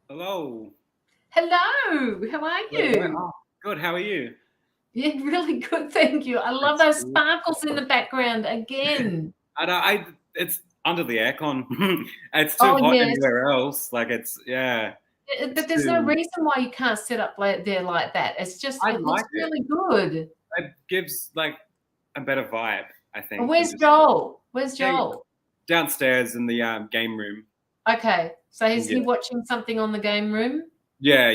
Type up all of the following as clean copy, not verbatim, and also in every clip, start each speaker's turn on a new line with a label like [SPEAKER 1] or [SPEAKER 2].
[SPEAKER 1] Hello.
[SPEAKER 2] Hello, how are you?
[SPEAKER 1] Oh, good. How are you?
[SPEAKER 2] Yeah, really good, thank you. I love
[SPEAKER 1] That's
[SPEAKER 2] those
[SPEAKER 1] good.
[SPEAKER 2] sparkles in the background again.
[SPEAKER 1] It's under the aircon. It's too
[SPEAKER 2] Oh,
[SPEAKER 1] hot
[SPEAKER 2] yes.
[SPEAKER 1] anywhere else. Like yeah.
[SPEAKER 2] But
[SPEAKER 1] It's
[SPEAKER 2] there's no
[SPEAKER 1] too.
[SPEAKER 2] reason why you can't sit up there like that.
[SPEAKER 1] I
[SPEAKER 2] It looks
[SPEAKER 1] like it.
[SPEAKER 2] really good.
[SPEAKER 1] It gives like a better vibe, I
[SPEAKER 2] And
[SPEAKER 1] think, than
[SPEAKER 2] where's
[SPEAKER 1] just
[SPEAKER 2] Joel? Where's
[SPEAKER 1] yeah
[SPEAKER 2] Joel?
[SPEAKER 1] downstairs in the game room.
[SPEAKER 2] Okay, so is
[SPEAKER 1] Yeah,
[SPEAKER 2] he watching something on the game room?
[SPEAKER 1] yeah.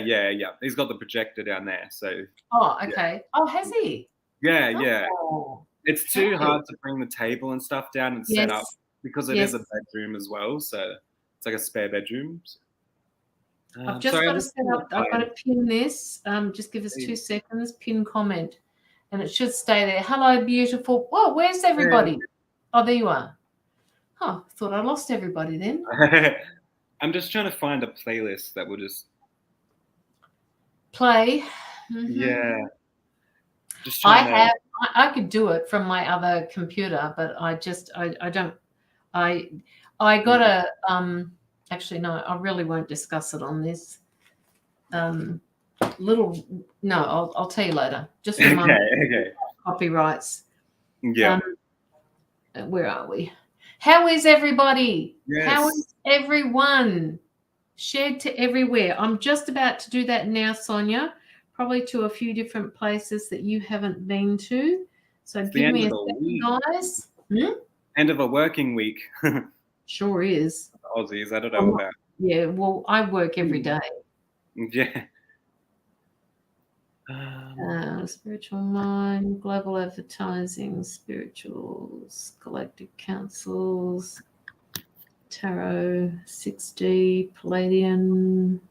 [SPEAKER 1] He's got the projector down there, so
[SPEAKER 2] Oh,
[SPEAKER 1] yeah,
[SPEAKER 2] okay. Oh, has he?
[SPEAKER 1] yeah.
[SPEAKER 2] Oh,
[SPEAKER 1] It's too
[SPEAKER 2] okay.
[SPEAKER 1] hard to bring the table and stuff down and set up
[SPEAKER 2] Yes,
[SPEAKER 1] because it is a
[SPEAKER 2] yes.
[SPEAKER 1] bedroom as well. So it's like a spare bedroom.
[SPEAKER 2] I've just
[SPEAKER 1] Sorry,
[SPEAKER 2] got
[SPEAKER 1] I'm
[SPEAKER 2] to
[SPEAKER 1] just
[SPEAKER 2] set up. I've got to pin this. Just give us 2 seconds. Pin comment, and it should stay there. Hello, beautiful. Whoa, where's everybody? Oh, there you are. Oh, thought I lost everybody then.
[SPEAKER 1] I'm just trying to find a playlist that will just
[SPEAKER 2] Play.
[SPEAKER 1] yeah, just
[SPEAKER 2] I
[SPEAKER 1] trying to
[SPEAKER 2] have. I could do it from my other computer, but I don't. I I got
[SPEAKER 1] mm.
[SPEAKER 2] a. Actually, no. I really won't discuss it on this. Um, little. No, I'll tell you later. Just remind me
[SPEAKER 1] Okay.
[SPEAKER 2] copyrights.
[SPEAKER 1] Yeah.
[SPEAKER 2] Um, where are we? How is everybody? How
[SPEAKER 1] Yes.
[SPEAKER 2] is everyone? Shared to everywhere. I'm just about to do that now, Sonia. Probably to a few different places that you haven't been to. So
[SPEAKER 1] It's the
[SPEAKER 2] give
[SPEAKER 1] end
[SPEAKER 2] me
[SPEAKER 1] of
[SPEAKER 2] a
[SPEAKER 1] the
[SPEAKER 2] second,
[SPEAKER 1] week.
[SPEAKER 2] guys. Hmm?
[SPEAKER 1] End of a working week.
[SPEAKER 2] Sure is.
[SPEAKER 1] Aussies, I don't know
[SPEAKER 2] Well,
[SPEAKER 1] about.
[SPEAKER 2] yeah, well, I work every day.
[SPEAKER 1] Yeah. Um,
[SPEAKER 2] Spiritual mind, global advertising, spirituals, galactic councils, tarot, 6D, Palladium,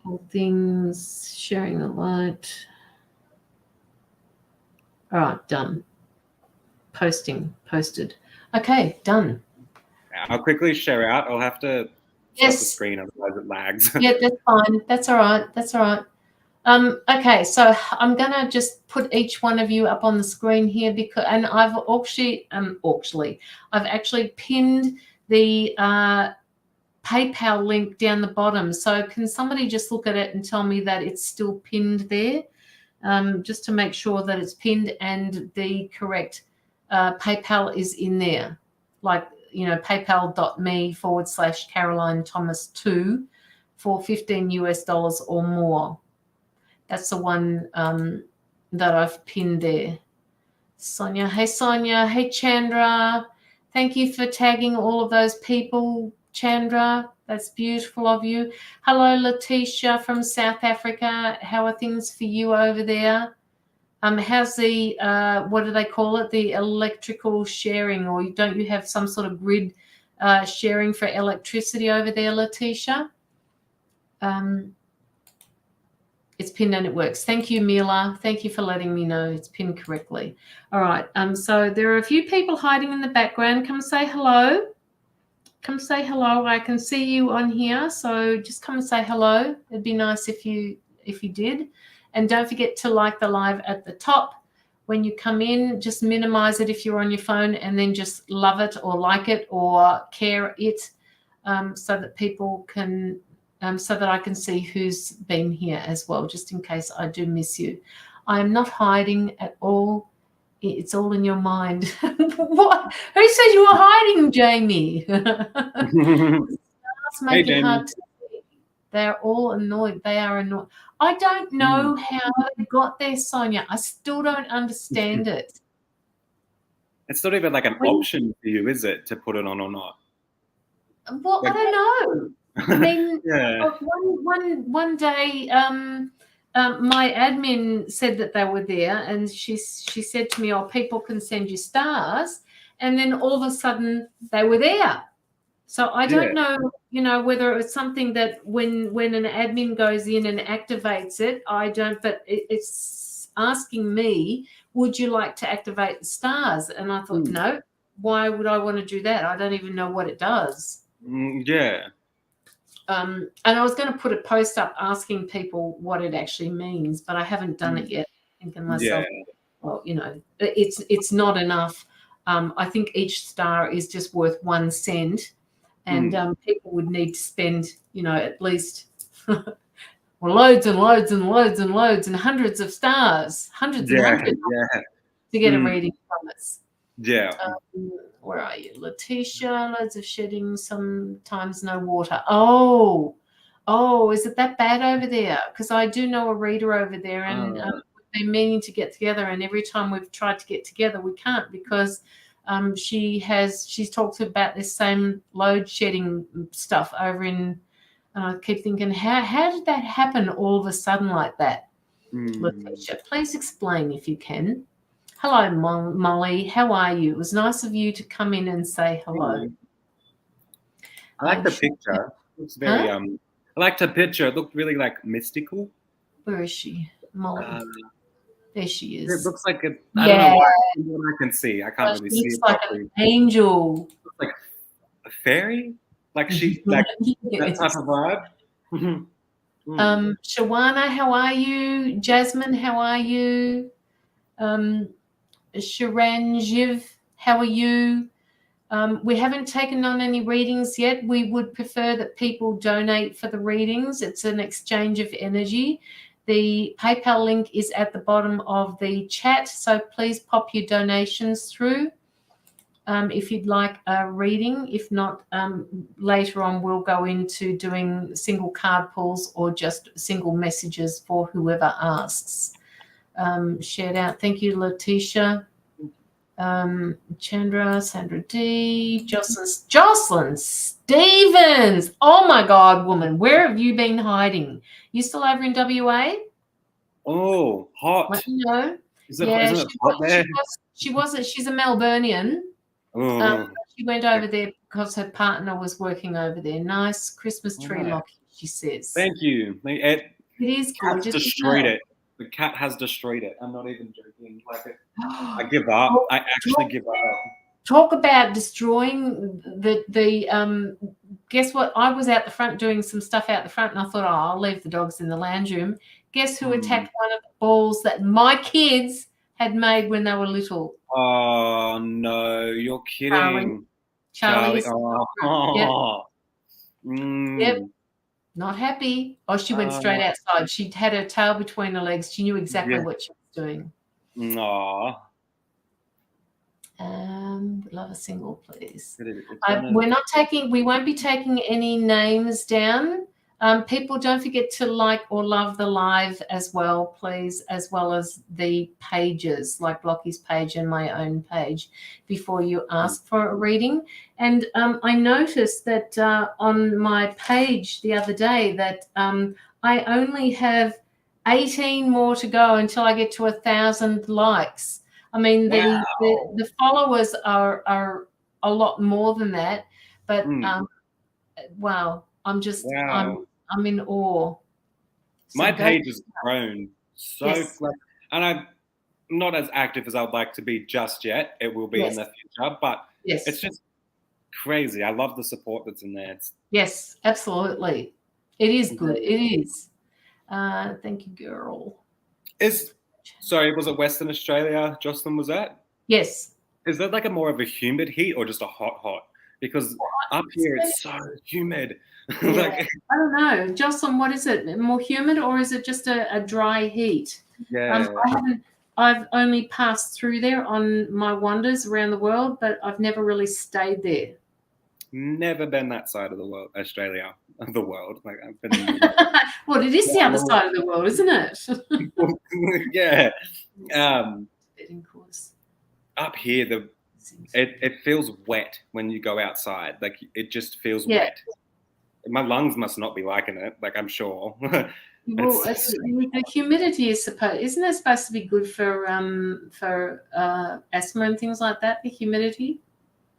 [SPEAKER 2] all things, sharing the light. All right, done. Posted. Okay, done.
[SPEAKER 1] I'll quickly share out. I'll have to stop the
[SPEAKER 2] Yes.
[SPEAKER 1] screen, otherwise it lags.
[SPEAKER 2] Yeah, that's fine. That's all right. That's all right. Okay, so I'm gonna just put each one of you up on the screen here and I've actually pinned the PayPal link down the bottom. So can somebody just look at it and tell me that it's still pinned there, just to make sure that it's pinned and the correct PayPal is in there, like paypal.me/Caroline Thomas 2 for $15 or more. That's the one that I've pinned there. Sonia. Hey, Sonia. Hey, Chandra. Thank you for tagging all of those people, Chandra. That's beautiful of you. Hello, Letitia from South Africa. How are things for you over there? How's the, what do they call it? The electrical sharing, or don't you have some sort of grid sharing for electricity over there, Letitia? It's pinned and it works. Thank you, Mila. Thank you for letting me know it's pinned correctly. All right. So there are a few people hiding in the background. Come say hello. Come say hello. I can see you on here, so just come and say hello. It'd be nice if you did. And don't forget to like the live at the top. When you come in, just minimize it if you're on your phone, and then just love it or like it or care it, so that people can so that I can see who's been here as well, just in case I do miss you. I am not hiding at all. It's all in your mind. What? Who said you were hiding, Jamie? Stars
[SPEAKER 1] Hey,
[SPEAKER 2] make it
[SPEAKER 1] Jamie.
[SPEAKER 2] hard to see. They're all annoyed. They are annoyed. I don't
[SPEAKER 1] Mm.
[SPEAKER 2] know how they got there, Sonia. I still don't understand it.
[SPEAKER 1] It's not even like an
[SPEAKER 2] When,
[SPEAKER 1] option for you, is it, to put it on or not?
[SPEAKER 2] well, I
[SPEAKER 1] Like,
[SPEAKER 2] don't know. I mean,
[SPEAKER 1] yeah,
[SPEAKER 2] one day, my admin said that they were there, and she said to me, "Oh, people can send you stars," and then all of a sudden they were there. So I
[SPEAKER 1] yeah.
[SPEAKER 2] don't know, whether it was something that when an admin goes in and activates it, I don't. But it's asking me, "Would you like to activate the stars?" And I thought,
[SPEAKER 1] Mm.
[SPEAKER 2] no. Why would I want to do that? I don't even know what it does.
[SPEAKER 1] Yeah.
[SPEAKER 2] And I was going to put a post up asking people what it actually means, but I haven't done it
[SPEAKER 1] Mm.
[SPEAKER 2] yet. Thinking to
[SPEAKER 1] Yeah.
[SPEAKER 2] myself, well, it's not enough. I think each star is just worth 1 cent, and people would need to spend, at least loads and loads and loads and loads and hundreds of stars, hundreds and hundreds to get a reading from us.
[SPEAKER 1] Yeah.
[SPEAKER 2] Where are you? Letitia, loads of shedding, sometimes no water. Oh, is it that bad over there? Because I do know a reader over there, and we've been meaning to get together, and every time we've tried to get together, we can't because she's talked about this same load shedding stuff over in, and I keep thinking, how did that happen all of a sudden like that? Letitia, please explain if you can. Hello, Molly. How are you? It was nice of you to come in and say hello.
[SPEAKER 1] I like the picture. It's very I like the picture. It looked really like mystical.
[SPEAKER 2] Where is she, Molly? There she is.
[SPEAKER 1] It looks like I don't know what I can see. I can't really see.
[SPEAKER 2] It looks like an angel.
[SPEAKER 1] It looks like a fairy. Like she like that type of vibe.
[SPEAKER 2] Shawana, how are you? Jasmine, how are you? Sharanjiv, how are you? We haven't taken on any readings yet. We would prefer that people donate for the readings. It's an exchange of energy. The PayPal link is at the bottom of the chat, so please pop your donations through if you'd like a reading. If not, later on we'll go into doing single card pulls or just single messages for whoever asks. Shared out. Thank you, Letitia. Chandra, Sandra D, Jocelyn Stevens. Oh my God, woman, where have you been hiding? You still over in WA?
[SPEAKER 1] Oh, hot.
[SPEAKER 2] Let me know.
[SPEAKER 1] Isn't it hot there?
[SPEAKER 2] She's a Melburnian. She went over there because her partner was working over there. Nice Christmas tree, Locky, she says.
[SPEAKER 1] Thank you. It
[SPEAKER 2] is gorgeous.
[SPEAKER 1] Destroyed it. The cat has destroyed it. I'm not even joking. I give up. I actually give up.
[SPEAKER 2] Talk about destroying the guess what? I was out the front doing some stuff out the front, and I thought, I'll leave the dogs in the lounge room. Guess who attacked one of the balls that my kids had made when they were little?
[SPEAKER 1] Oh no, you're kidding.
[SPEAKER 2] Charlie.
[SPEAKER 1] Oh.
[SPEAKER 2] Yep. Not happy. Oh, she went straight outside. She had her tail between her legs. She knew exactly what she was doing.
[SPEAKER 1] Aww.
[SPEAKER 2] Love a single, please. We won't be taking any names down. People, don't forget to like or love the live as well, please, as well as the pages, like Locky's page and my own page, before you ask for a reading. And I noticed that on my page the other day that I only have 18 more to go until I get to 1,000 likes. I mean, the followers are a lot more than that, but wow. I'm in awe. So
[SPEAKER 1] my page has grown so and I'm not as active as I'd like to be just yet. It will be in the future, but it's just crazy. I love the support that's in there.
[SPEAKER 2] Yes, absolutely. It is good. It is. Thank you, girl.
[SPEAKER 1] Sorry, was it Western Australia Jocelyn was at?
[SPEAKER 2] Yes.
[SPEAKER 1] Is that like a more of a humid heat or just a hot? Because up here it's so humid.
[SPEAKER 2] I don't know. Jocelyn, what is it? More humid or is it just a dry heat?
[SPEAKER 1] Yeah.
[SPEAKER 2] I've only passed through there on my wanders around the world, but I've never really stayed there.
[SPEAKER 1] Never been that side of the world, Australia, of the world. Like I've been.
[SPEAKER 2] Well, it is the other side of the world, isn't it?
[SPEAKER 1] Yeah. Up here, it feels wet when you go outside. Like it just feels wet. My lungs must not be liking it. Like I'm sure.
[SPEAKER 2] Well, the humidity isn't it supposed to be good for asthma and things like that? The humidity.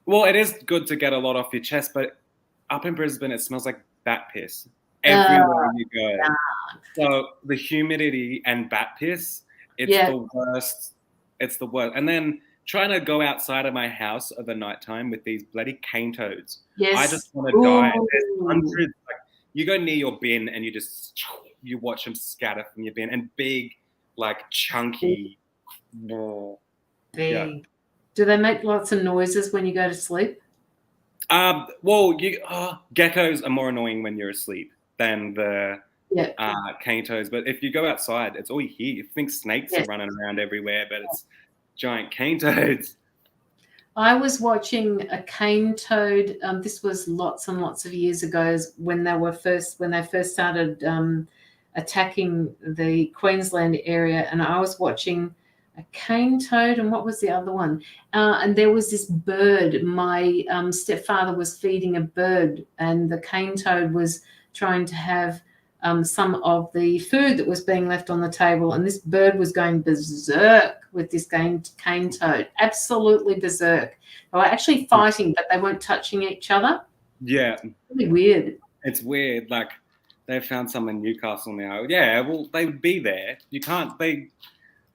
[SPEAKER 1] Well, it is good to get a lot off your chest, but up in Brisbane, it smells like bat piss everywhere you go. So the humidity and bat piss, it's the worst. It's the worst. And then trying to go outside of my house at the nighttime with these bloody cane toads.
[SPEAKER 2] Yes.
[SPEAKER 1] I just want to die. There's hundreds. Like, you go near your bin and you watch them scatter from your bin, and big, like chunky.
[SPEAKER 2] Big. Yeah. Do they make lots of noises when you go to sleep?
[SPEAKER 1] Well, geckos are more annoying when you're asleep than the cane toads. But if you go outside, it's all you hear. You think snakes are running around everywhere, but it's giant cane toads.
[SPEAKER 2] I was watching a cane toad. This was lots and lots of years ago when they first started attacking the Queensland area, and I was watching a cane toad, and what was the other one? And there was this bird. My stepfather was feeding a bird, and the cane toad was trying to have some of the food that was being left on the table, and this bird was going berserk with this cane toad, absolutely berserk. They were actually fighting, but they weren't touching each other.
[SPEAKER 1] Yeah.
[SPEAKER 2] Really weird.
[SPEAKER 1] It's weird. Like, they found some in Newcastle now. Yeah, well, they would be there. You can't,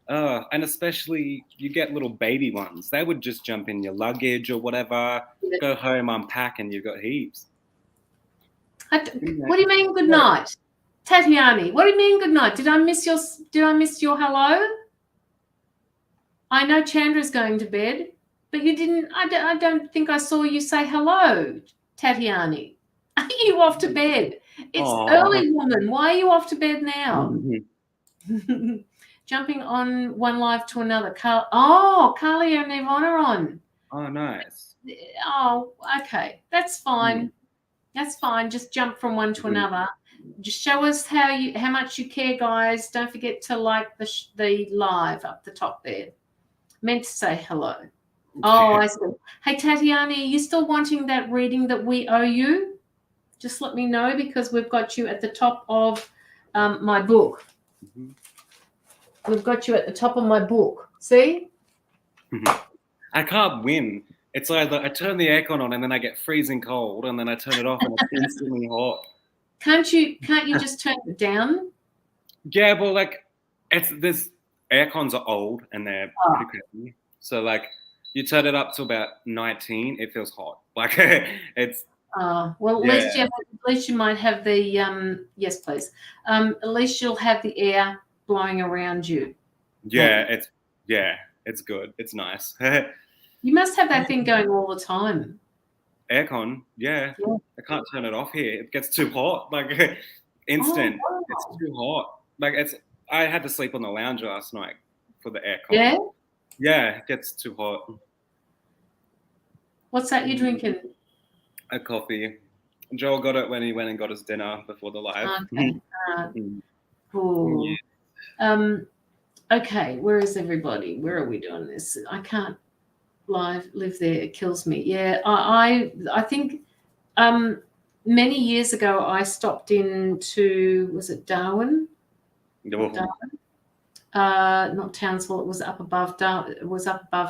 [SPEAKER 1] and especially you get little baby ones. They would just jump in your luggage or whatever, go home, unpack, and you've got heaps.
[SPEAKER 2] What do you mean good night? Tatiani, what do you mean good night? Did I miss your hello? I know Chandra's going to bed, but you didn't. I don't think I saw you say hello, Tatiani. Are you off to bed? It's early, woman. Why are you off to bed now? Jumping on one live to another. Carly and Yvonne are on.
[SPEAKER 1] Oh, nice.
[SPEAKER 2] Oh, okay. That's fine. That's fine. Just jump from one to another. Just show us how much you care, guys. Don't forget to like the live up the top there. Meant to say hello. Oh, I see. Hey, Tatiana, are you still wanting that reading that we owe you? Just let me know, because we've got you at the top of my book. We've got you at the top of my book. See?
[SPEAKER 1] I can't win. It's like I turn the aircon on and then I get freezing cold, and then I turn it off and it's instantly hot.
[SPEAKER 2] Can't you just turn it down?
[SPEAKER 1] Yeah, well, like this aircons are old and they're pretty crappy. So like you turn it up to about 19, it feels hot. Like it's.
[SPEAKER 2] Well, at least you might have the yes, please. At least you'll have the air blowing around you.
[SPEAKER 1] Yeah, it's good. It's nice.
[SPEAKER 2] You must have that thing going all the time.
[SPEAKER 1] Aircon, yeah. I can't turn it off here. It gets too hot. Like instant.
[SPEAKER 2] Oh, wow.
[SPEAKER 1] It's too hot. Like I had to sleep on the lounge last night for the aircon.
[SPEAKER 2] Yeah?
[SPEAKER 1] Yeah, it gets too hot.
[SPEAKER 2] What's that you're drinking?
[SPEAKER 1] A coffee. Joel got it when he went and got his dinner before the live.
[SPEAKER 2] Okay. Cool. Yeah. Okay, where is everybody? Where are we doing this? I can't live there. It kills me. Yeah, I think many years ago I stopped into, was it Darwin? Darwin? Not Townsville. It was up above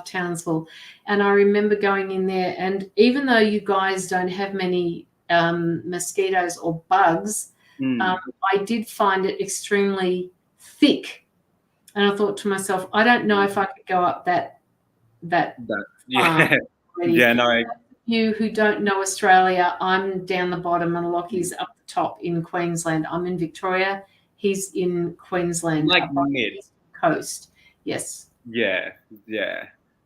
[SPEAKER 2] Townsville, and I remember going in there. And even though you guys don't have many mosquitoes or bugs, I did find it extremely thick. And I thought to myself, I don't know if I could go up that.
[SPEAKER 1] Yeah. Yeah, no.
[SPEAKER 2] You who don't know Australia, I'm down the bottom and Locky's up the top in Queensland. I'm in Victoria. He's in Queensland.
[SPEAKER 1] Like mid
[SPEAKER 2] coast. Yes.
[SPEAKER 1] Yeah.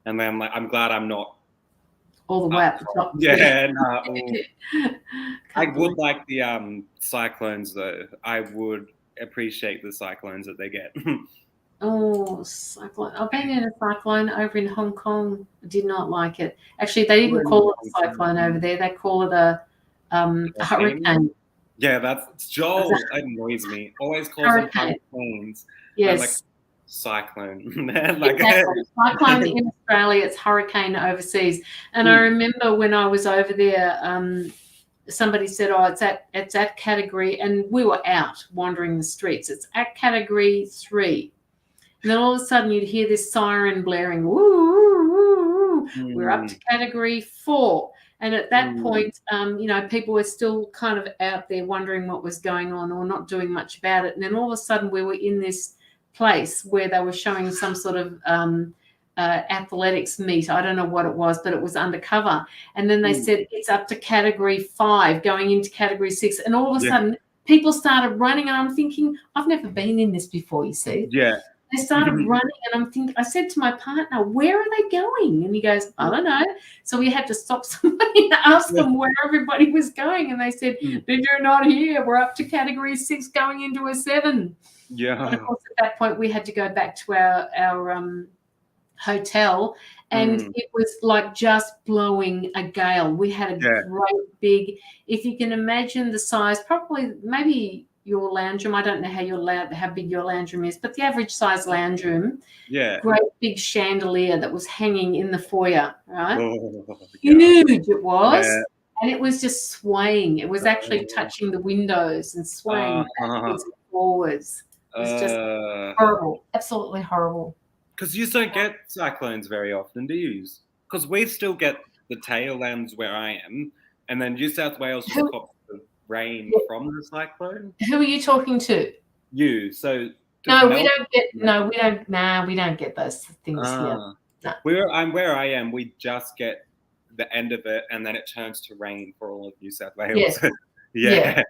[SPEAKER 1] And then like I'm glad I'm not
[SPEAKER 2] all the way up the top.
[SPEAKER 1] Yeah, no. I would like the cyclones though. I would appreciate the cyclones that they get.
[SPEAKER 2] Oh, cyclone. I've been in a cyclone over in Hong Kong. I did not like it. Actually, they didn't call it a cyclone over there. They call it a hurricane.
[SPEAKER 1] Yeah, that's Joel. That annoys me. Always calls them hurricanes.
[SPEAKER 2] Yes.
[SPEAKER 1] Like cyclone.
[SPEAKER 2] Exactly. Cyclone in Australia, it's hurricane overseas. And I remember when I was over there, somebody said, it's at category, and we were out wandering the streets. It's at category 3. And then all of a sudden you'd hear this siren blaring, woo, woo, woo, woo. We're up to category 4. And at that point, people were still kind of out there wondering what was going on or not doing much about it. And then all of a sudden we were in this place where they were showing some sort of athletics meet. I don't know what it was, but it was undercover. And then they said it's up to category 5, going into category 6. And all of a sudden people started running, and I'm thinking, I've never been in this before, you see.
[SPEAKER 1] Yeah.
[SPEAKER 2] They started running, and I said to my partner, "Where are they going?" And he goes, "I don't know." So we had to stop somebody and ask them where everybody was going, and they said, "You're not here. We're up to category 6, going into a 7."
[SPEAKER 1] Yeah.
[SPEAKER 2] And of course, at that point, we had to go back to our hotel, and it was like just blowing a gale. We had a great big, if you can imagine the size, probably maybe your lounge room. I don't know how big your lounge room is, but the average size lounge room.
[SPEAKER 1] Yeah.
[SPEAKER 2] Great big chandelier that was hanging in the foyer, right?
[SPEAKER 1] Yeah.
[SPEAKER 2] Huge it was.
[SPEAKER 1] Yeah.
[SPEAKER 2] And it was just swaying. It was actually touching the windows and swaying backwards and forwards. It was just horrible. Absolutely horrible.
[SPEAKER 1] Because you don't get cyclones very often, do you? Because we still get the tail ends where I am, and then New South Wales just pops the rain from the cyclone.
[SPEAKER 2] Who are you talking to?
[SPEAKER 1] You. So
[SPEAKER 2] no, we don't get. No, we don't. Nah, we don't get those things here. No.
[SPEAKER 1] Where I am, we just get the end of it, and then it turns to rain for all of New South Wales.
[SPEAKER 2] Yeah.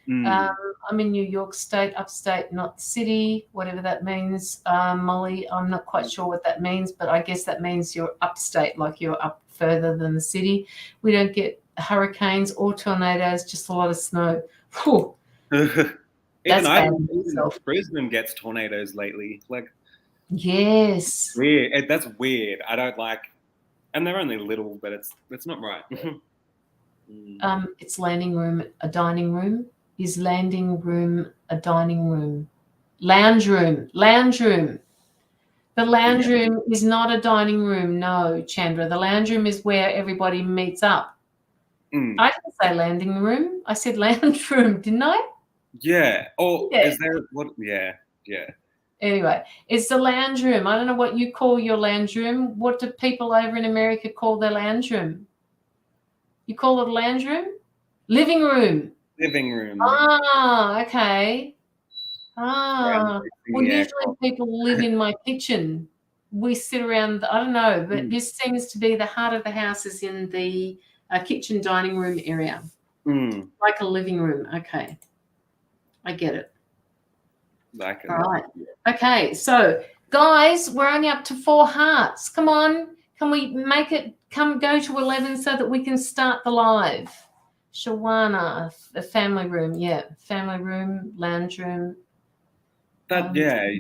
[SPEAKER 2] I'm in New York State, upstate, not city, whatever that means. Molly, I'm not quite sure what that means, but I guess that means you're upstate, like you're up further than the city. We don't get hurricanes or tornadoes, just a lot of snow.
[SPEAKER 1] Even Brisbane gets tornadoes lately. Like,
[SPEAKER 2] yes,
[SPEAKER 1] weird. That's weird. I don't like, and they're only little, but it's not right.
[SPEAKER 2] It's landing room, a dining room. Is landing room a dining room? Lounge room. The lounge room is not a dining room, no, Chandra. The lounge room is where everybody meets up. I didn't say landing room. I said lounge room, didn't I?
[SPEAKER 1] Yeah. Is there what? Yeah.
[SPEAKER 2] Anyway, it's the lounge room. I don't know what you call your lounge room. What do people over in America call their lounge room? You call it a lounge room? Living room. Ah, okay. Well, usually people live in my kitchen. We sit around, I don't know, but this seems to be the heart of the house is in the kitchen dining room area. Like a living room. Okay. I get it. All right. Okay, so guys, we're only up to 4 hearts. Come on. Can we make it go to 11 so that we can start the live? Shawana, a family room. Yeah, family room, lounge room.
[SPEAKER 1] Yeah.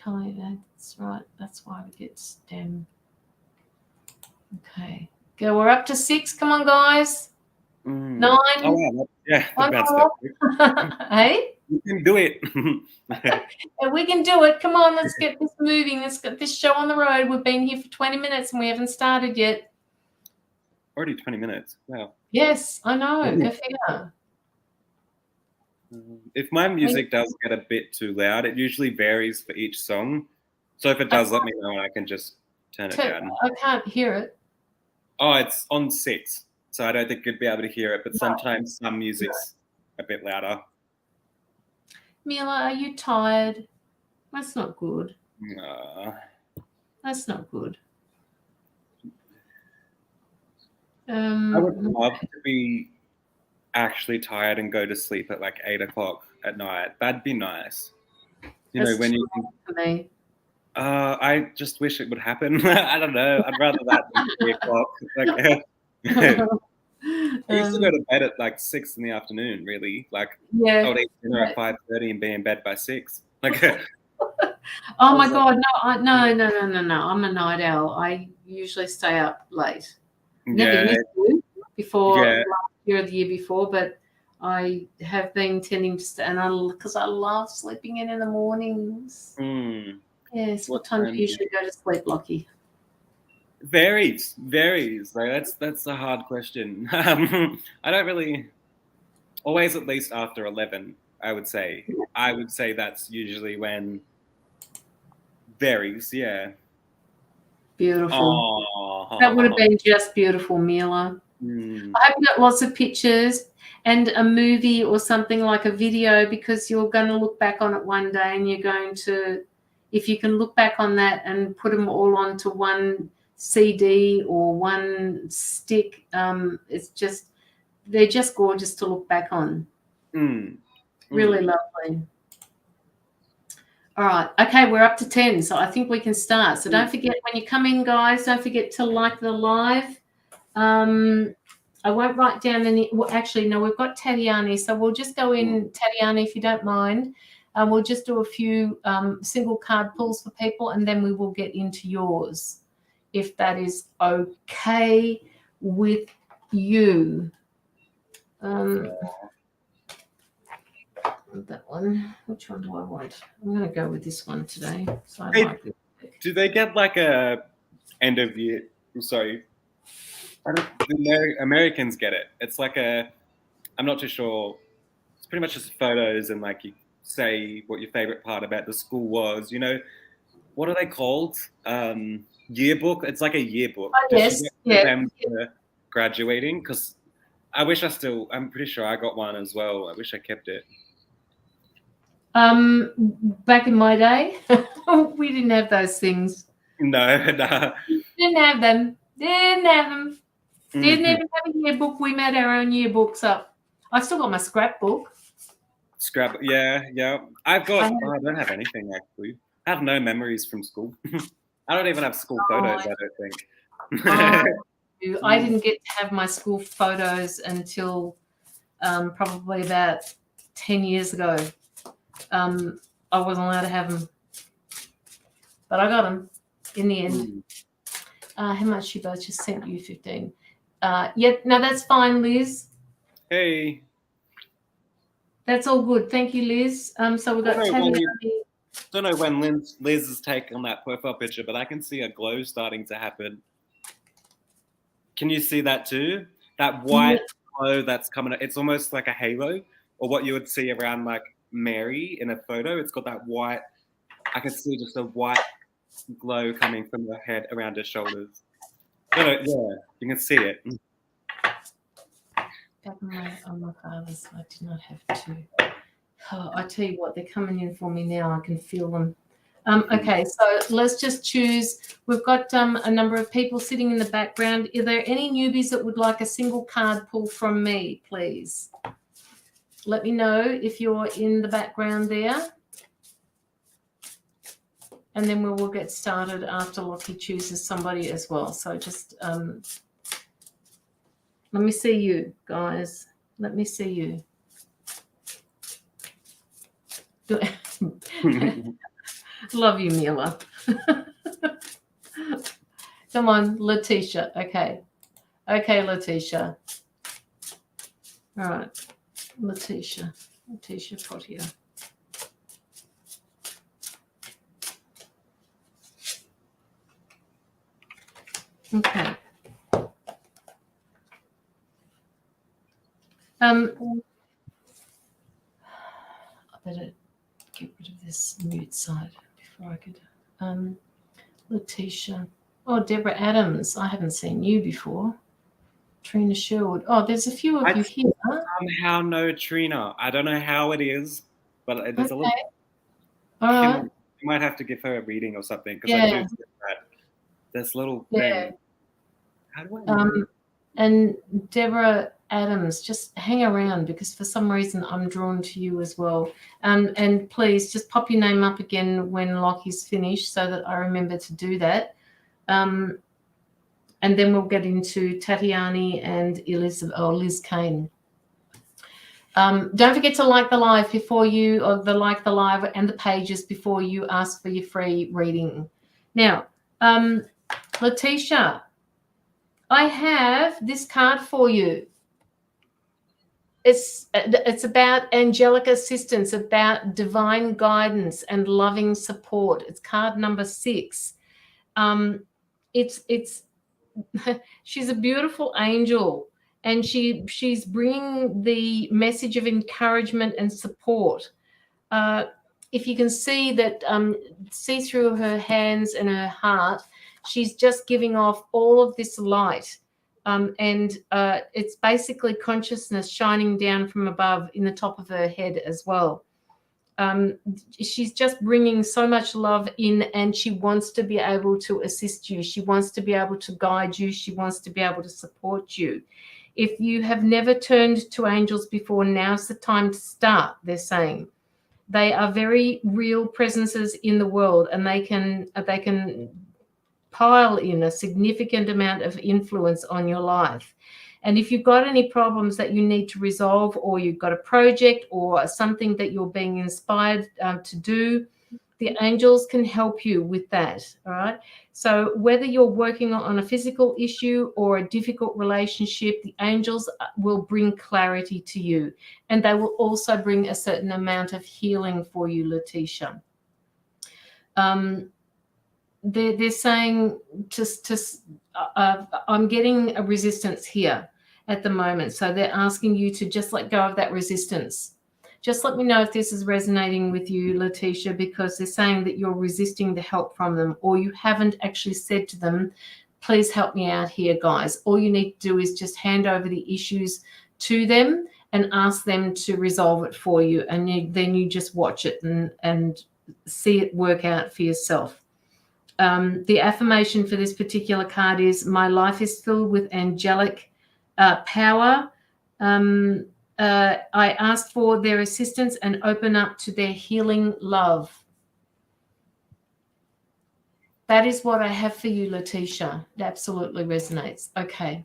[SPEAKER 2] That's right. That's why we get STEM. Okay. Go. We're up to 6. Come on, guys. 9.
[SPEAKER 1] Oh, wow. Yeah.
[SPEAKER 2] Hey?
[SPEAKER 1] You can do it.
[SPEAKER 2] We can do it. Come on, let's get this moving. Let's get this show on the road. We've been here for 20 minutes and we haven't started yet.
[SPEAKER 1] Already 20 minutes. Wow.
[SPEAKER 2] Yes, I know. Go figure.
[SPEAKER 1] If my music does get a bit too loud, it usually varies for each song. So if it does, let me know and I can just turn it down.
[SPEAKER 2] I can't hear it.
[SPEAKER 1] Oh, it's on 6. So I don't think you'd be able to hear it, but sometimes some music's a bit louder.
[SPEAKER 2] Mila, are you tired? That's not good. That's not good.
[SPEAKER 1] I would love to be actually tired and go to sleep at like 8 o'clock at night. That'd be nice.
[SPEAKER 2] That's when you think for me.
[SPEAKER 1] I just wish it would happen. I don't know. I'd rather that than 3 o'clock. I used to go to bed at like 6 in the afternoon, really. Like I would eat dinner at 5:30 and be in bed by 6. Like
[SPEAKER 2] oh my God, no. I'm a night owl. I usually stay up late. Never used to before last year or the year before, but I have been tending to stay, and because I love sleeping in the mornings. Yes. What time do you usually go to sleep, Locky?
[SPEAKER 1] Varies. Like that's a hard question. I don't really. Always at least after 11. I would say that's usually when. Varies. Yeah.
[SPEAKER 2] Beautiful.
[SPEAKER 1] Oh.
[SPEAKER 2] That would have been just beautiful, Mila. I hope you got lots of pictures and a movie or something like a video, because you're going to look back on it one day and you're going to, if you can look back on that and put them all onto one CD or one stick, they're just gorgeous to look back on. Really lovely. All right. Okay, we're up to 10, so I think we can start. So don't forget, when you come in, guys, don't forget to like the live. I won't write down any. Well, actually, no, we've got Tatiani, so we'll just go in, Tatiani, if you don't mind. We'll just do a few single card pulls for people, and then we will get into yours, if that is okay with you. That one. Which one do I want? I'm going to go with this one today. So I like this.
[SPEAKER 1] Do they get like a end of year? Sorry, the Americans get it. It's like I'm not too sure. It's pretty much just photos and like you say what your favorite part about the school was. You know, what are they called? Yearbook. It's like a yearbook.
[SPEAKER 2] Oh, yes.
[SPEAKER 1] Them graduating, because I wish I'm pretty sure I got one as well. I wish I kept it.
[SPEAKER 2] Back in my day, we didn't have those things.
[SPEAKER 1] No.
[SPEAKER 2] Didn't have them. Didn't even have a yearbook. We made our own yearbooks up. I've still got my scrapbook.
[SPEAKER 1] Yeah. I don't have anything actually. I have no memories from school. I don't even have school photos, I don't think.
[SPEAKER 2] I didn't get to have my school photos until probably about 10 years ago. I wasn't allowed to have them, but I got them in the end. How much you both just sent you? 15. No, that's fine, Liz.
[SPEAKER 1] Hey.
[SPEAKER 2] That's all good. Thank you, Liz. So we've got
[SPEAKER 1] I don't know when Liz has taken that profile picture, but I can see a glow starting to happen. Can you see that too? That white glow that's coming. It's almost like a halo, or what you would see around like Mary in a photo. It's got that white. I can see just a white glow coming from her head around her shoulders. Yeah, you can see it.
[SPEAKER 2] On my father's, I did not have to. Oh, I tell you what, they're coming in for me now. I can feel them. Okay, so let's just choose. We've got a number of people sitting in the background. Are there any newbies that would like a single card pull from me, please? Let me know if you're in the background there. And then we will get started after Locky chooses somebody as well. So just let me see you, guys. Let me see you. Love you, Mila. Come on, Letitia. Okay, Letitia. All right, Letitia Potier. Okay. I better get rid of this mute side before I could. Letitia. Oh, Deborah Adams. I haven't seen you before. Trina Sherwood. Oh, there's a few of you here.
[SPEAKER 1] Somehow know Trina. I don't know how it is, but there's a little.
[SPEAKER 2] All right.
[SPEAKER 1] You might have to give her a reading or something, because I do get that. This little thing. How do I know?
[SPEAKER 2] And Deborah Adams, just hang around, because for some reason I'm drawn to you as well. And please just pop your name up again when Locky's finished, so that I remember to do that. And then we'll get into Tatiani and Liz Kane. Don't forget to like the live and the pages before you ask for your free reading. Now, Letitia, I have this card for you. It's about angelic assistance, about divine guidance and loving support. It's card number 6. She's a beautiful angel, and she's bringing the message of encouragement and support. If you can see that, see through her hands and her heart, she's just giving off all of this light. And it's basically consciousness shining down from above in the top of her head as well. She's just bringing so much love in, and she wants to be able to assist you. She wants to be able to guide you. She wants to be able to support you. If you have never turned to angels before, now's the time to start, they're saying. They are very real presences in the world, and they can pile in a significant amount of influence on your life. And if you've got any problems that you need to resolve, or you've got a project or something that you're being inspired to do, the angels can help you with that. All right. So whether you're working on a physical issue or a difficult relationship, the angels will bring clarity to you, and they will also bring a certain amount of healing for you, Letitia. They're saying I'm getting a resistance here at the moment. So they're asking you to just let go of that resistance. Just let me know if this is resonating with you, Letitia, because they're saying that you're resisting the help from them, or you haven't actually said to them, please help me out here, guys. All you need to do is just hand over the issues to them and ask them to resolve it for you. And then you just watch it and see it work out for yourself. The affirmation for this particular card is, my life is filled with angelic power. I ask for their assistance and open up to their healing love. That is what I have for you, Letitia. It absolutely resonates. Okay.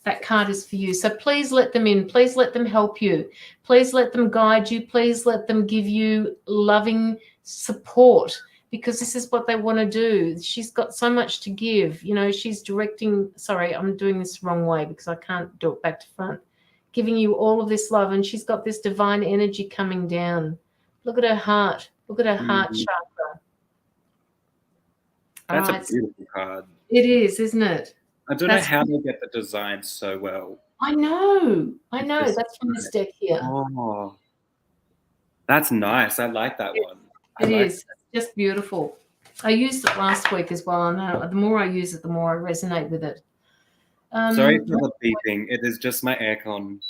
[SPEAKER 2] That card is for you. So please let them in. Please let them help you. Please let them guide you. Please let them give you loving support, because this is what they want to do. She's got so much to give. You know, she's directing. Sorry, I'm doing this the wrong way because I can't do it back to front. Giving you all of this love, and she's got this divine energy coming down. Look at her heart. Look at her heart chakra.
[SPEAKER 1] That's a beautiful card.
[SPEAKER 2] It is, isn't it?
[SPEAKER 1] I don't know how they get the design so well.
[SPEAKER 2] I know. That's from this deck here.
[SPEAKER 1] Oh, that's nice. I like that one.
[SPEAKER 2] It is. It's just beautiful. I used it last week as well. And the more I use it, the more I resonate with it.
[SPEAKER 1] Sorry for the beeping. It is just my aircon.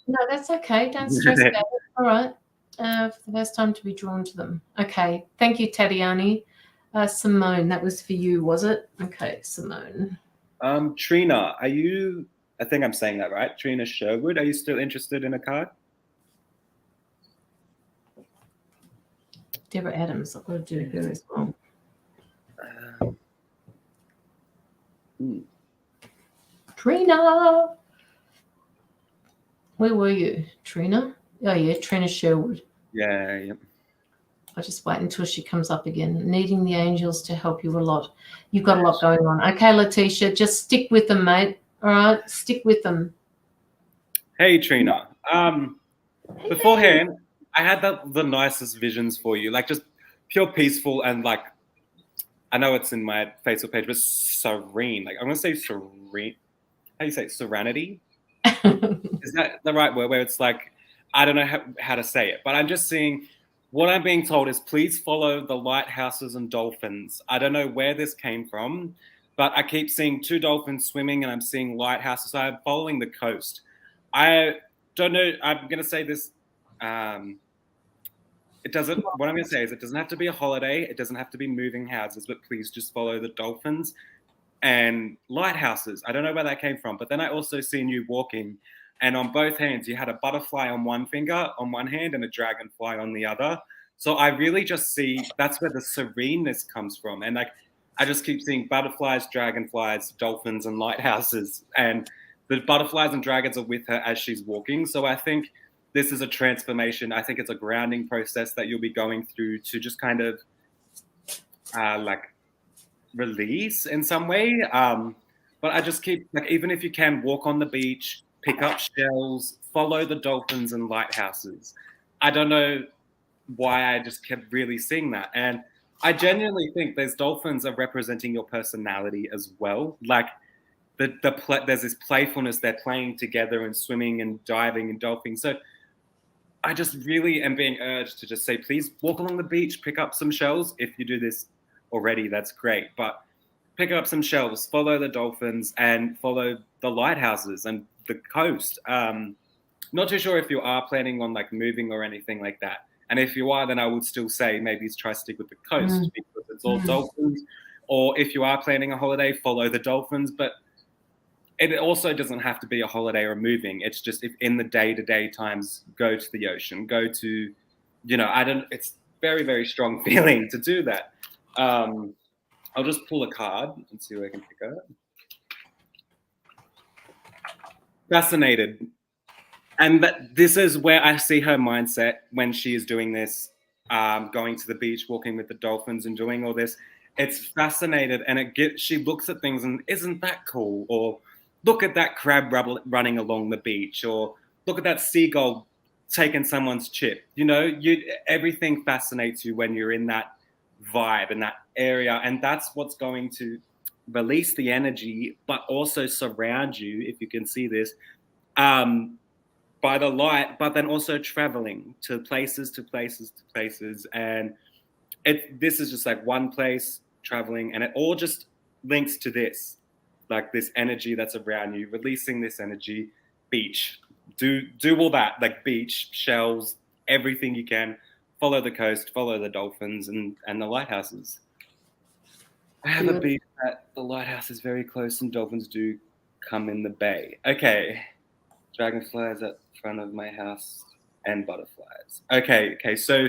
[SPEAKER 2] No, that's okay. Don't stress about it. All right. For the first time to be drawn to them. Okay. Thank you, Tatiani. Simone, that was for you, was it? Okay, Simone.
[SPEAKER 1] Trina, are you, I think I'm saying that right, Trina Sherwood, are you still interested in a card?
[SPEAKER 2] Deborah Adams, I've got to do her as well. Trina! Where were you? Trina? Oh, yeah, Trina Sherwood.
[SPEAKER 1] Yeah.
[SPEAKER 2] I'll just wait until she comes up again. Needing the angels to help you a lot. You've got a lot going on. Okay, Letitia, just stick with them, mate. All right? Stick with them.
[SPEAKER 1] Hey, Trina. Beforehand, I had the nicest visions for you, like just pure peaceful and like, I know it's in my Facebook page, but serene. Like, I'm going to say serene. How do you say it? Serenity? Is that the right word? Where it's like, I don't know how to say it, but I'm just seeing, what I'm being told is, please follow the lighthouses and dolphins. I don't know where this came from, but I keep seeing 2 dolphins swimming and I'm seeing lighthouses. So I'm following the coast. I don't know. I'm going to say this. It doesn't, what I'm going to say is, it doesn't have to be a holiday. It doesn't have to be moving houses, but please just follow the dolphins and lighthouses. I don't know where that came from, but then I also seen you walking, and on both hands, you had a butterfly on one finger, on one hand, and a dragonfly on the other. So I really just see, that's where the sereneness comes from. And like, I just keep seeing butterflies, dragonflies, dolphins, and lighthouses. And the butterflies and dragons are with her as she's walking. So I think this is a transformation. I think it's a grounding process that you'll be going through to just kind of like release in some way. But I just keep, like, even if you can, walk on the beach, pick up shells, follow the dolphins and lighthouses. I don't know why, I just kept really seeing that. And I genuinely think those dolphins are representing your personality as well. Like, there's this playfulness, they're playing together and swimming and diving and dolphins. So I just really am being urged to just say, please walk along the beach, pick up some shells. If you do this already, that's great. But pick up some shells, follow the dolphins, and follow the lighthouses and the coast. Not too sure if you are planning on like moving or anything like that. And if you are, then I would still say maybe try to stick with the coast because it's all dolphins. Or if you are planning a holiday, follow the dolphins. But it also doesn't have to be a holiday or moving. It's just, if in the day-to-day times, go to the ocean, go to it's very, very strong feeling to do that. I'll just pull a card and see what I can pick up. Fascinated. And this is where I see her mindset when she is doing this, going to the beach, walking with the dolphins and doing all this. It's fascinated, and she looks at things and isn't that cool? Or look at that crab running along the beach, or look at that seagull taking someone's chip. Everything fascinates you when you're in that vibe and that area, and that's what's going to release the energy, but also surround you, if you can see this, by the light, but then also traveling to places, and this is just like one place traveling, and it all just links to this, like this energy that's around you, releasing this energy. Beach, do all that, like beach, shells, everything you can. Follow the coast, follow the dolphins and the lighthouses. I have a beach that the lighthouse is very close and dolphins do come in the bay. Okay. Dragonflies at front of my house and butterflies. Okay, so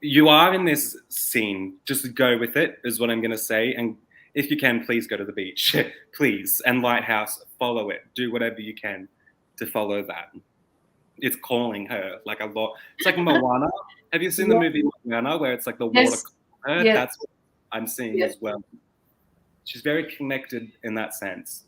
[SPEAKER 1] you are in this scene. Just go with it, is what I'm going to say. And if you can, please go to the beach. Please. And lighthouse, follow it. Do whatever you can to follow that. It's calling her like a lot. It's like Moana. Have you seen the movie Moana, where it's like the water calling her?
[SPEAKER 2] Yes.
[SPEAKER 1] That's what I'm seeing as well. She's very connected in that sense.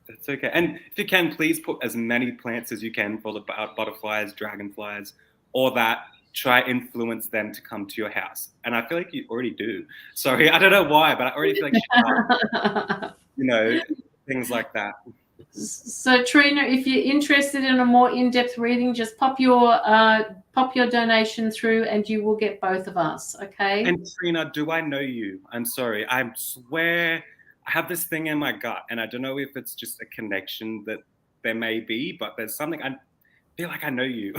[SPEAKER 1] That's okay. And if you can, please put as many plants as you can for the butterflies, dragonflies, or that. Try influence them to come to your house. And I feel like you already do. Sorry, I don't know why, but I already feel like you does. Things like that.
[SPEAKER 2] So Trina, if you're interested in a more in-depth reading, just pop your donation through and you will get both of us, okay?
[SPEAKER 1] And Trina, do I know you? I'm sorry. I swear I have this thing in my gut, and I don't know if it's just a connection that there may be, but there's something I feel like I know you.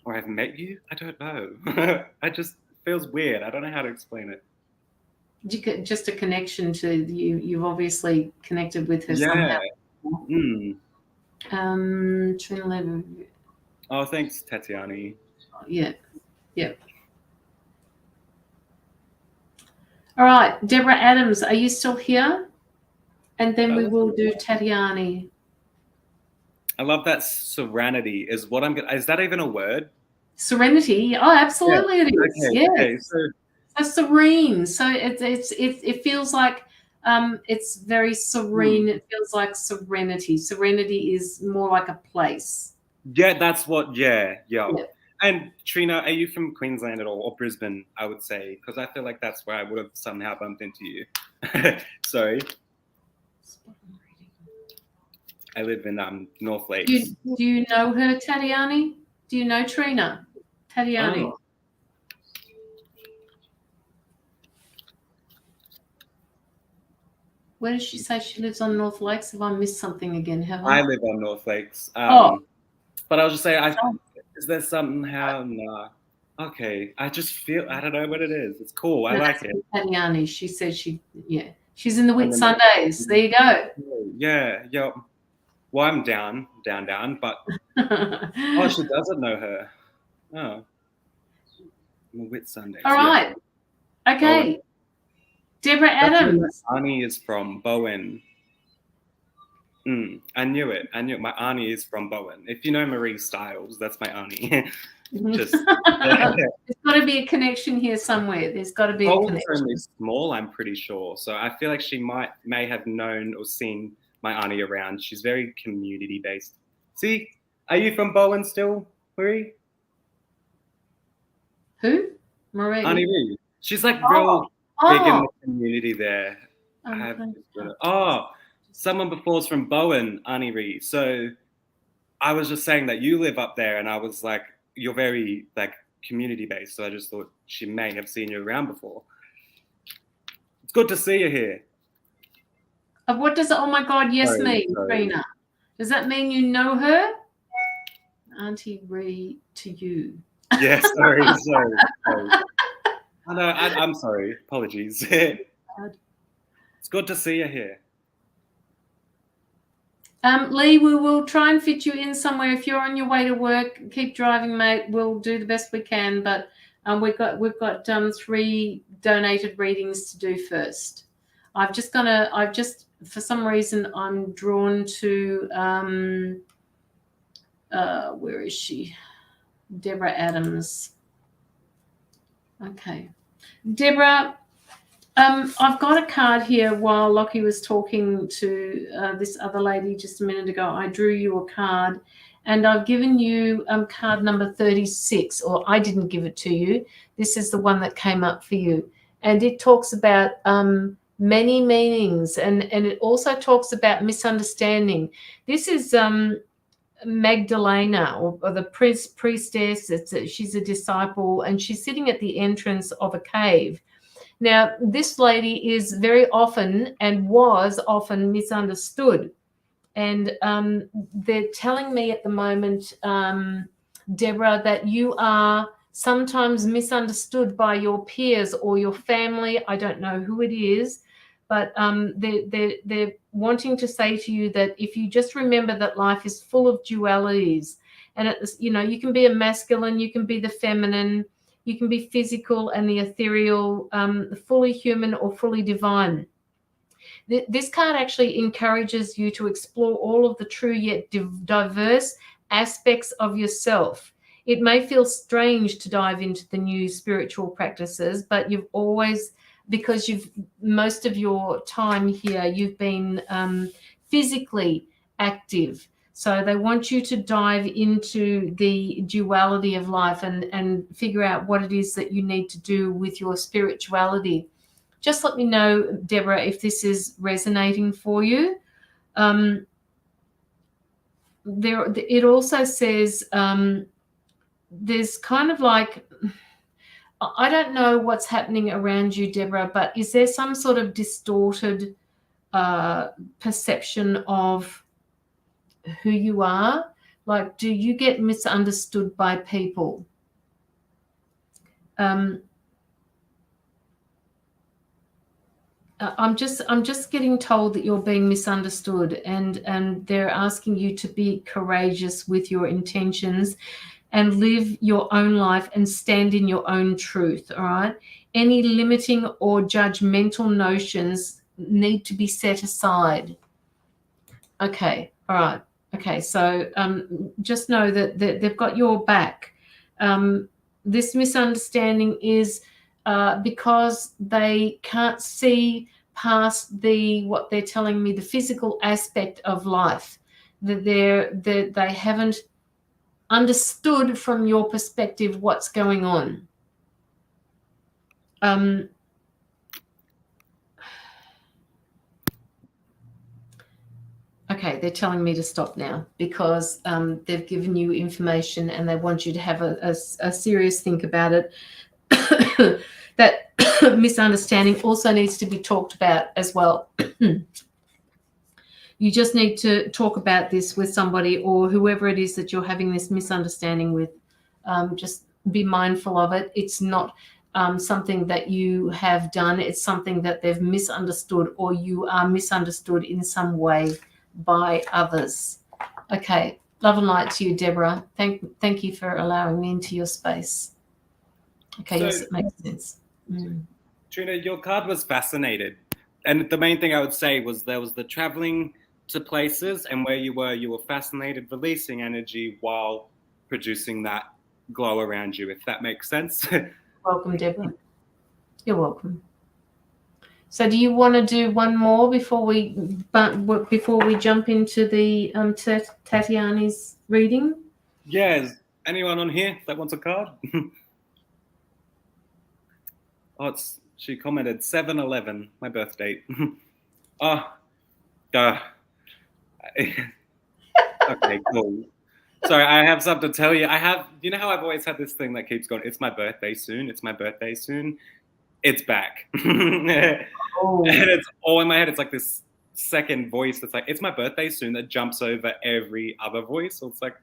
[SPEAKER 1] Or I've met you? I don't know. It just feels weird. I don't know how to explain it.
[SPEAKER 2] Just a connection to you. You've obviously connected with her somehow. Trina.
[SPEAKER 1] Oh, thanks, Tatiani.
[SPEAKER 2] Yeah. All right, Deborah Adams, are you still here? And then we will do Tatiani.
[SPEAKER 1] I love that serenity is what I'm is that even a word?
[SPEAKER 2] Serenity. Oh, absolutely it is.
[SPEAKER 1] Okay,
[SPEAKER 2] yeah.
[SPEAKER 1] Okay, so
[SPEAKER 2] serene. So it feels like it's very serene. It feels like serenity. Serenity is more like a place.
[SPEAKER 1] Yeah, that's what yeah. And Trina, are you from Queensland at all, or Brisbane, I would say? Because I feel like that's where I would have somehow bumped into you. Sorry. I live in North Lakes.
[SPEAKER 2] Do you know her, Tatiani? Do you know Trina? Tatiani. Oh. Where does she say she lives on North Lakes? Have I missed something again? I
[SPEAKER 1] live on North Lakes. But I'll just say, is there somehow? Nah. Okay. I just feel, I don't know what it is. It's cool. I like it.
[SPEAKER 2] Tatiani. She says she's in the Whitsundays. There you go.
[SPEAKER 1] Yeah. Well, I'm down, but she doesn't know her. Oh. Whitsundays.
[SPEAKER 2] All right. Yeah. Okay. Bowen. Deborah Adams.
[SPEAKER 1] My auntie is from Bowen. I knew it. My auntie is from Bowen. If you know Marie Styles, that's my auntie. There's
[SPEAKER 2] got to be a connection here somewhere. There's got to be a connection.
[SPEAKER 1] Bowen's only small, I'm pretty sure. So I feel like she may have known or seen my auntie around. She's very community based. See, are you from Bowen still, Marie?
[SPEAKER 2] Who? Marie.
[SPEAKER 1] Auntie Ree. She's like real big in the community there. Someone before's from Bowen, Auntie Ree. So I was just saying that you live up there, and I was like, you're very like community based. So I just thought she may have seen you around before. It's good to see you here.
[SPEAKER 2] What does oh my God, yes mean, Trina? Does that mean you know her? Auntie Ree to you.
[SPEAKER 1] Yes, sorry. I know, I'm sorry. Apologies. It's good to see you here.
[SPEAKER 2] Lee, we will try and fit you in somewhere. If you're on your way to work, keep driving, mate. We'll do the best we can, but we've got 3 donated readings to do first. For some reason I'm drawn to where is she? Deborah Adams. Okay, Deborah. I've got a card here while Locky was talking to this other lady just a minute ago. I drew you a card and I've given you card number 36, or I didn't give it to you. This is the one that came up for you. And it talks about many meanings, and it also talks about misunderstanding. This is Magdalena, or the priestess. She's a disciple, and she's sitting at the entrance of a cave. Now, this lady is very often and was often misunderstood. And they're telling me at the moment, Deborah, that you are sometimes misunderstood by your peers or your family. I don't know who it is, but they're wanting to say to you that if you just remember that life is full of dualities, and you can be a masculine, you can be the feminine, you can be physical and the ethereal, fully human or fully divine. This card actually encourages you to explore all of the true yet diverse aspects of yourself. It may feel strange to dive into the new spiritual practices, but because most of your time here, you've been physically active. So they want you to dive into the duality of life and figure out what it is that you need to do with your spirituality. Just let me know, Deborah, if this is resonating for you. It also says there's kind of like, I don't know what's happening around you, Deborah, but is there some sort of distorted perception of who you are? Like, do you get misunderstood by people? I'm just getting told that you're being misunderstood, and they're asking you to be courageous with your intentions and live your own life and stand in your own truth. All right. Any limiting or judgmental notions need to be set aside. Okay. All right. Okay, so just know that they've got your back. This misunderstanding is because they can't see past what they're telling me, the physical aspect of life. That they haven't understood from your perspective what's going on. Okay, they're telling me to stop now because they've given you information and they want you to have a serious think about it. That misunderstanding also needs to be talked about as well. You just need to talk about this with somebody or whoever it is that you're having this misunderstanding with. Just be mindful of it. It's not something that you have done. It's something that they've misunderstood, or you are misunderstood in some way by others. Okay, love and light to you, Deborah. Thank you for allowing me into your space. Okay, so, yes, it makes sense.
[SPEAKER 1] Trina, your card was fascinated, and the main thing I would say was there was the traveling to places, and where you were fascinated, releasing energy while producing that glow around you, if that makes sense.
[SPEAKER 2] Welcome, Deborah. You're welcome. So do you want to do one more before we jump into the Tatiana's reading?
[SPEAKER 1] Yes. Anyone on here that wants a card? She commented 7/11, my birth date. Okay, cool. Sorry, I have something to tell you. You know how I've always had this thing that keeps going, it's my birthday soon, it's my birthday soon. It's back. Oh. And it's all in my head. It's like this second voice that's like, it's my birthday soon, that jumps over every other voice. So it's like,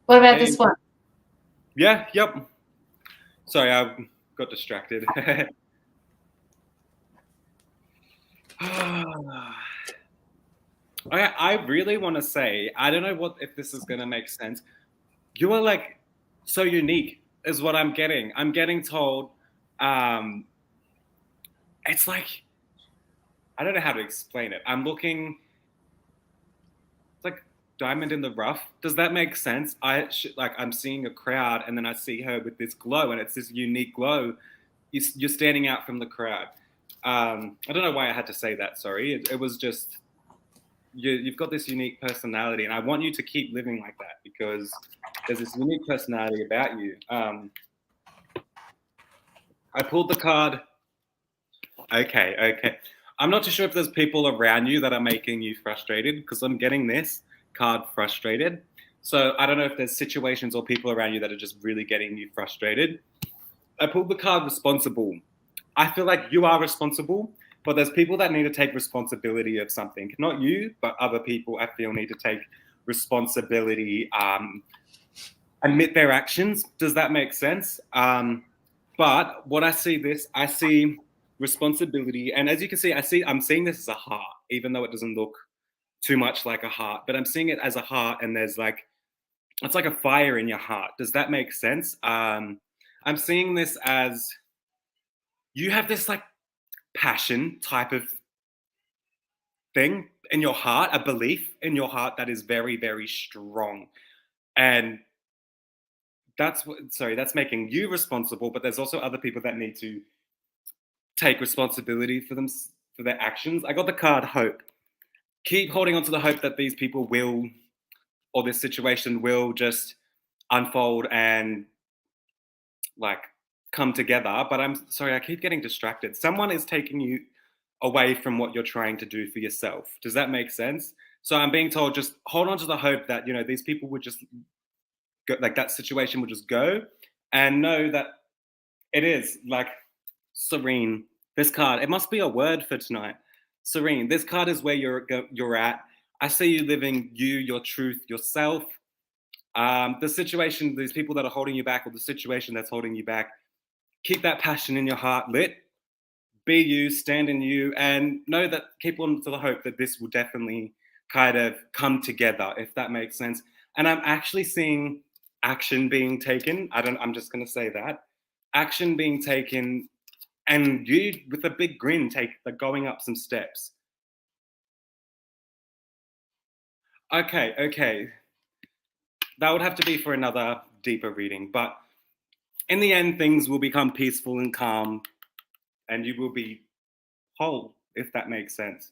[SPEAKER 2] what about this one?
[SPEAKER 1] Yeah, yep. Sorry, I got distracted. I really want to say, I don't know if this is going to make sense. You are like so unique is what I'm getting. I'm getting told, it's like, I don't know how to explain it. I'm looking, it's like diamond in the rough. Does that make sense? I'm seeing a crowd and then I see her with this glow and it's this unique glow. You're standing out from the crowd. I don't know why I had to say that. Sorry. It was just, you've got this unique personality and I want you to keep living like that because there's this unique personality about you. I pulled the card. Okay. I'm not too sure if there's people around you that are making you frustrated because I'm getting this card frustrated. So I don't know if there's situations or people around you that are just really getting you frustrated. I pulled the card responsible. I feel like you are responsible, but there's people that need to take responsibility of something. Not you, but other people I feel need to take responsibility, admit their actions. Does that make sense? But what I see responsibility. And as you can see, I'm seeing this as a heart, even though it doesn't look too much like a heart, but I'm seeing it as a heart and it's like a fire in your heart. Does that make sense? I'm seeing this as you have this like passion type of thing in your heart, a belief in your heart that is very, very strong. And that's making you responsible, but there's also other people that need to take responsibility for their actions. I got the card hope. Keep holding on to the hope that these people will, or this situation will just unfold and like come together. But I'm sorry, I keep getting distracted. Someone is taking you away from what you're trying to do for yourself. Does that make sense? So I'm being told just hold on to the hope that, these people would just go, like that situation would just go, and know that it is like serene. This card, it must be a word for tonight. Serene. This card is where you're at. I see you living your truth, yourself. The situation, these people that are holding you back, or the situation that's holding you back, keep that passion in your heart lit. Be you, stand in you, and know that keep on to the hope that this will definitely kind of come together, if that makes sense. And I'm actually seeing action being taken. I'm just going to say that. Action being taken, and you with a big grin going up some steps. Okay. That would have to be for another deeper reading. But in the end, things will become peaceful and calm, and you will be whole, if that makes sense.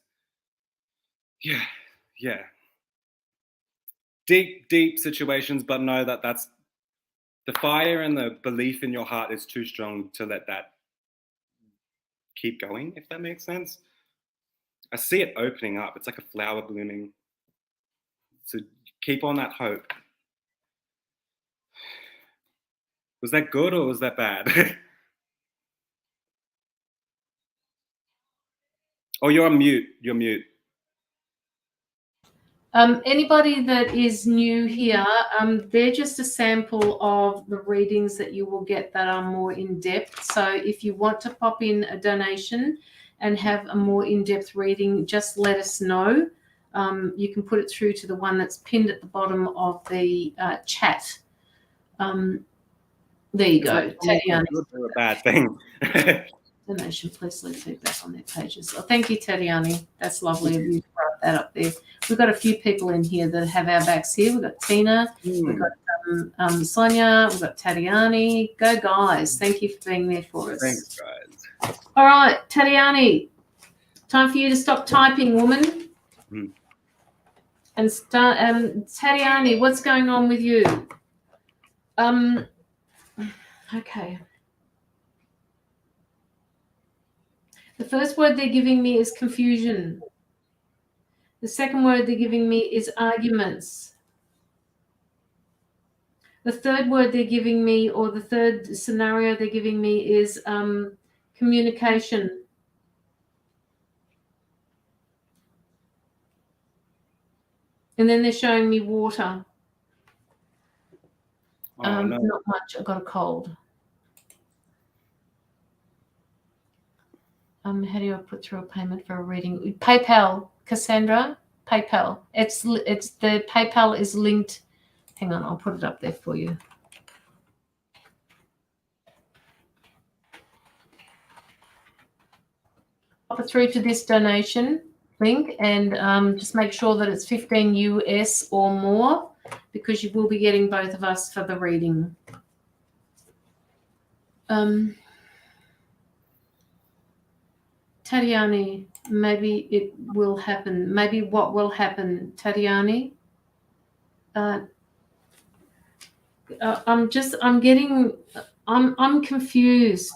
[SPEAKER 1] Yeah. Deep situations, but know that that's the fire and the belief in your heart is too strong to let that keep going, if that makes sense. I see it opening up. It's like a flower blooming. So keep on that hope. Was that good or was that bad? Oh, you're on mute. You're mute.
[SPEAKER 2] Anybody that is new here, they're just a sample of the readings that you will get that are more in depth. So if you want to pop in a donation and have a more in-depth reading, just let us know. You can put it through to the one that's pinned at the bottom of the chat. There you go. Tatiana.
[SPEAKER 1] A bad thing.
[SPEAKER 2] Donation, please leave feedback on their pages. Oh, thank you, Tatiani. That's lovely of you to write that up there. We've got a few people in here that have our backs here. We've got Tina, we've got Sonia, we've got Tatiani. Go, guys. Thank you for being there for us.
[SPEAKER 1] Thanks, guys.
[SPEAKER 2] All right, Tatiani, time for you to stop typing, woman. And start. Tatiani, what's going on with you? Okay. The first word they're giving me is confusion. The second word they're giving me is arguments. The third word they're giving me, or the third scenario they're giving me, is communication. And then they're showing me water.
[SPEAKER 1] No.
[SPEAKER 2] Not much. I got a cold. How do I put through a payment for a reading? PayPal, Cassandra. PayPal. It's the PayPal is linked. Hang on, I'll put it up there for you. Pop it through to this donation link, and just make sure that it's 15 US or more, because you will be getting both of us for the reading. Tatiani, maybe it will happen. Maybe what will happen, Tatiani? I'm confused.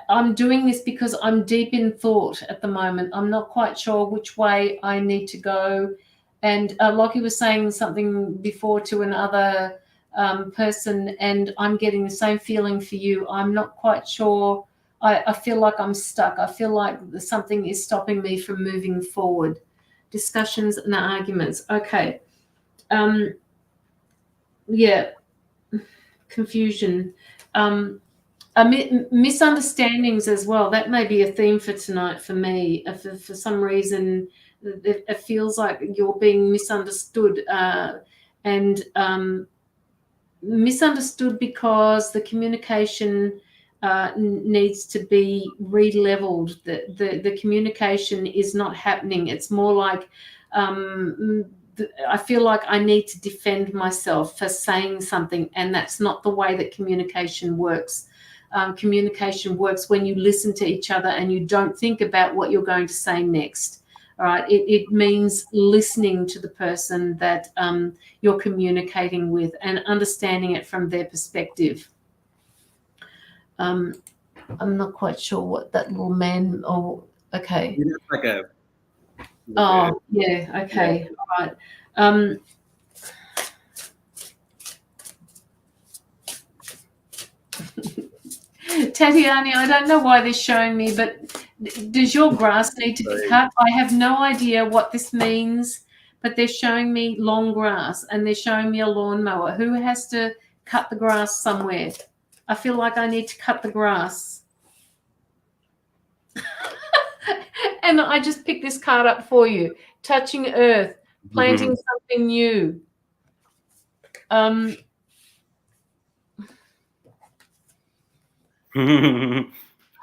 [SPEAKER 2] I'm doing this because I'm deep in thought at the moment. I'm not quite sure which way I need to go. And Locky was saying something before to another person, and I'm getting the same feeling for you. I'm not quite sure. I feel like I'm stuck. I feel like something is stopping me from moving forward. Discussions and arguments. Okay. Yeah. Confusion. Misunderstandings as well. That may be a theme for tonight for me. For some reason, it feels like you're being misunderstood, and misunderstood because the communication needs to be re-leveled. The communication is not happening. It's more like I feel like I need to defend myself for saying something, and that's not the way that communication works. Communication works when you listen to each other and you don't think about what you're going to say next. All right. It means listening to the person that you're communicating with and understanding it from their perspective. I'm not quite sure what that little man. Oh, okay.
[SPEAKER 1] It's like a.
[SPEAKER 2] Oh, yeah. Okay. Yeah. All right. Tatiani, I don't know why they're showing me, but does your grass need to be cut? I have no idea what this means, but they're showing me long grass and they're showing me a lawnmower. Who has to cut the grass somewhere? I feel like I need to cut the grass. And I just picked this card up for you. Touching earth, planting something new.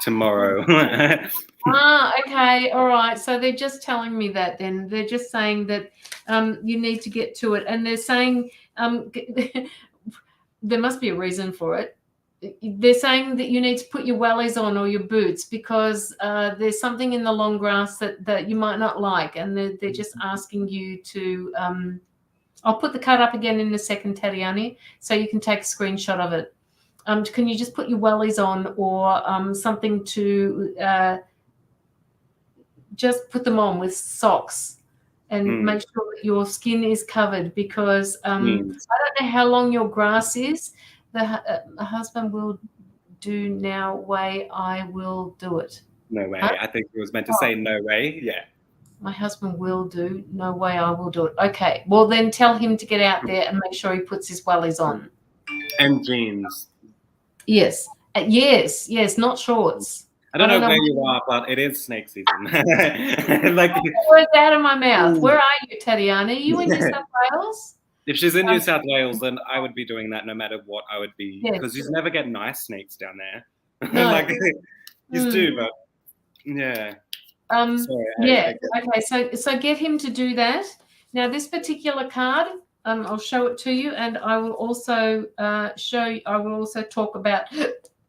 [SPEAKER 1] Tomorrow.
[SPEAKER 2] Okay, all right. So they're just telling me that then. They're just saying that you need to get to it. And they're saying there must be a reason for it. They're saying that you need to put your wellies on or your boots because there's something in the long grass that you might not like. And they're just asking you to I'll put the card up again in a second, Tatiani, so you can take a screenshot of it. Can you just put your wellies on or something to just put them on with socks and make sure that your skin is covered because I don't know how long your grass is. The husband will do now way I will do it.
[SPEAKER 1] No way. Huh? I think it was meant to say no way. Yeah.
[SPEAKER 2] My husband will do. No way I will do it. Okay. Well, then tell him to get out there and make sure he puts his wellies on.
[SPEAKER 1] And jeans.
[SPEAKER 2] Yes. Yes, not shorts.
[SPEAKER 1] I don't know where you are, but it is snake season.
[SPEAKER 2] Like words out of my mouth. Where are you, Tatiana? Are you in New South Wales?
[SPEAKER 1] If she's in New South Wales, then I would be doing that no matter what I would be. Because you never get nice snakes down there. No. Like you do, but yeah.
[SPEAKER 2] Sorry, okay. So get him to do that. Now this particular card, I'll show it to you, and I will also talk about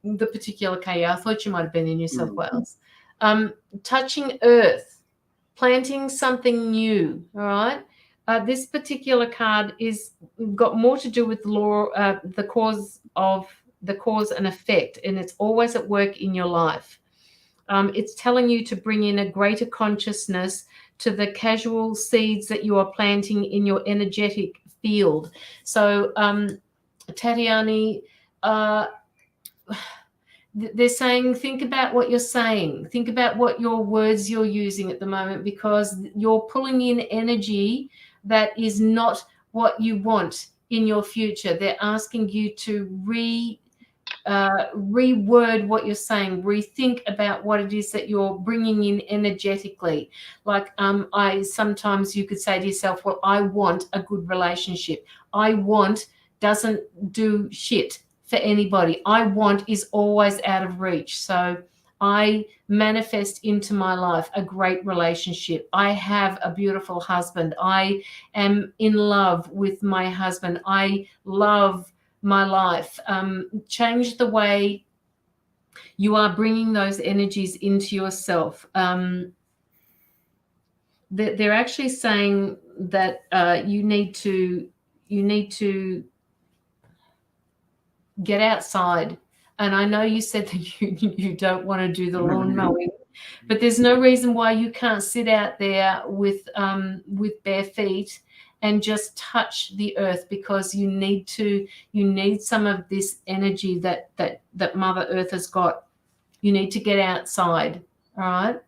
[SPEAKER 2] the particular card. I thought you might have been in New South Wales. Touching earth, planting something new. All right. This particular card is got more to do with law, the cause and effect, and it's always at work in your life. It's telling you to bring in a greater consciousness to the casual seeds that you are planting in your energetic field. So, Tatiani, they're saying, think about what you're saying. Think about what your words you're using at the moment, because you're pulling in energy that is not what you want in your future. They're asking you to reword what you're saying, rethink about what it is that you're bringing in energetically. Like I sometimes you could say to yourself, well, I want a good relationship. I want doesn't do shit for anybody. I want is always out of reach. So I manifest into my life a great relationship. I have a beautiful husband. I am in love with my husband. I love my life. Change the way you are bringing those energies into yourself. They're actually saying that you need to get outside. And I know you said that you don't want to do the lawn mowing, but there's no reason why you can't sit out there with bare feet and just touch the earth, because you need some of this energy that Mother Earth has got. You need to get outside. All right.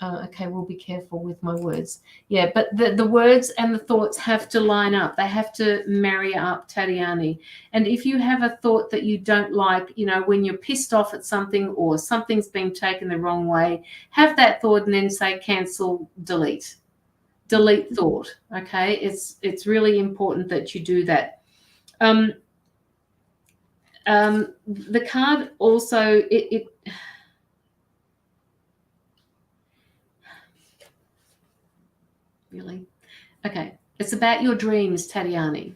[SPEAKER 2] Okay, we'll be careful with my words. Yeah, but the words and the thoughts have to line up. They have to marry up, Tatiani. And if you have a thought that you don't like, when you're pissed off at something or something's been taken the wrong way, have that thought and then say cancel, delete thought. Okay, it's really important that you do that. The card also it really okay. It's about your dreams, Tatiani.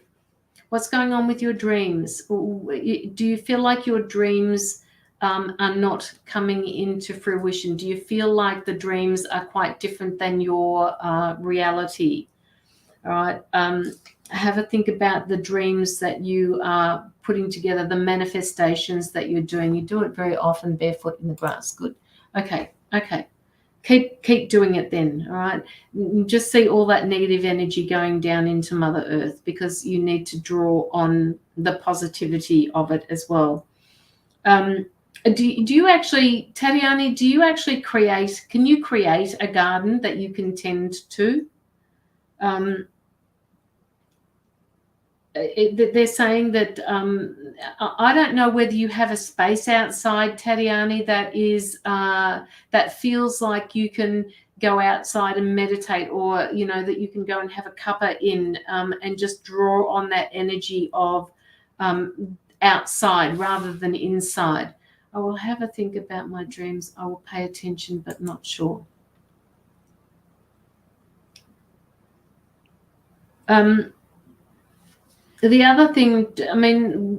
[SPEAKER 2] What's going on with your dreams? Do you feel like your dreams are not coming into fruition? Do you feel like the dreams are quite different than your reality? All right. Have a think about the dreams that you are putting together, the manifestations that you're doing. You do it very often barefoot in the grass. Good. Okay. Keep doing it then. All right. Just see all that negative energy going down into Mother Earth, because you need to draw on the positivity of it as well. Do you actually, Tatiani, can you create a garden that you can tend to? They're saying that I don't know whether you have a space outside, Tatiani, that feels like you can go outside and meditate, or that you can go and have a cuppa in and just draw on that energy of outside rather than inside. I will have a think about my dreams. I will pay attention, but not sure. The other thing,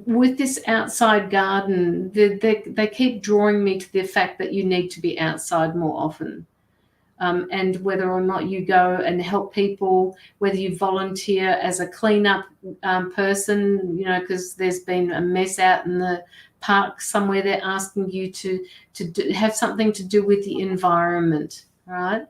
[SPEAKER 2] with this outside garden, they keep drawing me to the fact that you need to be outside more often. And whether or not you go and help people, whether you volunteer as a cleanup person, because there's been a mess out in the park somewhere, they're asking you to have something to do with the environment, right?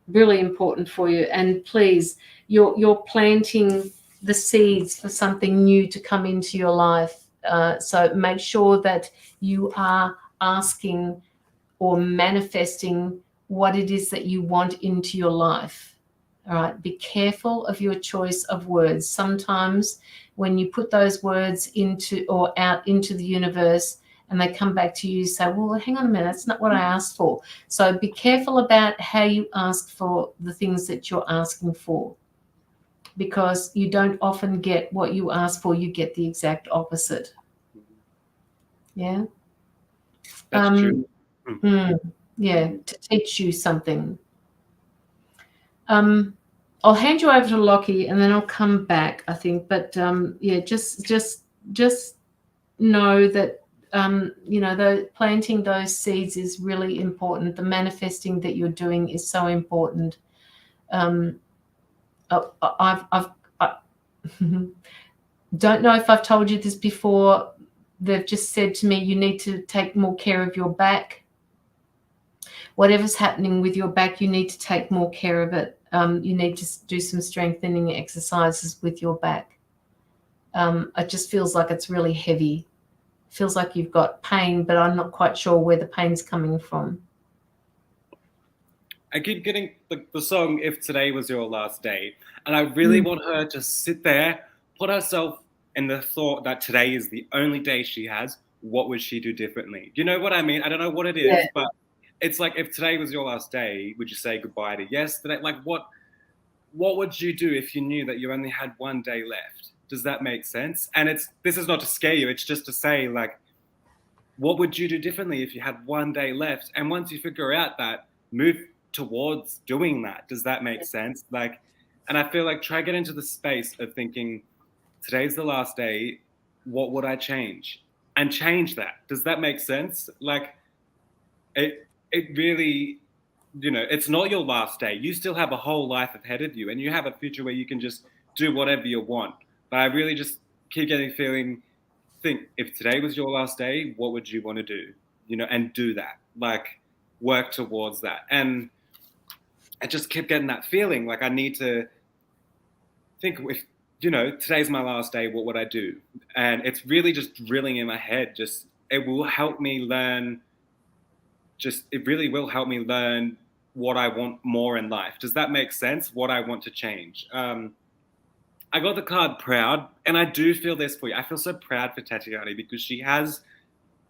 [SPEAKER 2] Really important for you. And please, you're planting the seeds for something new to come into your life. So make sure that you are asking or manifesting what it is that you want into your life. All right. Be careful of your choice of words. Sometimes when you put those words out into the universe, and they come back to you, you say, well, hang on a minute, that's not what I asked for. So be careful about how you ask for the things that you're asking for, because you don't often get what you ask for. You get the exact opposite. Yeah?
[SPEAKER 1] That's true.
[SPEAKER 2] Yeah, to teach you something. I'll hand you over to Locky and then I'll come back, I think. But just know that planting those seeds is really important. The manifesting that you're doing is so important. I don't know if I've told you this before. They've just said to me, you need to take more care of your back. Whatever's happening with your back, you need to take more care of it. You need to do some strengthening exercises with your back. It just feels like it's really heavy. Feels like you've got pain, but I'm not quite sure where the pain's coming from.
[SPEAKER 1] I keep getting the song If Today Was Your Last Day, and I really want her to sit there, put herself in the thought that today is the only day she has, what would she do differently? You know what I mean? I don't know what it is, but it's like, if today was your last day, would you say goodbye to yesterday? Like, what would you do if you knew that you only had one day left? Does that make sense? And this is not to scare you. It's just to say, like, what would you do differently if you had one day left? And once you figure out that, move towards doing that. Does that make sense? Like, and I feel like try get into the space of thinking, today's the last day. What would I change? And change that. Does that make sense? Like, it really, you know, it's not your last day. You still have a whole life ahead of you, and you have a future where you can just do whatever you want. But I really just keep getting feeling, think, if today was your last day, what would you want to do? You know, and do that. Like, work towards that. And I just kept getting that feeling like I need to think, if, you know, today's my last day, what would I do? And it's really just drilling in my head. Just, it will help me learn. It really will help me learn what I want more in life. Does that make sense? What I want to change. I got the card proud, and I do feel this for you. I feel so proud for Tatiana because she has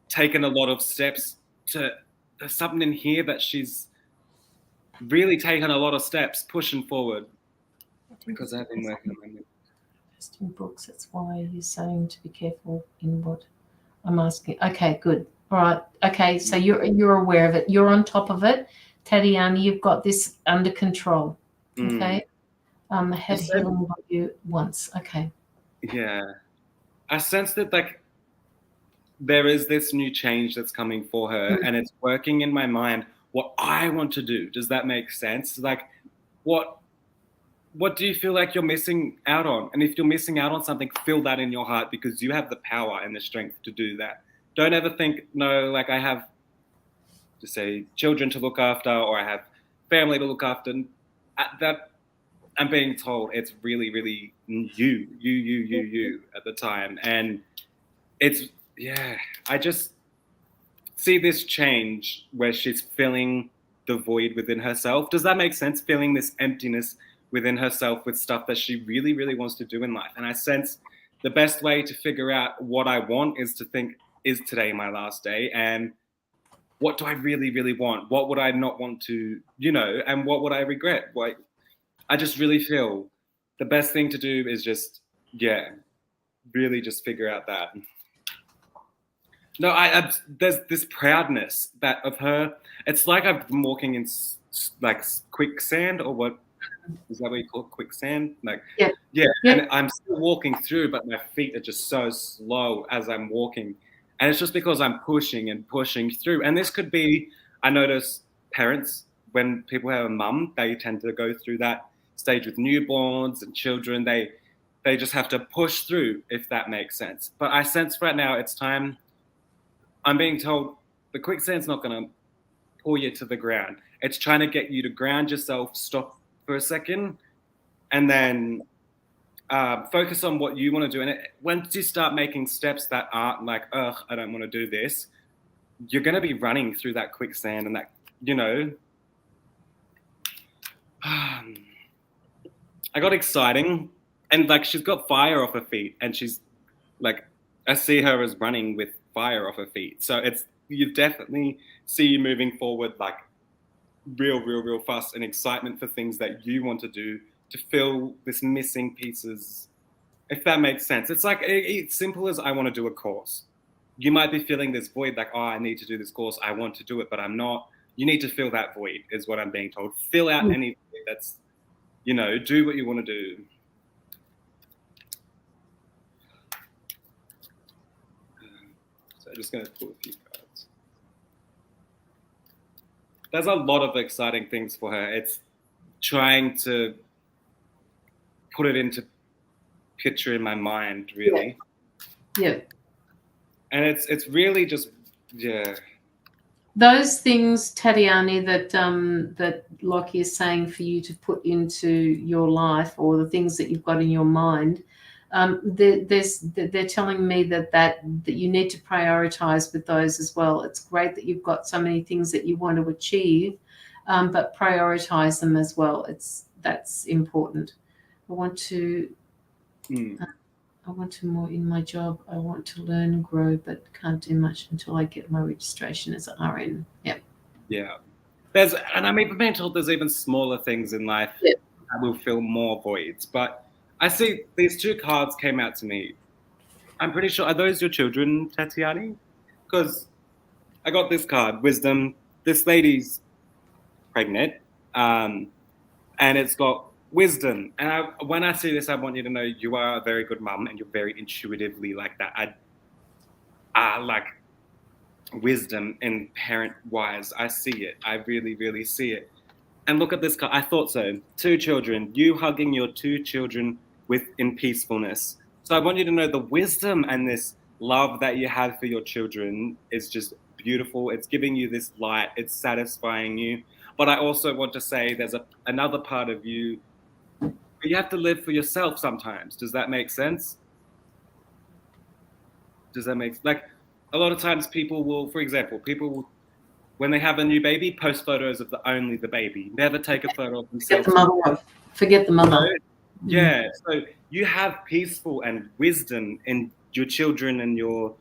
[SPEAKER 1] taken a lot of steps there's something in here that she's really taken a lot of steps pushing forward. Because I've been working on my
[SPEAKER 2] in books. That's why you're saying to be careful in what I'm asking. Okay, good. All right. Okay, so you're aware of it. You're on top of it. Tatiana, you've got this under control. Okay. Had healing what you once. Okay.
[SPEAKER 1] Yeah. I sense that, like, there is this new change that's coming for her, and it's working in my mind what I want to do. Does that make sense? Like, what do you feel like you're missing out on? And if you're missing out on something, feel that in your heart, because you have the power and the strength to do that. Don't ever think, no, like, I have, to say, children to look after, or I have family to look after. That I'm being told it's really, really you at the time. And it's, yeah, I just see this change where she's filling the void within herself. Does that make sense? Filling this emptiness within herself with stuff that she really, really wants to do in life. And I sense the best way to figure out what I want is to think, is today my last day? And what do I really, really want? What would I not want to, you know, and what would I regret? Like, I just really feel the best thing to do is just, really just figure out that. No, there's this proudness that of her. It's like I've been walking in like quicksand, or what is that what you call it? Quicksand? Like, yeah. And I'm still walking through, but my feet are just so slow as I'm walking. And it's just because I'm pushing and pushing through. And this could be, I notice parents, when people have a mum, they tend to go through that stage with newborns and children. They just have to push through, if that makes sense. But I sense right now it's time. I'm being told the quicksand's not going to pull you to the ground. It's trying to get you to ground yourself, stop for a second, and then focus on what you want to do. And once you start making steps that aren't like, ugh, I don't want to do this, you're going to be running through that quicksand and that, you know. I got exciting, and like, she's got fire off her feet, and she's like, I see her as running with fire off her feet. So you definitely see you moving forward, like real fast, and excitement for things that you want to do to fill this missing pieces, if that makes sense. It's like, it's simple as, I want to do a course. You might be feeling this void, like, oh, I need to do this course. I want to do it, but I'm not. You need to fill that void, is what I'm being told. Fill out any void that's, you know, do what you want to do. So I'm just going to pull a few cards. There's a lot of exciting things for her. It's trying to put it into picture in my mind, really.
[SPEAKER 2] Yeah.
[SPEAKER 1] And it's really just,
[SPEAKER 2] Those things, Tatiana, that Locky is saying for you to put into your life, or the things that you've got in your mind, they're telling me that you need to prioritize with those as well. It's great that you've got so many things that you want to achieve, but prioritize them as well. That's important. I want to I want to more in my job. I want to learn and grow, but can't do much until I get my registration as an RN. Yep.
[SPEAKER 1] Yeah. And I'm even being told there's even smaller things in life
[SPEAKER 2] Yep.
[SPEAKER 1] that will fill more voids. But I see these two cards came out to me. I'm pretty sure, are those your children, Tatiani? Because I got this card, wisdom. This lady's pregnant, and it's got wisdom. And when I see this, I want you to know you are a very good mum, and you're very intuitively like that. I like wisdom and parent-wise. I see it. I really, really see it. And look at this card. I thought so. 2 children. You hugging your 2 children in peacefulness. So I want you to know the wisdom and this love that you have for your children is just beautiful. It's giving you this light. It's satisfying you. But I also want to say there's another part of you. You have to live for yourself sometimes. Does that make sense? Does that make like a lot of times people will, for example, when they have a new baby, post photos of only the baby. Never take a photo of themselves.
[SPEAKER 2] Forget the mother.
[SPEAKER 1] Yeah. So you have peaceful and wisdom in your children and your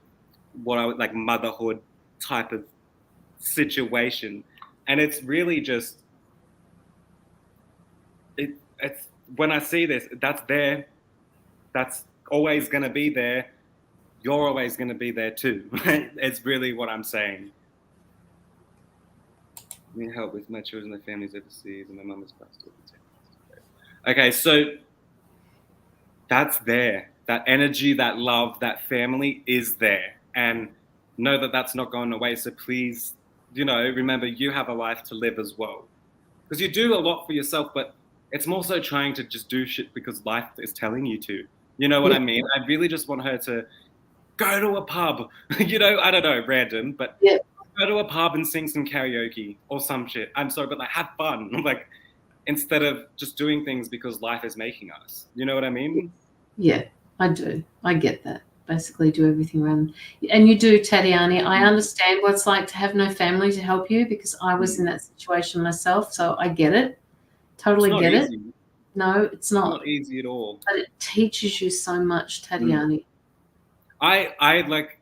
[SPEAKER 1] what I would like motherhood type of situation, and it's really just it's when I see this, that's there. That's always going to be there. You're always going to be there too. It's really what I'm saying. I need help with my children, their families overseas, and my mum is passed away. Okay, so that's there. That energy, that love, that family is there. And know that that's not going away. So please, remember you have a life to live as well. Because you do a lot for yourself, but it's more so trying to just do shit because life is telling you to. You know what I mean? I really just want her to go to a pub. I don't know, random, but go to a pub and sing some karaoke or some shit. I'm sorry, but like have fun. Like instead of just doing things because life is making us. You know what I mean?
[SPEAKER 2] Yeah, I do. I get that. Basically do everything around. And you do, Tatiani. I understand what it's like to have no family to help you because I was in that situation myself. So I get it. Totally get it. No, it's not
[SPEAKER 1] easy at all.
[SPEAKER 2] But it teaches you so much, Tatiani.
[SPEAKER 1] I like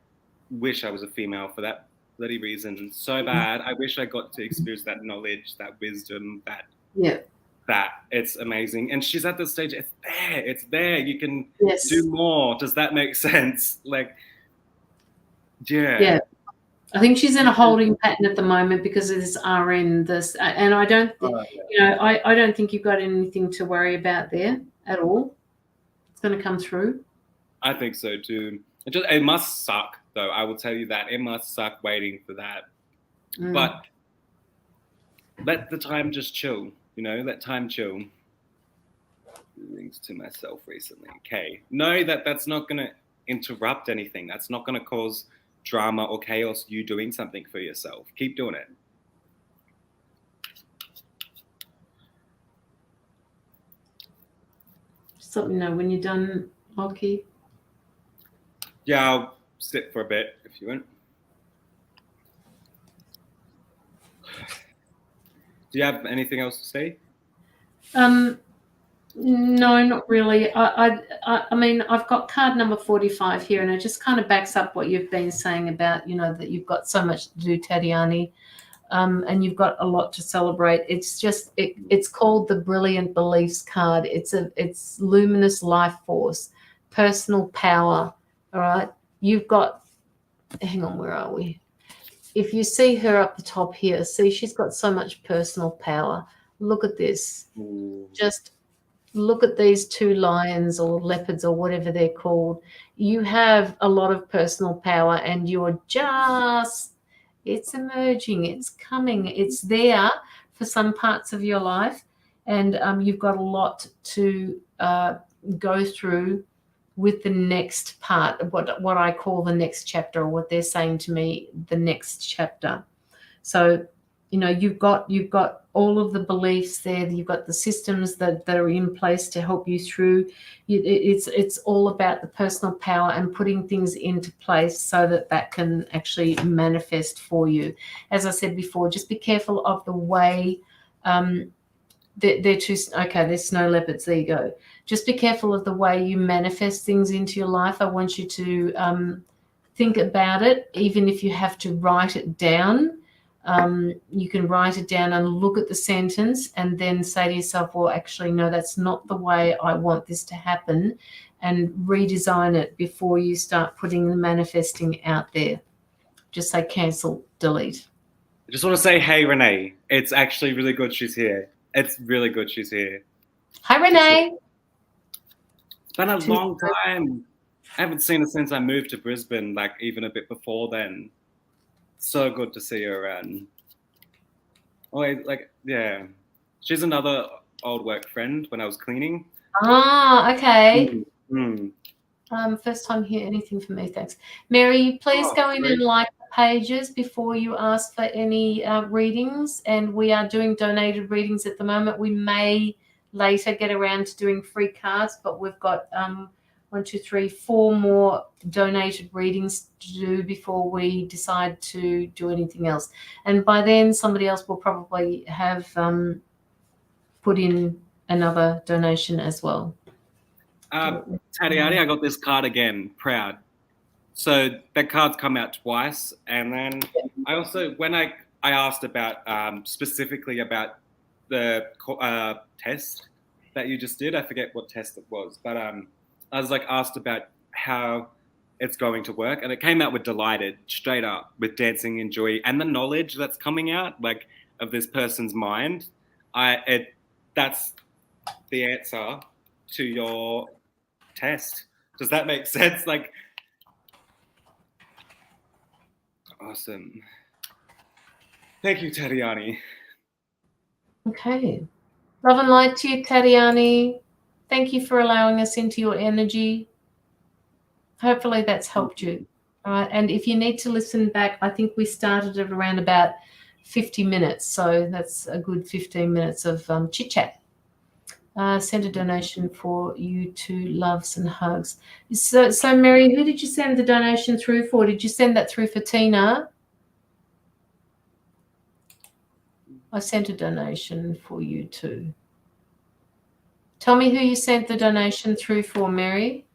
[SPEAKER 1] wish I was a female for that bloody reason so bad. I wish I got to experience that knowledge, that wisdom, that it's amazing. And she's at the stage, it's there. You can do more. Does that make sense? Like, yeah.
[SPEAKER 2] I think she's in a holding pattern at the moment because of this RN. And I don't, I don't think you've got anything to worry about there at all. It's going to come through.
[SPEAKER 1] I think so too. It must suck, though. I will tell you that it must suck waiting for that. But let the time just chill. Let time chill. Things to myself recently. Okay, know that that's not going to interrupt anything. That's not going to cause drama or chaos. You doing something for yourself. Keep doing it.
[SPEAKER 2] Just let me know when you're done, Locky.
[SPEAKER 1] Yeah, I'll sit for a bit if you want. Do you have anything else to say?
[SPEAKER 2] No, not really. I mean, I've got card number 45 here, and it just kind of backs up what you've been saying about, that you've got so much to do, Tatiani, and you've got a lot to celebrate. It's just, it's called the Brilliant Beliefs card. It's luminous life force, personal power. All right. You've got, hang on, where are we? If you see her up the top here, see, she's got so much personal power. Look at this. Just look at these 2 lions or leopards or whatever they're called. You have a lot of personal power and you're just, it's emerging, it's coming, it's there for some parts of your life. And you've got a lot to go through with the next part of what I call the next chapter, or what they're saying to me, the next chapter. So, you've got all of the beliefs there. You've got the systems that are in place to help you through. It's all about the personal power and putting things into place so that can actually manifest for you. As I said before, just be careful of the way They're too okay. They're snow leopards. There you go. Just be careful of the way you manifest things into your life. I want you to think about it, even if you have to write it down. You can write it down and look at the sentence and then say to yourself, well, actually, no, that's not the way I want this to happen, and redesign it before you start putting the manifesting out there. Just say cancel, delete.
[SPEAKER 1] I just want to say, hey, Renee. It's actually really good she's here. It's really good she's here.
[SPEAKER 2] Hi, Renee.
[SPEAKER 1] It's been a long time. I haven't seen her since I moved to Brisbane, like even a bit before then. So good to see her around. Oh, like, yeah. She's another old work friend when I was cleaning.
[SPEAKER 2] Ah, okay.
[SPEAKER 1] Mm-hmm.
[SPEAKER 2] First time here, anything for me, thanks. Mary, please go in and like the pages before you ask for any readings. And we are doing donated readings at the moment. We may later get around to doing free cards, but we've got 1, 2, 3, 4 more donated readings to do before we decide to do anything else. And by then, somebody else will probably have put in another donation as well.
[SPEAKER 1] Tatiani, I got this card again. Proud. So that card's come out twice, and then I also, when I asked about specifically about the test that you just did, I forget what test it was, but I was like asked about how it's going to work, and it came out with delighted, straight up, with dancing in joy, and the knowledge that's coming out, like, of this person's mind. That's the answer to your test. Does that make sense? Like, awesome. Thank you, Tatiani.
[SPEAKER 2] Okay. Love and light to you, Tatiani. Thank you for allowing us into your energy. Hopefully that's helped you. All right. And if you need to listen back, I think we started at around about 50 minutes. So that's a good 15 minutes of chit-chat. Send a donation for you two, loves and hugs. So Mary, who did you send the donation through for? Did you send that through for Tina? I sent a donation for you too. Tell me who you sent the donation through for, Mary.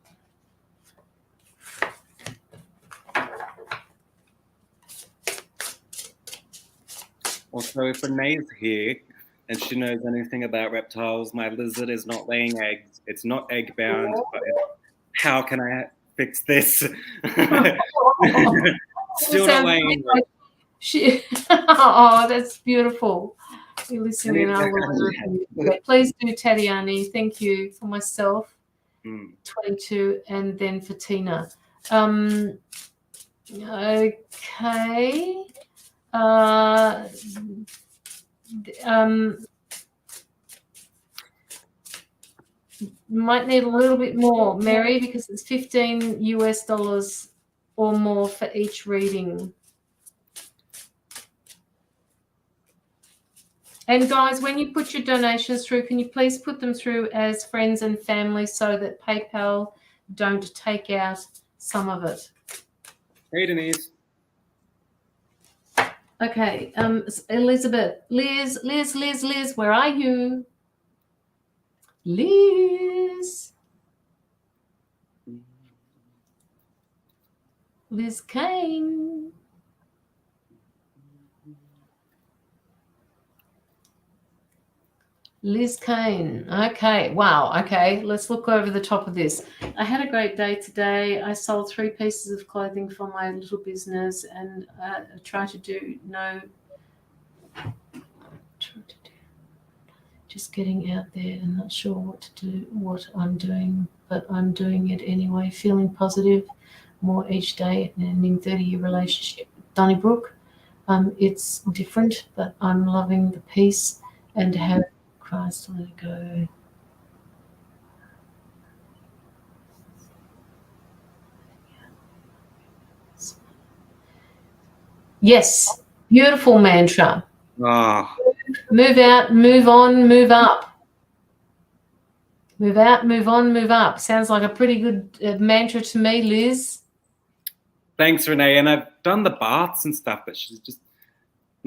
[SPEAKER 1] Also, if Renee's here and she knows anything about reptiles, my lizard is not laying eggs. It's not egg bound. But how can I fix this? Still not laying eggs.
[SPEAKER 2] Oh, that's beautiful. You're listening. Please do, Tatiani. Thank you for myself. 22, and then for Tina. Okay. Might need a little bit more, Mary, because it's $15 US or more for each reading. And guys, when you put your donations through, can you please put them through as friends and family so that PayPal don't take out some of it?
[SPEAKER 1] Hey, Denise.
[SPEAKER 2] Okay, Elizabeth, Liz, where are you? Liz Kane. Liz Kane. Okay. Wow. Okay. Let's look over the top of this. I had a great day today. I sold 3 pieces of clothing for my little business, and I try to do just getting out there and not sure what to do, what I'm doing, but I'm doing it anyway. Feeling positive more each day, and ending 30-year relationship with Donnybrook. It's different, but I'm loving the peace and have Christ, let it go. Yes, beautiful mantra.
[SPEAKER 1] Oh.
[SPEAKER 2] Move out, move on, move up. Move out, move on, move up. Sounds like a pretty good mantra to me, Liz.
[SPEAKER 1] Thanks, Renee. And I've done the baths and stuff, but she's just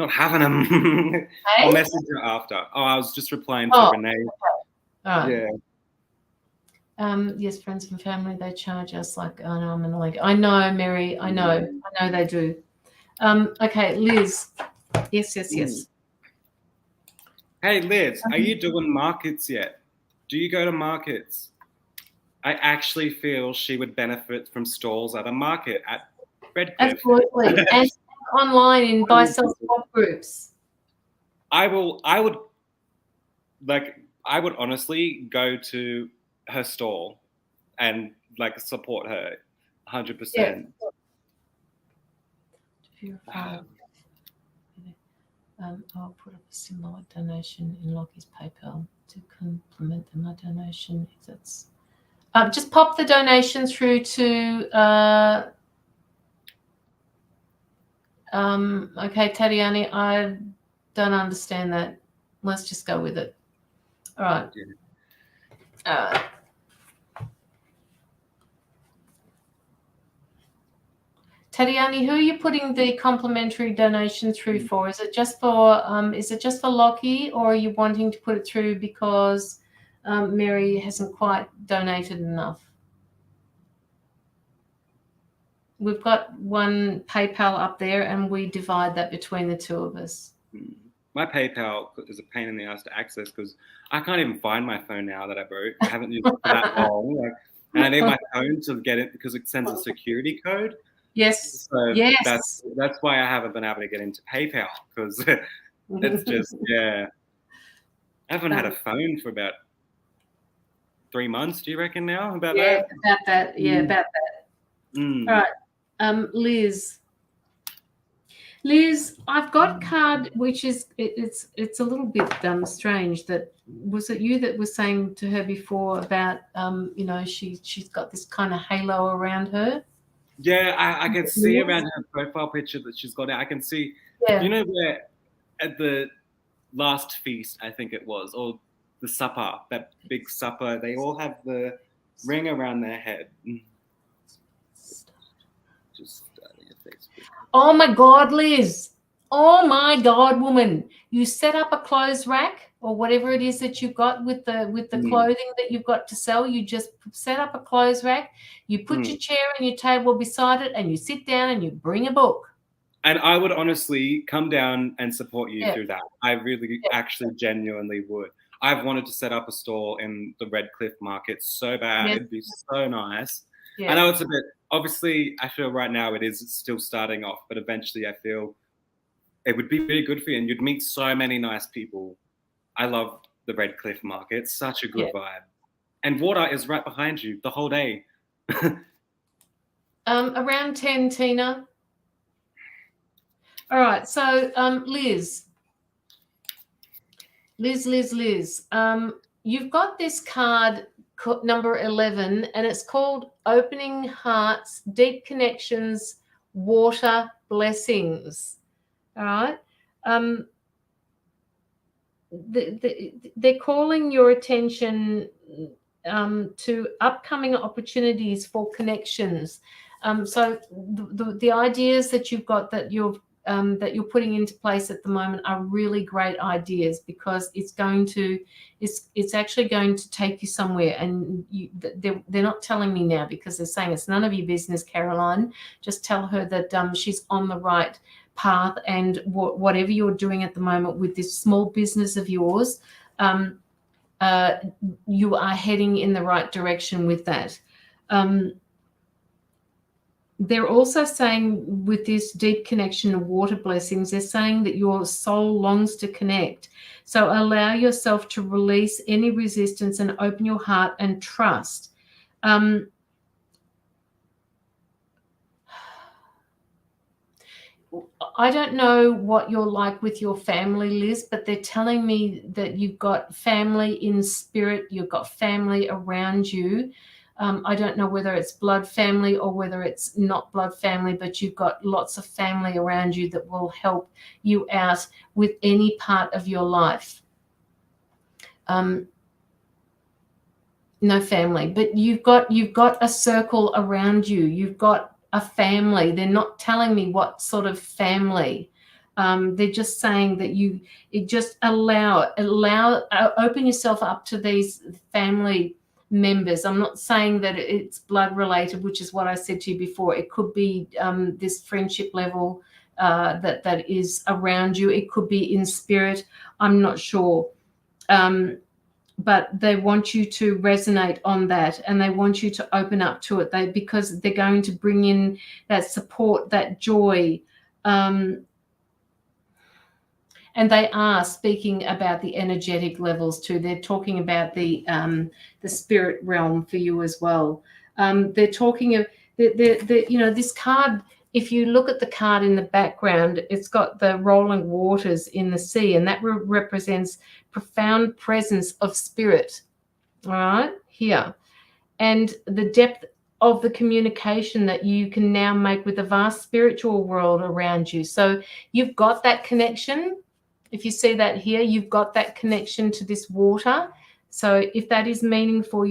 [SPEAKER 1] Not having them.
[SPEAKER 2] Hey?
[SPEAKER 1] I'll message her after. Oh, I was just replying to Renee.
[SPEAKER 2] Okay. All right.
[SPEAKER 1] Yeah.
[SPEAKER 2] Yes, friends and family, they charge us like an arm and a leg. I know, Mary. I know they do. Okay, Liz. Yes.
[SPEAKER 1] Hey, Liz, are you doing markets yet? Do you go to markets? I actually feel she would benefit from stalls at a market at Redcliffe.
[SPEAKER 2] Absolutely. And online in buy-sell swap groups.
[SPEAKER 1] I would honestly go to her stall and like support her 100%.
[SPEAKER 2] I'll put up a similar donation in Locky's PayPal to complement my donation. If that's just pop the donation through to okay, Tatiani, I don't understand that. Let's just go with it. All right. Tatiani, who are you putting the complimentary donation through for? Is it just for Locky, or are you wanting to put it through because Mary hasn't quite donated enough? We've got one PayPal up there, and we divide that between the two of us.
[SPEAKER 1] My PayPal is a pain in the ass to access because I can't even find my phone now that I broke. I haven't used it for that long. And I need my phone to get it because it sends a security code.
[SPEAKER 2] Yes.
[SPEAKER 1] So
[SPEAKER 2] yes.
[SPEAKER 1] That's why I haven't been able to get into PayPal because it's just, I haven't had a phone for about 3 months, do you reckon now? About that?
[SPEAKER 2] About that. Yeah, about that. All right. Liz, I've got card, which is it's a little bit strange. That was it you that was saying to her before about she's got this kind of halo around her.
[SPEAKER 1] Yeah, I can see around her profile picture that she's got it. I can see, where at the last feast, I think it was, or the supper, that big supper, they all have the ring around their head. Just starting a Facebook.
[SPEAKER 2] Oh my God, Liz. Oh my God, woman. You set up a clothes rack or whatever it is that you've got with the clothing that you've got to sell. You just set up a clothes rack. You put your chair and your table beside it, and you sit down and you bring a book.
[SPEAKER 1] And I would honestly come down and support you through that. I really actually genuinely would. I've wanted to set up a stall in the Redcliffe market so bad.
[SPEAKER 2] Yes.
[SPEAKER 1] It'd be so nice.
[SPEAKER 2] Yeah.
[SPEAKER 1] I know it's a bit, obviously, I feel right now it is still starting off, but eventually I feel it would be really good for you and you'd meet so many nice people. I love the Redcliffe market. It's such a good vibe. And water is right behind you the whole day.
[SPEAKER 2] Around 10, Tina. All right. So, Liz, you've got this card number 11, and it's called Opening Hearts, Deep Connections, Water Blessings. All right. They're calling your attention to upcoming opportunities for connections. So the ideas that you've got that you're putting into place at the moment are really great ideas, because it's actually going to take you somewhere. And they're not telling me now because they're saying it's none of your business, Caroline. Just tell her that she's on the right path, and whatever you're doing at the moment with this small business of yours, you are heading in the right direction with that. They're also saying with this deep connection of water blessings, they're saying that your soul longs to connect. So allow yourself to release any resistance and open your heart and trust. I don't know what you're like with your family, Liz, but they're telling me that you've got family in spirit, you've got family around you. I don't know whether it's blood family or whether it's not blood family, but you've got lots of family around you that will help you out with any part of your life. No family, but you've got a circle around you. You've got a family. They're not telling me what sort of family. They're just saying that open yourself up to these family members. I'm not saying that it's blood related, which is what I said to you before. It could be this friendship level that is around you. It could be in spirit. I'm not sure. But they want you to resonate on that, and they want you to open up to it. Because they're going to bring in that support, that joy. And they are speaking about the energetic levels too. They're talking about the spirit realm for you as well. They're talking of this card. If you look at the card in the background, it's got the rolling waters in the sea, and that represents profound presence of spirit. All right, here, and the depth of the communication that you can now make with the vast spiritual world around you. So you've got that connection. If you see that here, you've got that connection to this water. So if that is meaningful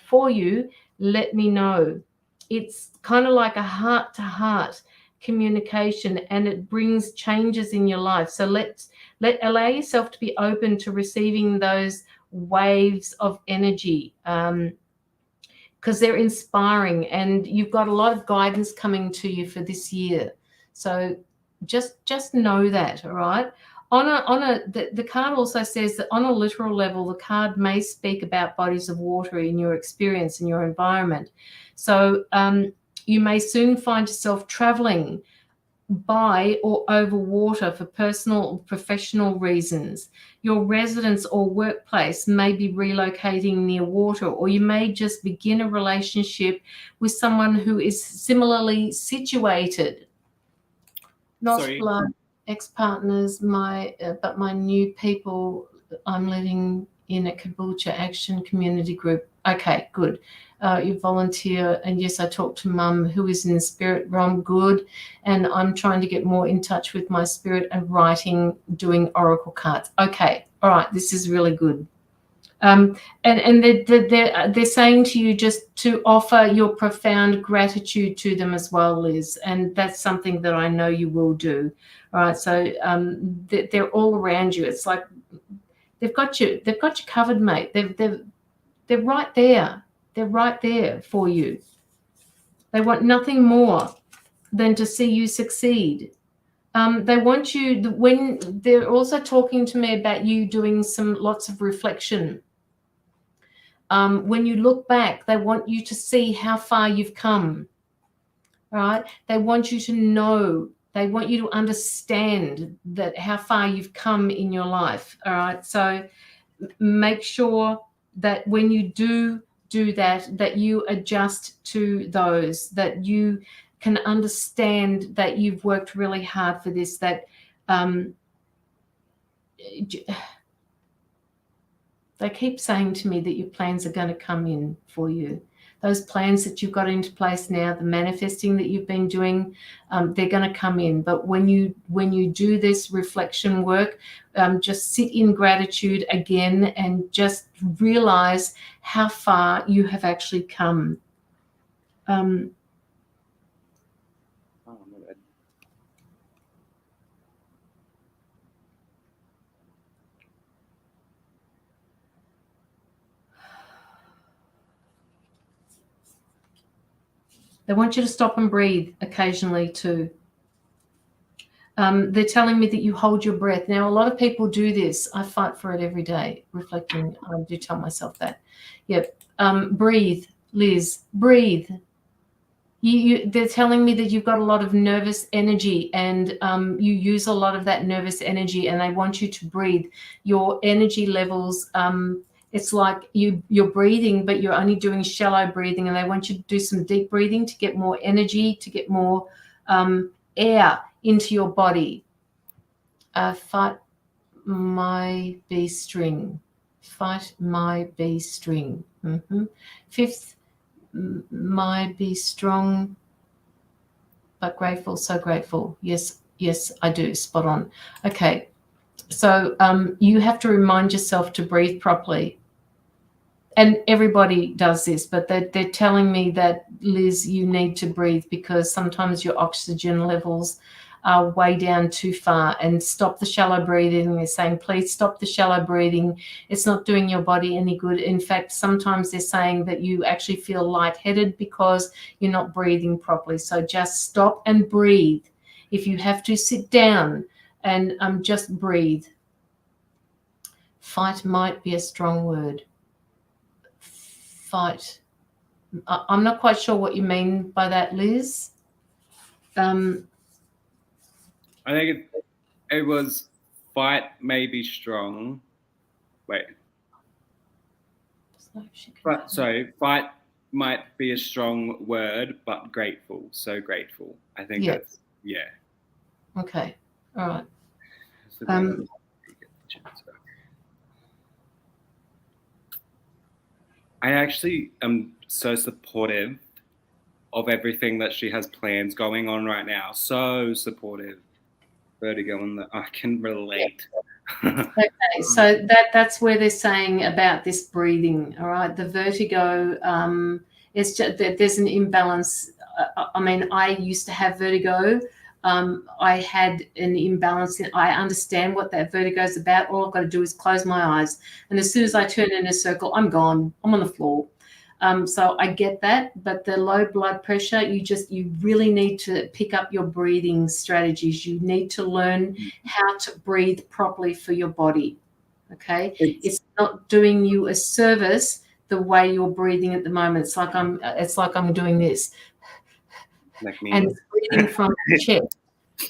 [SPEAKER 2] for you, let me know. It's kind of like a heart-to-heart communication, and it brings changes in your life. So allow yourself to be open to receiving those waves of energy, because they're inspiring, and you've got a lot of guidance coming to you for this year. So just know that, all right? The card also says that on a literal level, the card may speak about bodies of water in your experience, in your environment. So you may soon find yourself traveling by or over water for personal or professional reasons. Your residence or workplace may be relocating near water, or you may just begin a relationship with someone who is similarly situated. Not blood, ex-partners, but my new people. I'm living in a kombucha action community group. Okay, good. You volunteer, and yes, I talk to Mum, who is in the spirit realm. Good. And I'm trying to get more in touch with my spirit and writing, doing oracle cards. Okay, all right, this is really good. And they're saying to you just to offer your profound gratitude to them as well, Liz, and that's something that I know you will do. All right, so they're all around you. It's like they've got you covered, mate. They're right there. They're right there for you. They want nothing more than to see you succeed. They want you, when they're also talking to me about you doing lots of reflection. When you look back, they want you to see how far you've come. All right? They want you to know. They want you to understand that how far you've come in your life. All right? So make sure that when you do that you adjust to those, that you can understand that you've worked really hard for this, that they keep saying to me that your plans are going to come in for you. Those plans that you've got into place now, the manifesting that you've been doing, they're going to come in. But when you do this reflection work, just sit in gratitude again and just realize how far you have actually come. They want you to stop and breathe occasionally too. They're telling me that you hold your breath. Now, a lot of people do this. I fight for it every day, reflecting. I do tell myself that. Yep. Breathe, Liz. Breathe. They're telling me that you've got a lot of nervous energy, and you use a lot of that nervous energy, and they want you to breathe. Your energy levels, it's like you're breathing, but you're only doing shallow breathing, and they want you to do some deep breathing to get more energy, to get more air into your body. Fight my B string. Fight my B string. Fifth, my be strong but grateful, so grateful. Yes, I do. Spot on. Okay. So you have to remind yourself to breathe properly. And everybody does this, but they're telling me that, Liz, you need to breathe, because sometimes your oxygen levels are way down too far, and stop the shallow breathing. They're saying, please stop the shallow breathing. It's not doing your body any good. In fact, sometimes they're saying that you actually feel lightheaded because you're not breathing properly. So just stop and breathe. If you have to, sit down and just breathe. Fight might be a strong word. Fight. I'm not quite sure what you mean by that, Liz.
[SPEAKER 1] I think it was fight may be strong. Wait. Fight might be a strong word, but grateful. So grateful. I think that's, yeah.
[SPEAKER 2] Okay. All right.
[SPEAKER 1] I actually am so supportive of everything that she has plans going on right now. So supportive. Vertigo, and I can relate.
[SPEAKER 2] Okay, so that's where they're saying about this breathing. All right, the vertigo. It's just that there's an imbalance. I mean, I used to have vertigo. I had an imbalance. I understand what that vertigo is about. All I've got to do is close my eyes, and as soon as I turn in a circle, I'm gone. I'm on the floor. So I get that, but the low blood pressure, you really need to pick up your breathing strategies. You need to learn how to breathe properly for your body. Okay, it's not doing you a service the way you're breathing at the moment. It's like I'm doing this,
[SPEAKER 1] like me,
[SPEAKER 2] and it's breathing from your chest.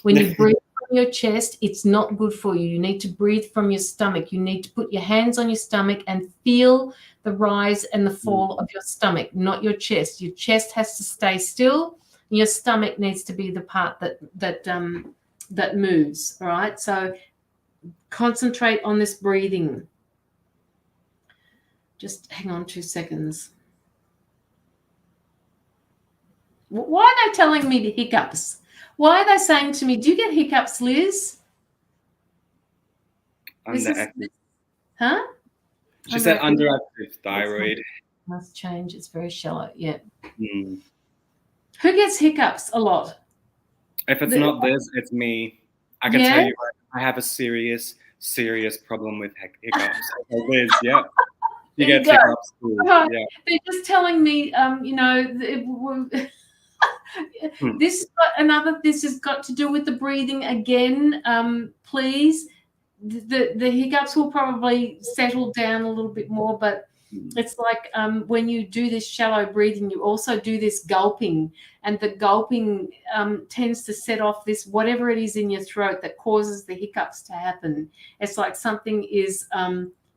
[SPEAKER 2] When you breathe from your chest, it's not good for you. You need to breathe from your stomach. You need to put your hands on your stomach and feel the rise and the fall of your stomach, not your chest. Your chest has to stay still. And your stomach needs to be the part that moves. All right. So concentrate on this breathing. Just hang on 2 seconds. Why are they telling me the hiccups? Why are they saying to me, do you get hiccups, Liz? Huh?
[SPEAKER 1] She said underactive thyroid.
[SPEAKER 2] Must change. It's very shallow. Yeah.
[SPEAKER 1] Mm.
[SPEAKER 2] Who gets hiccups a lot?
[SPEAKER 1] If it's not this, it's me. I can tell you, I have a serious problem with hiccups. Liz, yeah. You get hiccups too. Yeah.
[SPEAKER 2] They're just telling me, this has got to do with the breathing again. Please. The hiccups will probably settle down a little bit more, but it's like when you do this shallow breathing, you also do this gulping, and the gulping tends to set off this whatever it is in your throat that causes the hiccups to happen. It's like something is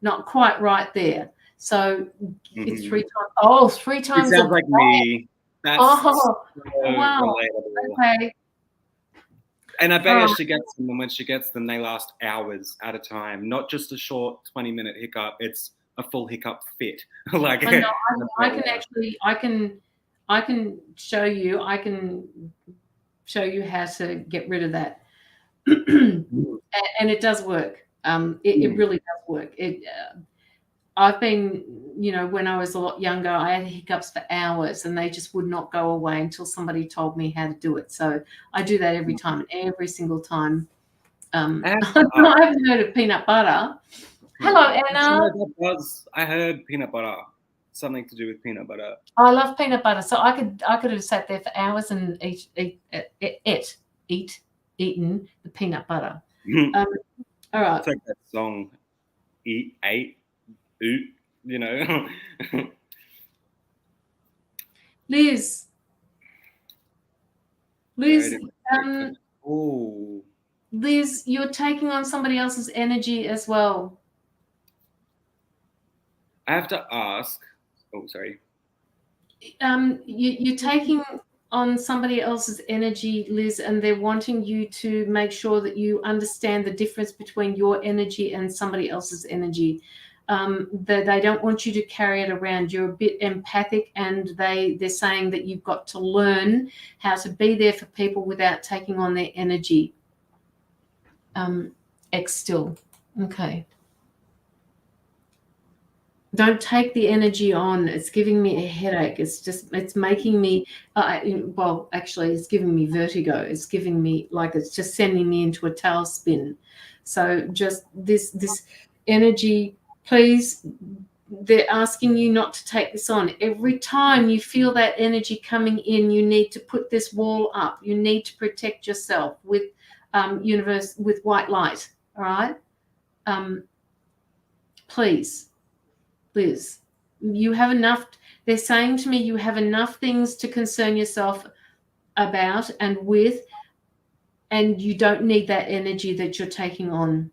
[SPEAKER 2] not quite right there. So it's 3 times. Oh, 3 times.
[SPEAKER 1] It sounds like me. That's
[SPEAKER 2] wow.
[SPEAKER 1] relatable.
[SPEAKER 2] Okay.
[SPEAKER 1] And I bet you she gets them, and when she gets them, they last hours at a time. Not just a short 20-minute hiccup. It's a full hiccup fit. Like
[SPEAKER 2] I can show you. I can show you how to get rid of that, and it does work. It really does work. I've been, when I was a lot younger, I had hiccups for hours, and they just would not go away until somebody told me how to do it. So I do that every time, every single time. I haven't heard of peanut butter. Hello, Anna.
[SPEAKER 1] I heard peanut butter. Something to do with peanut butter.
[SPEAKER 2] I love peanut butter, so I could have sat there for hours and eaten the peanut butter. All right.
[SPEAKER 1] It's like that song, Oot,
[SPEAKER 2] Liz, Liz, you're taking on somebody else's energy as well.
[SPEAKER 1] I have to ask. Oh, sorry.
[SPEAKER 2] You're taking on somebody else's energy, Liz, and they're wanting you to make sure that you understand the difference between your energy and somebody else's energy. They don't want you to carry it around. You're a bit empathic, and they're saying that you've got to learn how to be there for people without taking on their energy. X still. Okay. don't take the energy on. It's giving me a headache. It's making me, well, actually, it's giving me vertigo. It's giving me, like, it's just sending me into a tailspin. So just this energy, please, they're asking you not to take this on. Every time you feel that energy coming in, you need to put this wall up. You need to protect yourself with with white light. All right? Please. Liz, you have enough. They're saying to me you have enough things to concern yourself about and with, and you don't need that energy that you're taking on.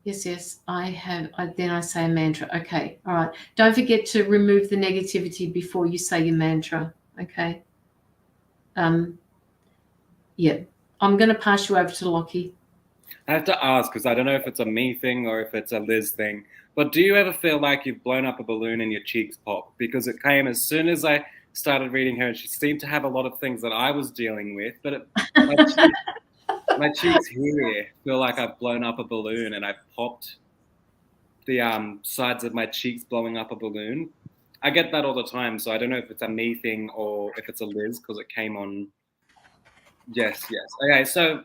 [SPEAKER 2] Yes, I have. Then I say a mantra. Okay, all right. Don't forget to remove the negativity before you say your mantra. Okay. Yeah, I'm going to pass you over to Locky.
[SPEAKER 1] I have to ask, because I don't know if it's a me thing or if it's a Liz thing, but do you ever feel like you've blown up a balloon and your cheeks pop? Because it came as soon as I started reading her, and she seemed to have a lot of things that I was dealing with, but my cheeks here feel like I've blown up a balloon and I've popped the sides of my cheeks blowing up a balloon. I get that all the time, so I don't know if it's a me thing or if it's a Liz, because it came on. Yes. Okay, so...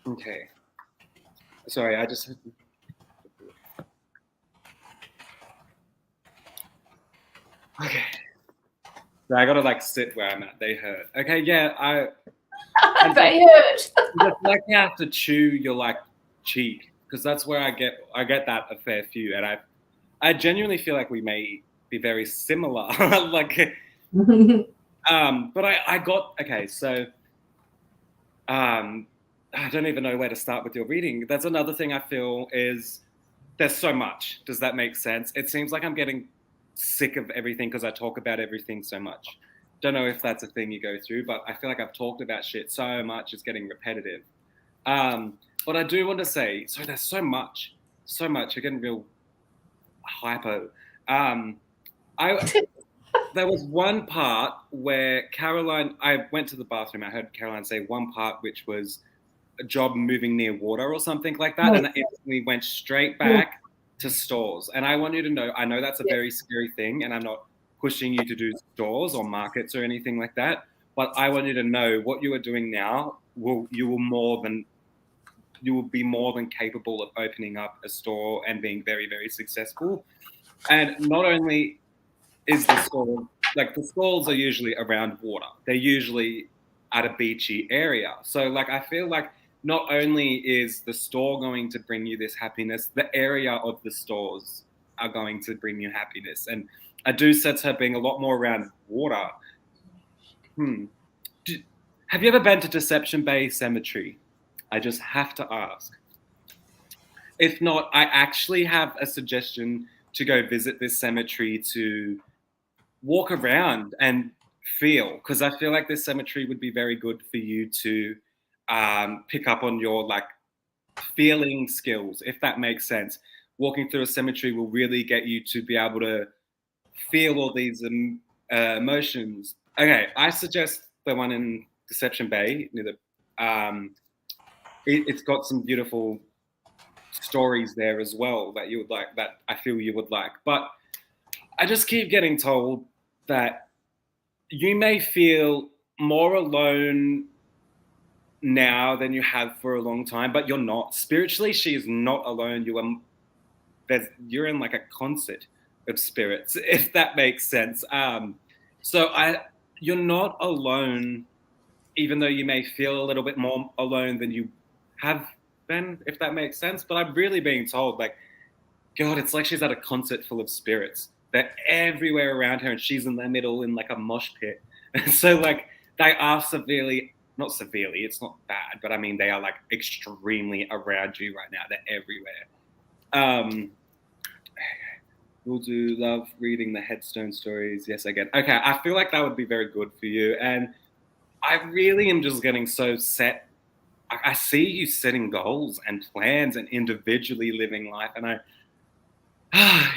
[SPEAKER 1] Okay. Sorry, I just... Okay. So I gotta like sit where I'm at. They hurt. Okay, yeah,
[SPEAKER 2] They hurt.
[SPEAKER 1] It's like you have to chew your like cheek, because that's where I get that a fair few, and I genuinely feel like we may be very similar. Like, but I got okay. So, I don't even know where to start with your reading. That's another thing I feel is there's so much. Does that make sense? It seems like I'm getting sick of everything because I talk about everything so much. Don't know if that's a thing you go through, but I feel like I've talked about shit so much, it's getting repetitive. But I do want to say, so there's so much. You're getting real hypo. There was one part where Caroline, I went to the bathroom, I heard Caroline say one part which was a job moving near water or something like that, and I instantly went straight back to stores. And I want you to know, I know that's a very scary thing, and I'm not pushing you to do stores or markets or anything like that, but I want you to know what you are doing now you will be more than capable of opening up a store and being very, very successful. And not only is the store, like the stores are usually around water, they're usually at a beachy area. So like I feel like not only is the store going to bring you this happiness, the area of the stores are going to bring you happiness. And I do sense her being a lot more around water. Have you ever been to Deception Bay Cemetery? I just have to ask. If not, I actually have a suggestion to go visit this cemetery to walk around and feel, because I feel like this cemetery would be very good for you to pick up on your like feeling skills, if that makes sense. Walking through a cemetery will really get you to be able to feel all these emotions. Okay, I suggest the one in Deception Bay near the it's got some beautiful stories there as well that you would like, that I feel you would like. But I just keep getting told that you may feel more alone now than you have for a long time, but you're not. Spiritually, she is not alone. You're in like a concert of spirits, if that makes sense. You're not alone, even though you may feel a little bit more alone than you have been, if that makes sense. But I'm really being told, like, God, it's like she's at a concert full of spirits. They're everywhere around her, and she's in the middle in like a mosh pit. So like they are not severely, it's not bad, but I mean they are like extremely around you right now. They're everywhere. We'll do love reading the headstone stories. Yes, again. Okay, I feel like that would be very good for you. And I really am just getting so set. I see you setting goals and plans and individually living life. And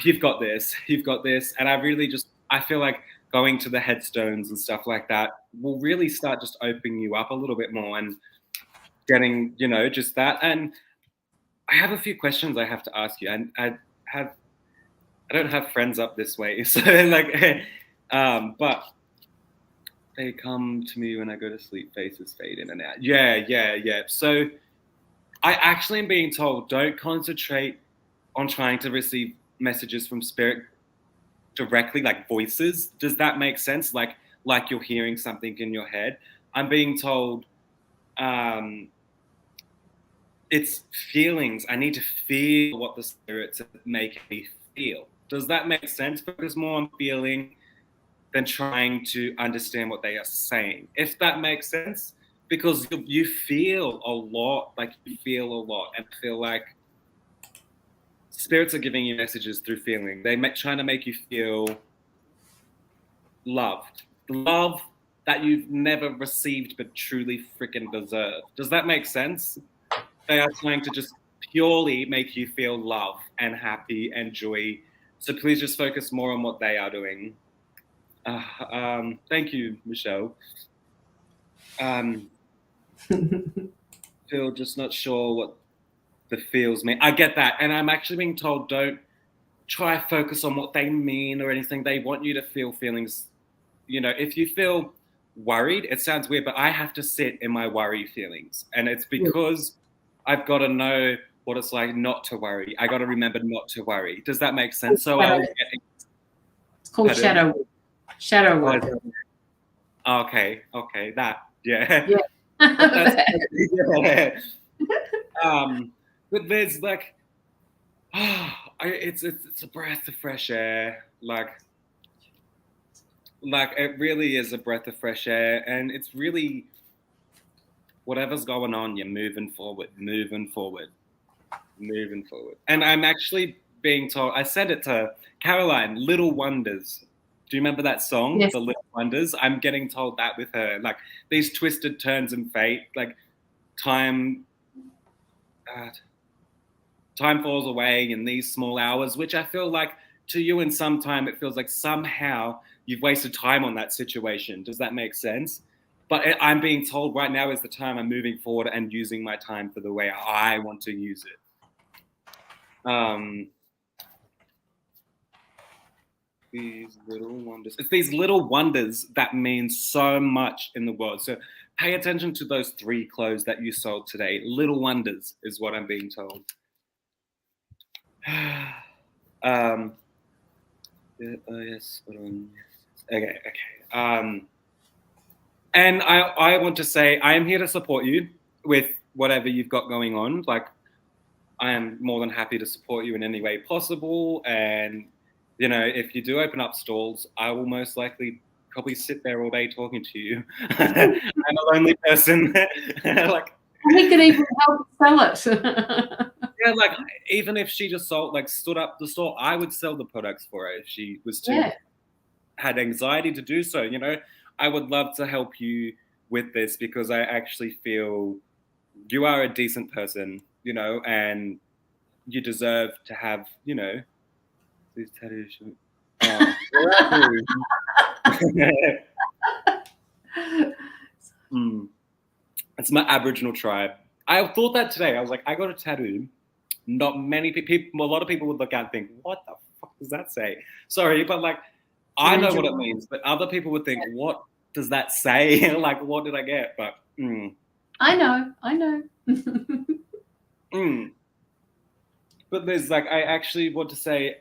[SPEAKER 1] you've got this. And I feel like going to the headstones and stuff like that will really start just opening you up a little bit more and getting, just that. And I have a few questions I have to ask you, and I don't have friends up this way, so like, but they come to me when I go to sleep. Faces fade in and out. Yeah. So I actually am being told, don't concentrate on trying to receive messages from spirit directly, like voices. Does that make sense? Like you're hearing something in your head. I'm being told it's feelings. I need to feel what the spirits are making me feel. Does that make sense? Focus more on feeling than trying to understand what they are saying, if that makes sense. Because you feel a lot, and feel like spirits are giving you messages through feeling. Trying to make you feel loved. Love that you've never received but truly freaking deserve. Does that make sense? They are trying to just purely make you feel love and happy and joy. So please just focus more on what they are doing. Thank you, Michelle. Feel just not sure what the feels mean. I get that. And I'm actually being told, don't try to focus on what they mean or anything. They want you to feel feelings. You know, if you feel worried, it sounds weird, but I have to sit in my worry feelings. And it's because I've got to know what it's like not to worry. I got to remember not to worry. Does that make sense? So
[SPEAKER 2] it's called shadow work. Shadow work.
[SPEAKER 1] Okay, that, yeah. But there's like, it's a breath of fresh air. Like it really is a breath of fresh air, and it's really whatever's going on, you're moving forward. And I'm actually being told, I said it to Caroline, Little Wonders. Do you remember that song,
[SPEAKER 2] yes.
[SPEAKER 1] The Little Wonders? I'm getting told that with her, like these twisted turns in fate, like time falls away in these small hours, which I feel like to you in some time, it feels like somehow you've wasted time on that situation. Does that make sense? But I'm being told right now is the time I'm moving forward and using my time for the way I want to use it. These little wonders. It's these little wonders that mean so much in the world. So pay attention to those 3 clothes that you sold today. Little wonders is what I'm being told. Yes. Okay. And I want to say I am here to support you with whatever you've got going on. Like, I am more than happy to support you in any way possible. And, you know, if you do open up stalls, I will most likely probably sit there all day talking to you. I'm a lonely person. Like,
[SPEAKER 2] we could even help sell it.
[SPEAKER 1] Yeah, like even if she just stood up the store, I would sell the products for her if she was had anxiety to do so. You know, I would love to help you with this because I actually feel you are a decent person, you know, and you deserve to have, you know, these tattoos. It's my Aboriginal tribe. I thought that today. I was like, I got a tattoo. Not many people, a lot of people would look at and think, what the fuck does that say? Sorry, but like, I know what it means, but other people would think, what does that say? Like, what did I get? But
[SPEAKER 2] I know.
[SPEAKER 1] But there's like, I actually want to say,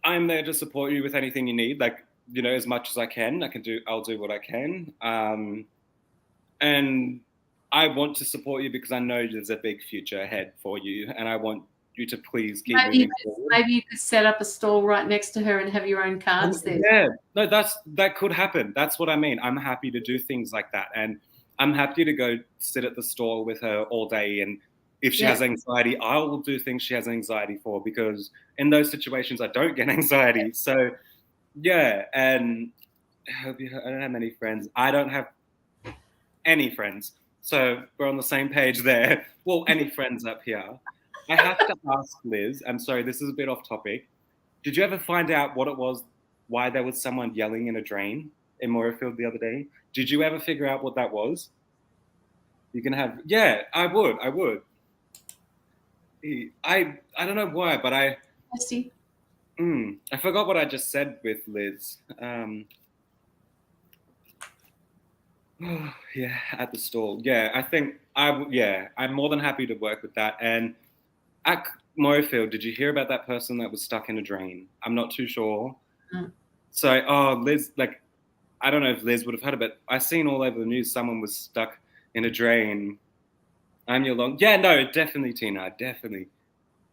[SPEAKER 1] I'm there to support you with anything you need. Like, you know, as much as I can, I'll do what I can. And I want to support you because I know there's a big future ahead for you, and I want you to please keep moving forward.
[SPEAKER 2] Maybe you could set up a stall right next to her and have your own cards there.
[SPEAKER 1] Yeah, no, that could happen. That's what I mean. I'm happy to do things like that, and I'm happy to go sit at the stall with her all day. And if she has anxiety, I will do things she has anxiety for, because in those situations I don't get anxiety. So yeah, and I don't have many friends. I don't have any friends. So we're on the same page there. Well, any friends up here. I have to ask Liz, I'm sorry, this is a bit off topic. Did you ever find out what it was, why there was someone yelling in a drain in Moorfield the other day? Did you ever figure out what that was? You can have, I would. I don't know why, but I
[SPEAKER 2] see.
[SPEAKER 1] I forgot what I just said with Liz. Yeah, at the stall. Yeah, I think I'm more than happy to work with that. And at Moorfield, did you hear about that person that was stuck in a drain? I'm not too sure. So, Liz, like, I don't know if Liz would have heard of it. I seen all over the news someone was stuck in a drain. Yeah, no, definitely, Tina. I definitely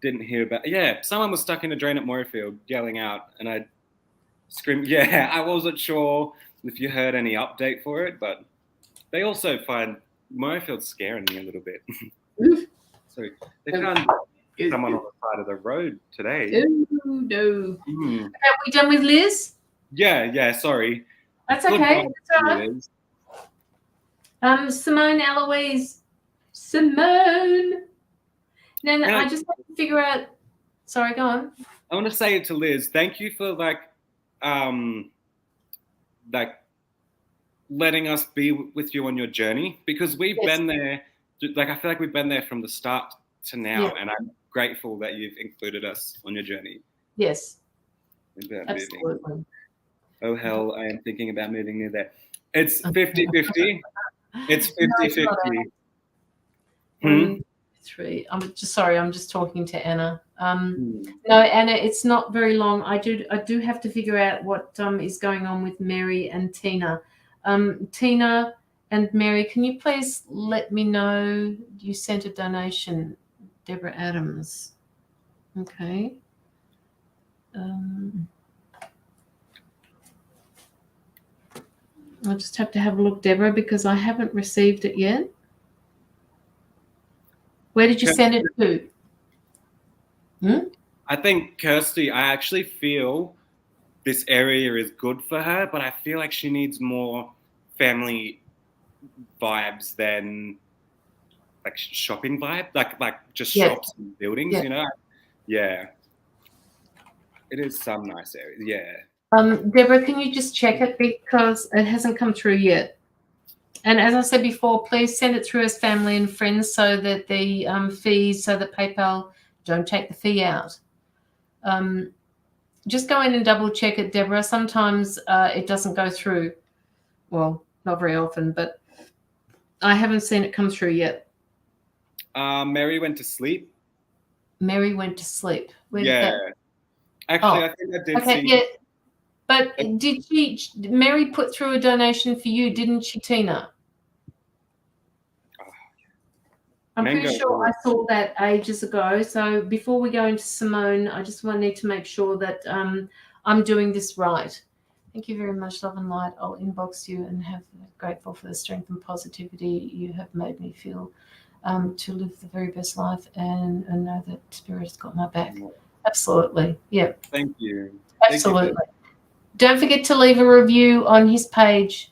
[SPEAKER 1] didn't hear about. Yeah, someone was stuck in a drain at Moorfield, yelling out, and I screamed. Yeah, I wasn't sure if you heard any update for it, but they also find Moorfield scaring me a little bit. So they found someone on the side of the road today.
[SPEAKER 2] Oh, no. Are we done with Liz?
[SPEAKER 1] Yeah, sorry.
[SPEAKER 2] That's okay. That's all right. Simone Eloise. Simone. Then I just have to figure out. Sorry, go on.
[SPEAKER 1] I want to say it to Liz. Thank you for like letting us be with you on your journey, because we've been there. Like, I feel like we've been there from the start to now, and I'm grateful that you've included us on your journey.
[SPEAKER 2] Yes.
[SPEAKER 1] Absolutely. Moving. Oh, hell, I am thinking about moving near there. It's 50-50. It's 50-50.
[SPEAKER 2] I'm just talking to Anna. No, Anna, it's not very long. I do have to figure out what is going on with Mary and Tina. Tina and Mary, can you please let me know you sent a donation, Deborah Adams? Okay. I'll just have to have a look, Deborah, because I haven't received it yet. Where did you send it to?
[SPEAKER 1] I think, Kirsty, I actually feel this area is good for her, but I feel like she needs more family vibes than like shopping vibe, like just shops and buildings, you know? Yeah. It is some nice area, yeah.
[SPEAKER 2] Deborah, can you just check it, because it hasn't come through yet? And as I said before, please send it through as family and friends, so that the fees, so that PayPal don't take the fee out. Just go in and double check it, Deborah. Sometimes it doesn't go through. Well, not very often, but I haven't seen it come through yet.
[SPEAKER 1] Mary went to sleep.
[SPEAKER 2] Mary went to sleep.
[SPEAKER 1] Actually, I think I did see.
[SPEAKER 2] Yeah. But did Mary put through a donation for you, didn't she, Tina? I'm pretty sure I saw that ages ago. So before we go into Simone, I just need to make sure that I'm doing this right. Thank you very much, love and light. I'll inbox you and have grateful for the strength and positivity you have made me feel to live the very best life and know that Spirit has got my back. Absolutely. Yeah.
[SPEAKER 1] Thank you.
[SPEAKER 2] Absolutely. Thank you. Don't forget to leave a review on his page.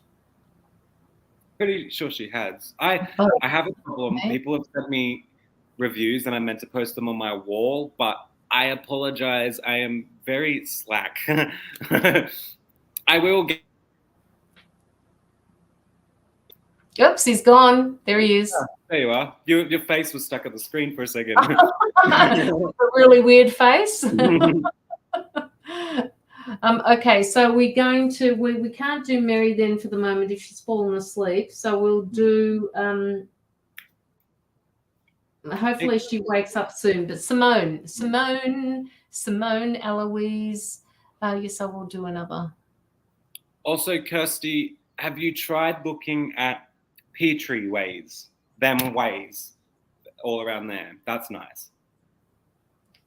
[SPEAKER 1] Pretty sure she has. I have a problem. Okay. People have sent me reviews and I meant to post them on my wall, but I apologize. I am very slack. I will get.
[SPEAKER 2] Oops, he's gone. There he is.
[SPEAKER 1] There you are. Your face was stuck at the screen for a second.
[SPEAKER 2] A really weird face. Okay, so we're going to we can't do Mary then for the moment if she's fallen asleep. So we'll do hopefully she wakes up soon. But Simone, Eloise, yes, I will do another.
[SPEAKER 1] Also, Kirsty, have you tried looking at Petrie ways? Them ways all around there. That's nice.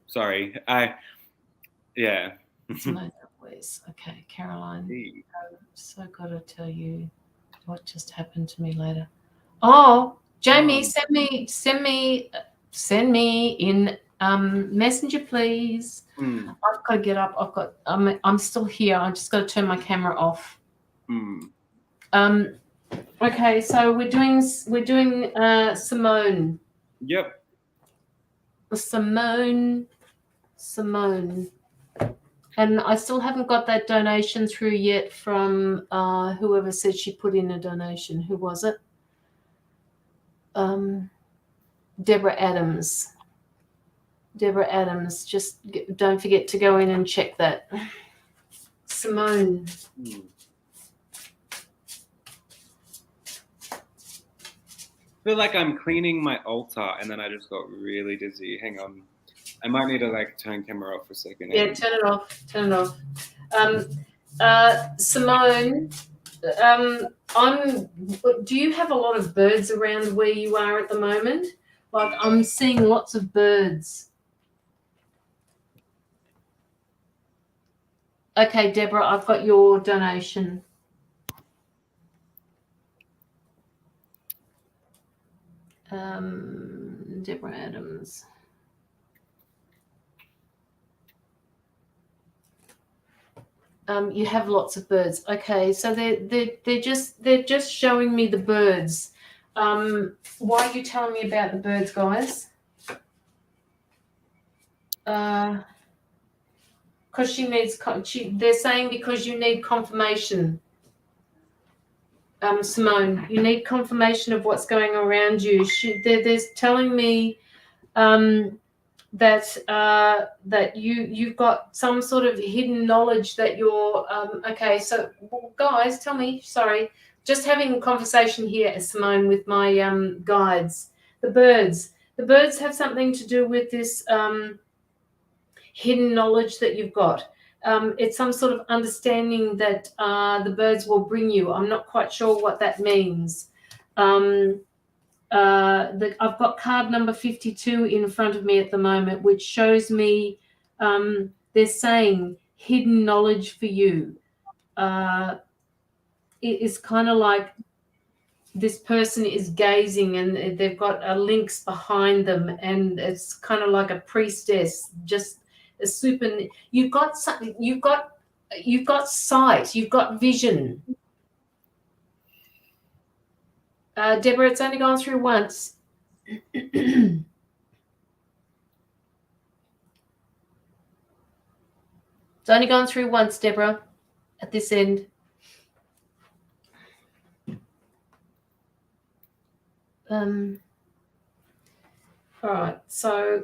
[SPEAKER 1] Sorry, yeah.
[SPEAKER 2] Okay, Caroline. So got to tell you what just happened to me later. Oh, Jamie, send me in Messenger, please. I've got to get up. I'm still here. I just got to turn my camera off. Okay, so we're doing Simone.
[SPEAKER 1] Yep.
[SPEAKER 2] Simone. And I still haven't got that donation through yet from whoever said she put in a donation. Who was it? Deborah Adams. Deborah Adams, just don't forget to go in and check that. Simone.
[SPEAKER 1] I feel like I'm cleaning my altar and then I just got really dizzy. Hang on. I might need to like turn camera off for a second.
[SPEAKER 2] Yeah, turn it off. Turn it off. Simone, do you have a lot of birds around where you are at the moment? Like I'm seeing lots of birds. Okay, Deborah, I've got your donation. Deborah Adams. You have lots of birds. Okay, so they're just showing me the birds. Why are you telling me about the birds, guys? Because she needs. They're saying because you need confirmation. Simone, you need confirmation of what's going around you. They're telling me that you've got some sort of hidden knowledge that you're okay. So guys, tell me. Sorry, just having a conversation here, Simone, with my guides. The birds have something to do with this hidden knowledge that you've got. It's some sort of understanding that the birds will bring you. I'm not quite sure what that means. I've got card number 52 in front of me at the moment, which shows me they're saying hidden knowledge for you. It is kind of like this person is gazing and they've got links behind them, and it's kind of like a priestess, just a super. You've got something. You've got sight. You've got vision. Deborah, it's only gone through once. It's only gone through once, Deborah, at this end. All right, so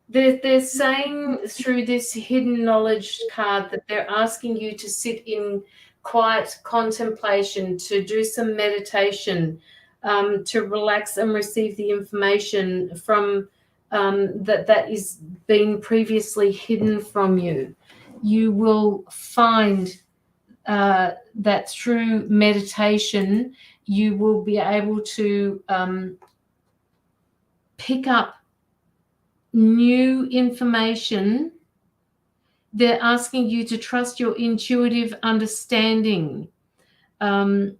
[SPEAKER 2] they're saying through this hidden knowledge card that they're asking you to sit in quiet contemplation, to do some meditation, to relax and receive the information from that is being previously hidden from you. You will find that through meditation, you will be able to pick up new information. They're asking you to trust your intuitive understanding, and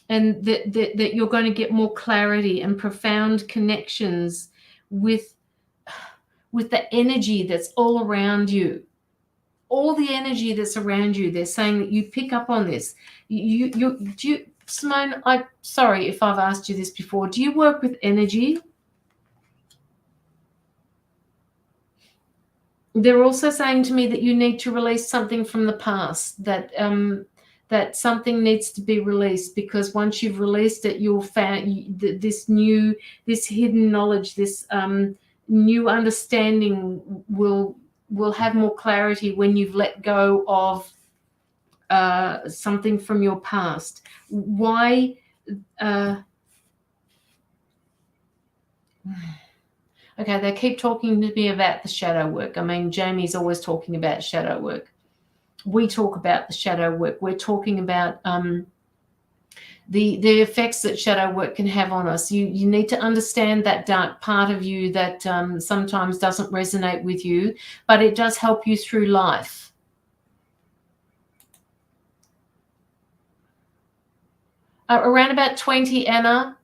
[SPEAKER 2] that you're going to get more clarity and profound connections with the energy that's all around you. All the energy that's around you, they're saying that you pick up on this. Simone, I'm sorry if I've asked you this before. Do you work with energy? They're also saying to me that you need to release something from the past, that that something needs to be released, because once you've released it, you'll find this hidden knowledge, this new understanding will have more clarity when you've let go of something from your past. Why? Okay, they keep talking to me about the shadow work. I mean, Jamie's always talking about shadow work. We talk about the shadow work. We're talking about the effects that shadow work can have on us. You need to understand that dark part of you that sometimes doesn't resonate with you, but it does help you through life. Around about 20, Anna.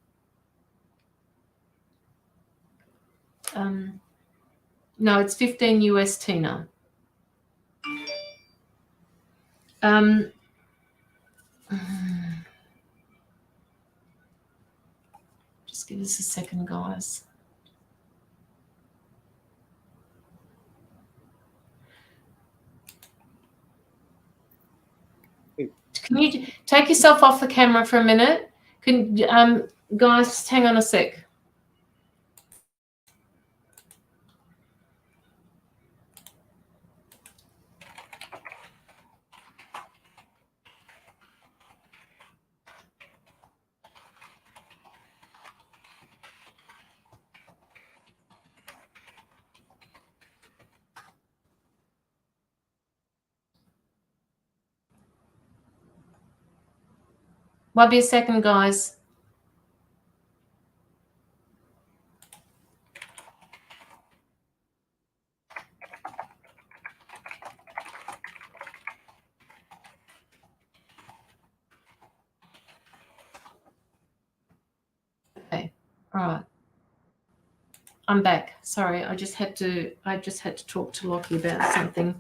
[SPEAKER 2] No, it's 15 US, Tina. Just give us a second, guys. Can you take yourself off the camera for a minute? Guys, hang on a sec. Might be a second, guys. Okay. All right. I'm back. Sorry, I just had to talk to Locky about something.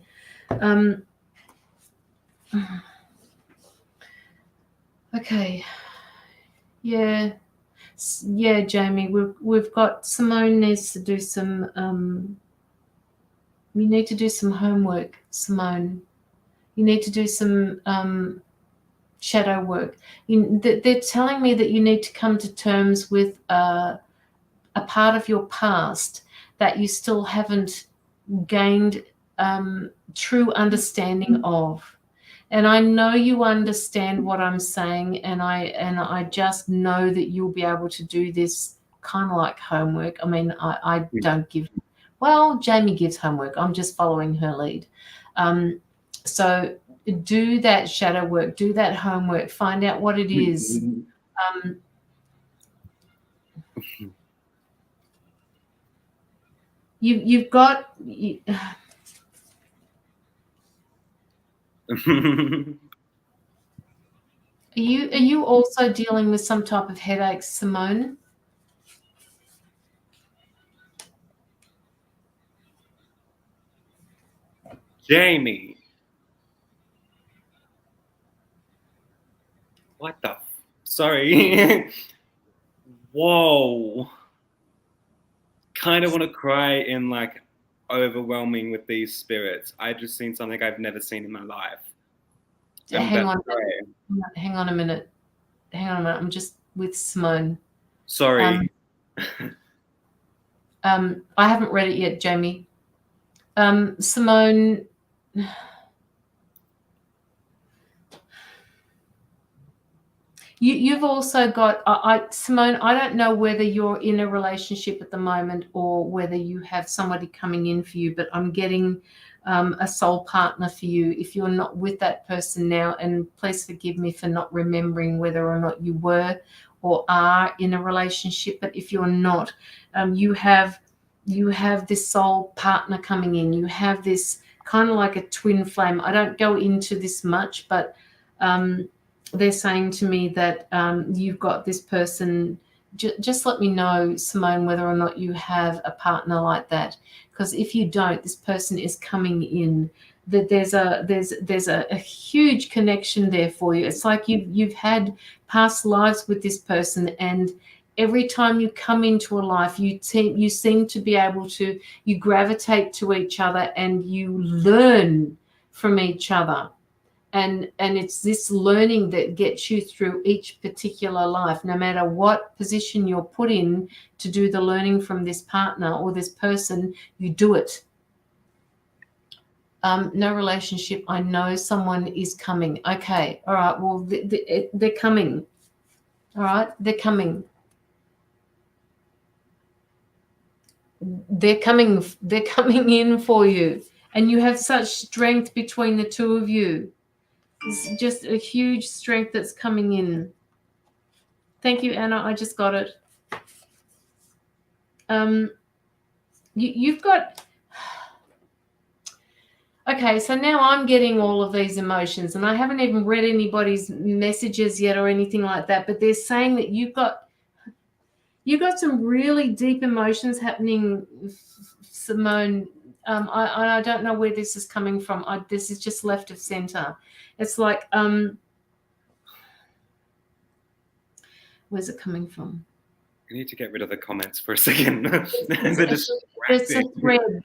[SPEAKER 2] Okay. Yeah, Jamie. We've got Simone needs to do some. You need to do some homework, Simone. You need to do some shadow work. They're telling me that you need to come to terms with a part of your past that you still haven't gained true understanding of. And I know you understand what I'm saying, and I just know that you'll be able to do this kind of like homework. I mean, I don't give, well, Jamie gives homework. I'm just following her lead. So do that shadow work, do that homework, find out what it is. You've got... Are you also dealing with some type of headaches, Simone?
[SPEAKER 1] Jamie. What the? Sorry. Whoa. Kind of want to cry in like overwhelming with these spirits. I just seen something I've never seen in my life.
[SPEAKER 2] Hang on a minute. I'm just with Simone.
[SPEAKER 1] Sorry.
[SPEAKER 2] I haven't read it yet, Jamie. Simone, you've also got, Simone, I don't know whether you're in a relationship at the moment or whether you have somebody coming in for you, but I'm getting a soul partner for you if you're not with that person now. And please forgive me for not remembering whether or not you were or are in a relationship. But if you're not, you have this soul partner coming in. You have this kind of like a twin flame. I don't go into this much, but they're saying to me that you've got this person. Just let me know, Simone, whether or not you have a partner like that. Because if you don't, this person is coming in. That there's a huge connection there for you. It's like you've had past lives with this person, and every time you come into a life, you seem to be able to, you gravitate to each other and you learn from each other. And it's this learning that gets you through each particular life, no matter what position you're put in to do the learning from this partner or this person, you do it. No relationship. I know someone is coming. Okay. All right. Well, they're coming. All right. They're coming. They're coming in for you. And you have such strength between the two of you. It's just a huge strength that's coming in. Thank you, Anna. I just got it. You've got... Okay, so now I'm getting all of these emotions, and I haven't even read anybody's messages yet or anything like that, but they're saying that you've got some really deep emotions happening, Simone. I don't know where this is coming from. This is just left of center. It's like, where's it coming from?
[SPEAKER 1] I need to get rid of the comments for a second.
[SPEAKER 2] There's a thread.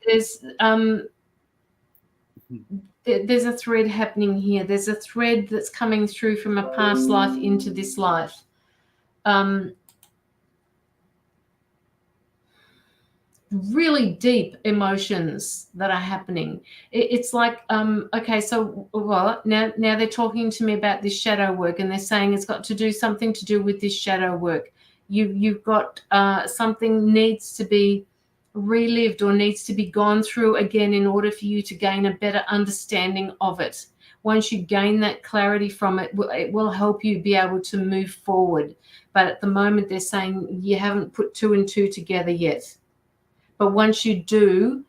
[SPEAKER 2] There's a thread happening here. There's a thread that's coming through from a past life into this life. Really deep emotions that are happening. It's like, okay, so now they're talking to me about this shadow work, and they're saying it's got to do something to do with this shadow work. You've got something needs to be relived or needs to be gone through again in order for you to gain a better understanding of it. once you gain that clarity from it, it will help you be able to move forward. But at the moment, they're saying you haven't put 2 and 2 together yet. But once you do,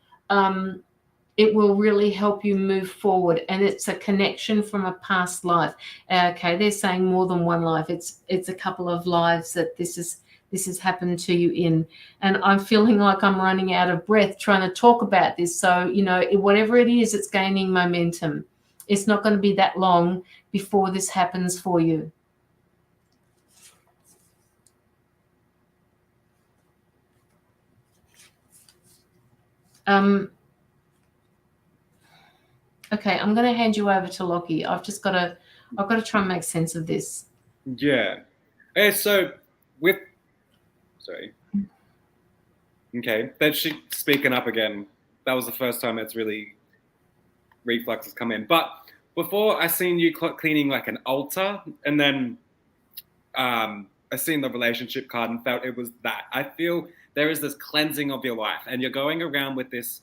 [SPEAKER 2] it will really help you move forward. And it's a connection from a past life. Okay, they're saying more than one life. It's a couple of lives that this has happened to you in. And I'm feeling like I'm running out of breath trying to talk about this. So, whatever it is, it's gaining momentum. It's not going to be that long before this happens for you. Okay, I'm going to hand you over to Locky. I've got to try and make sense of this.
[SPEAKER 1] Yeah. So sorry. Okay, that's she speaking up again. That was the first time it's really reflexes come in. But before, I seen you cleaning like an altar, and then I seen the relationship card and felt it was that. I feel there is this cleansing of your life, and you're going around with this.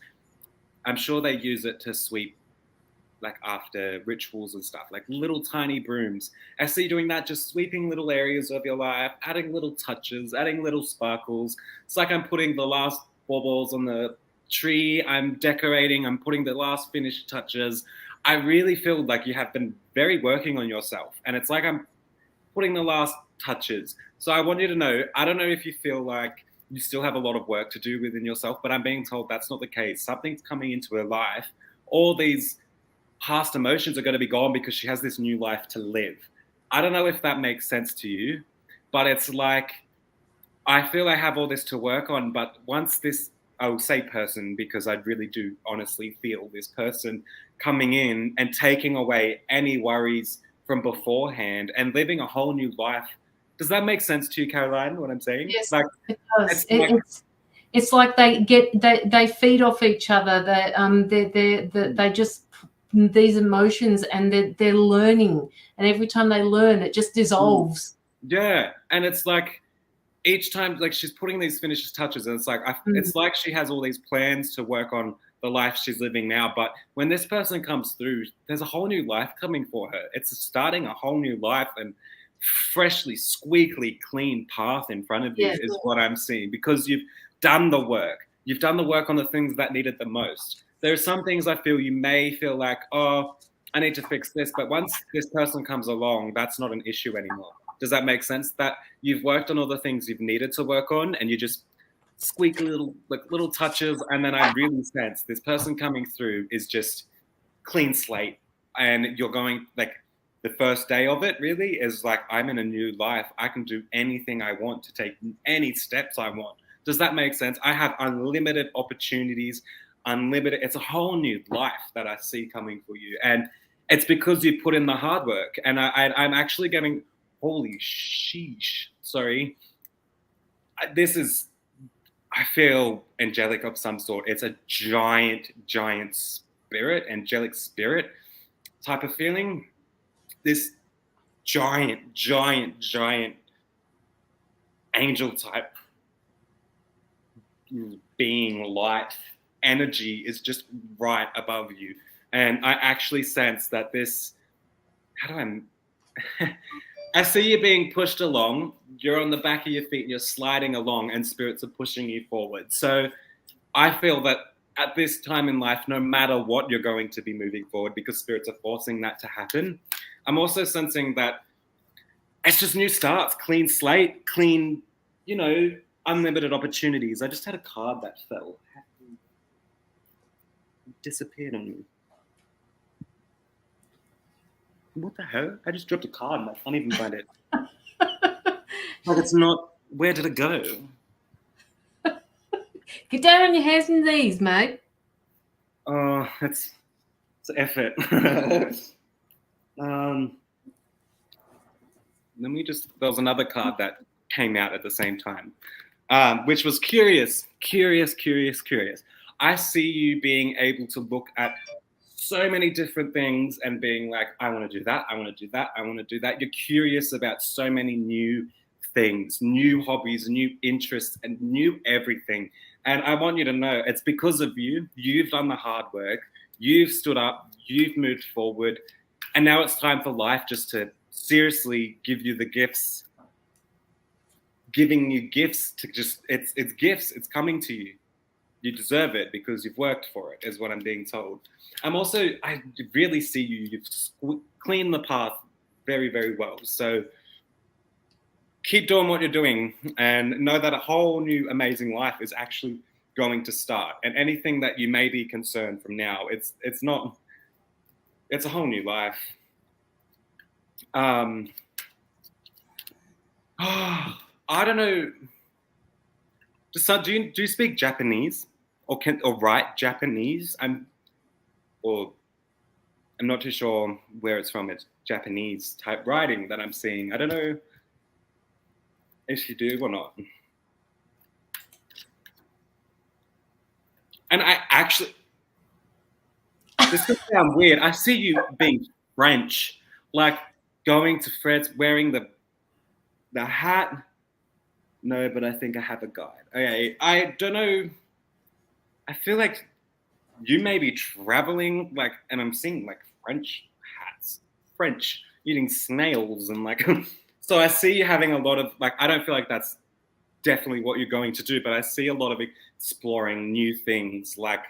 [SPEAKER 1] I'm sure they use it to sweep, like after rituals and stuff, like little tiny brooms. I see you doing that, just sweeping little areas of your life, adding little touches, adding little sparkles. It's like I'm putting the last baubles on the tree, I'm decorating, I'm putting the last finished touches. I really feel like you have been very working on yourself, and it's like I'm putting the last touches. So I want you to know, I don't know if you feel like you still have a lot of work to do within yourself, but I'm being told that's not the case. Something's coming into her life. All these past emotions are going to be gone because she has this new life to live. I don't know if that makes sense to you, but it's like, I feel I have all this to work on, but once this, I will say person, because I really do honestly feel this person coming in and taking away any worries from beforehand and living a whole new life. Does that make sense to you, Caroline, what I'm saying?
[SPEAKER 2] Yes,
[SPEAKER 1] like,
[SPEAKER 2] it does. It's like they feed off each other. They just, these emotions, and they're learning, and every time they learn, it just dissolves.
[SPEAKER 1] Yeah, and it's like each time, like she's putting these finished touches, and it's like it's like she has all these plans to work on the life she's living now. But when this person comes through, there's a whole new life coming for her. It's starting a whole new life and freshly, squeaky clean path in front of you is what I'm seeing, because you've done the work. You've done the work on the things that needed the most. There are some things I feel you may feel like, oh, I need to fix this. But once this person comes along, that's not an issue anymore. Does that make sense? That you've worked on all the things you've needed to work on, and you just squeak little touches. And then I really sense this person coming through is just clean slate. And you're going, like, the first day of it really is like, I'm in a new life. I can do anything I want, to take any steps I want. Does that make sense? I have unlimited opportunities, it's a whole new life that I see coming for you. And it's because you put in the hard work. And I'm actually getting, holy sheesh, sorry. I feel angelic of some sort. It's a giant spirit, angelic spirit type of feeling. This giant angel type being, light energy is just right above you. And I actually sense that this, I see you being pushed along. You're on the back of your feet and you're sliding along, and spirits are pushing you forward. So I feel that at this time in life, no matter what, you're going to be moving forward because spirits are forcing that to happen. I'm also sensing that it's just new starts, clean slate, clean, unlimited opportunities. I just had a card that fell. It disappeared on me. What the hell? I just dropped a card and I can't even find it. Like, it's not, where did it go?
[SPEAKER 2] Get down on your hands and knees, mate.
[SPEAKER 1] Oh, it's effort. There was another card that came out at the same time, which was curious. I see you being able to look at so many different things and being like, I want to do that, I want to do that, I want to do that. You're curious about so many new things, new hobbies, new interests, and new everything. And I want you to know it's because of you. You've done the hard work. You've stood up. You've moved forward. And now it's time for life just to seriously give you the gifts, giving you gifts to just, it's gifts, it's coming to you. You deserve it because you've worked for it, is what I'm being told. I really see you've cleaned the path very, very well. So keep doing what you're doing and know that a whole new amazing life is actually going to start. And anything that you may be concerned from now, it's not, it's a whole new life. I don't know. Do you speak Japanese or write Japanese? I'm not too sure where it's from. It's Japanese type writing that I'm seeing. I don't know if you do or not. And I actually, this could sound weird. I see you being French, like going to Fred's, wearing the hat. No, but I think I have a guide. Okay, I don't know. I feel like you may be traveling, like, and I'm seeing like French hats, French eating snails, and like, so I see you having a lot of like. I don't feel like that's definitely what you're going to do, but I see a lot of exploring new things, like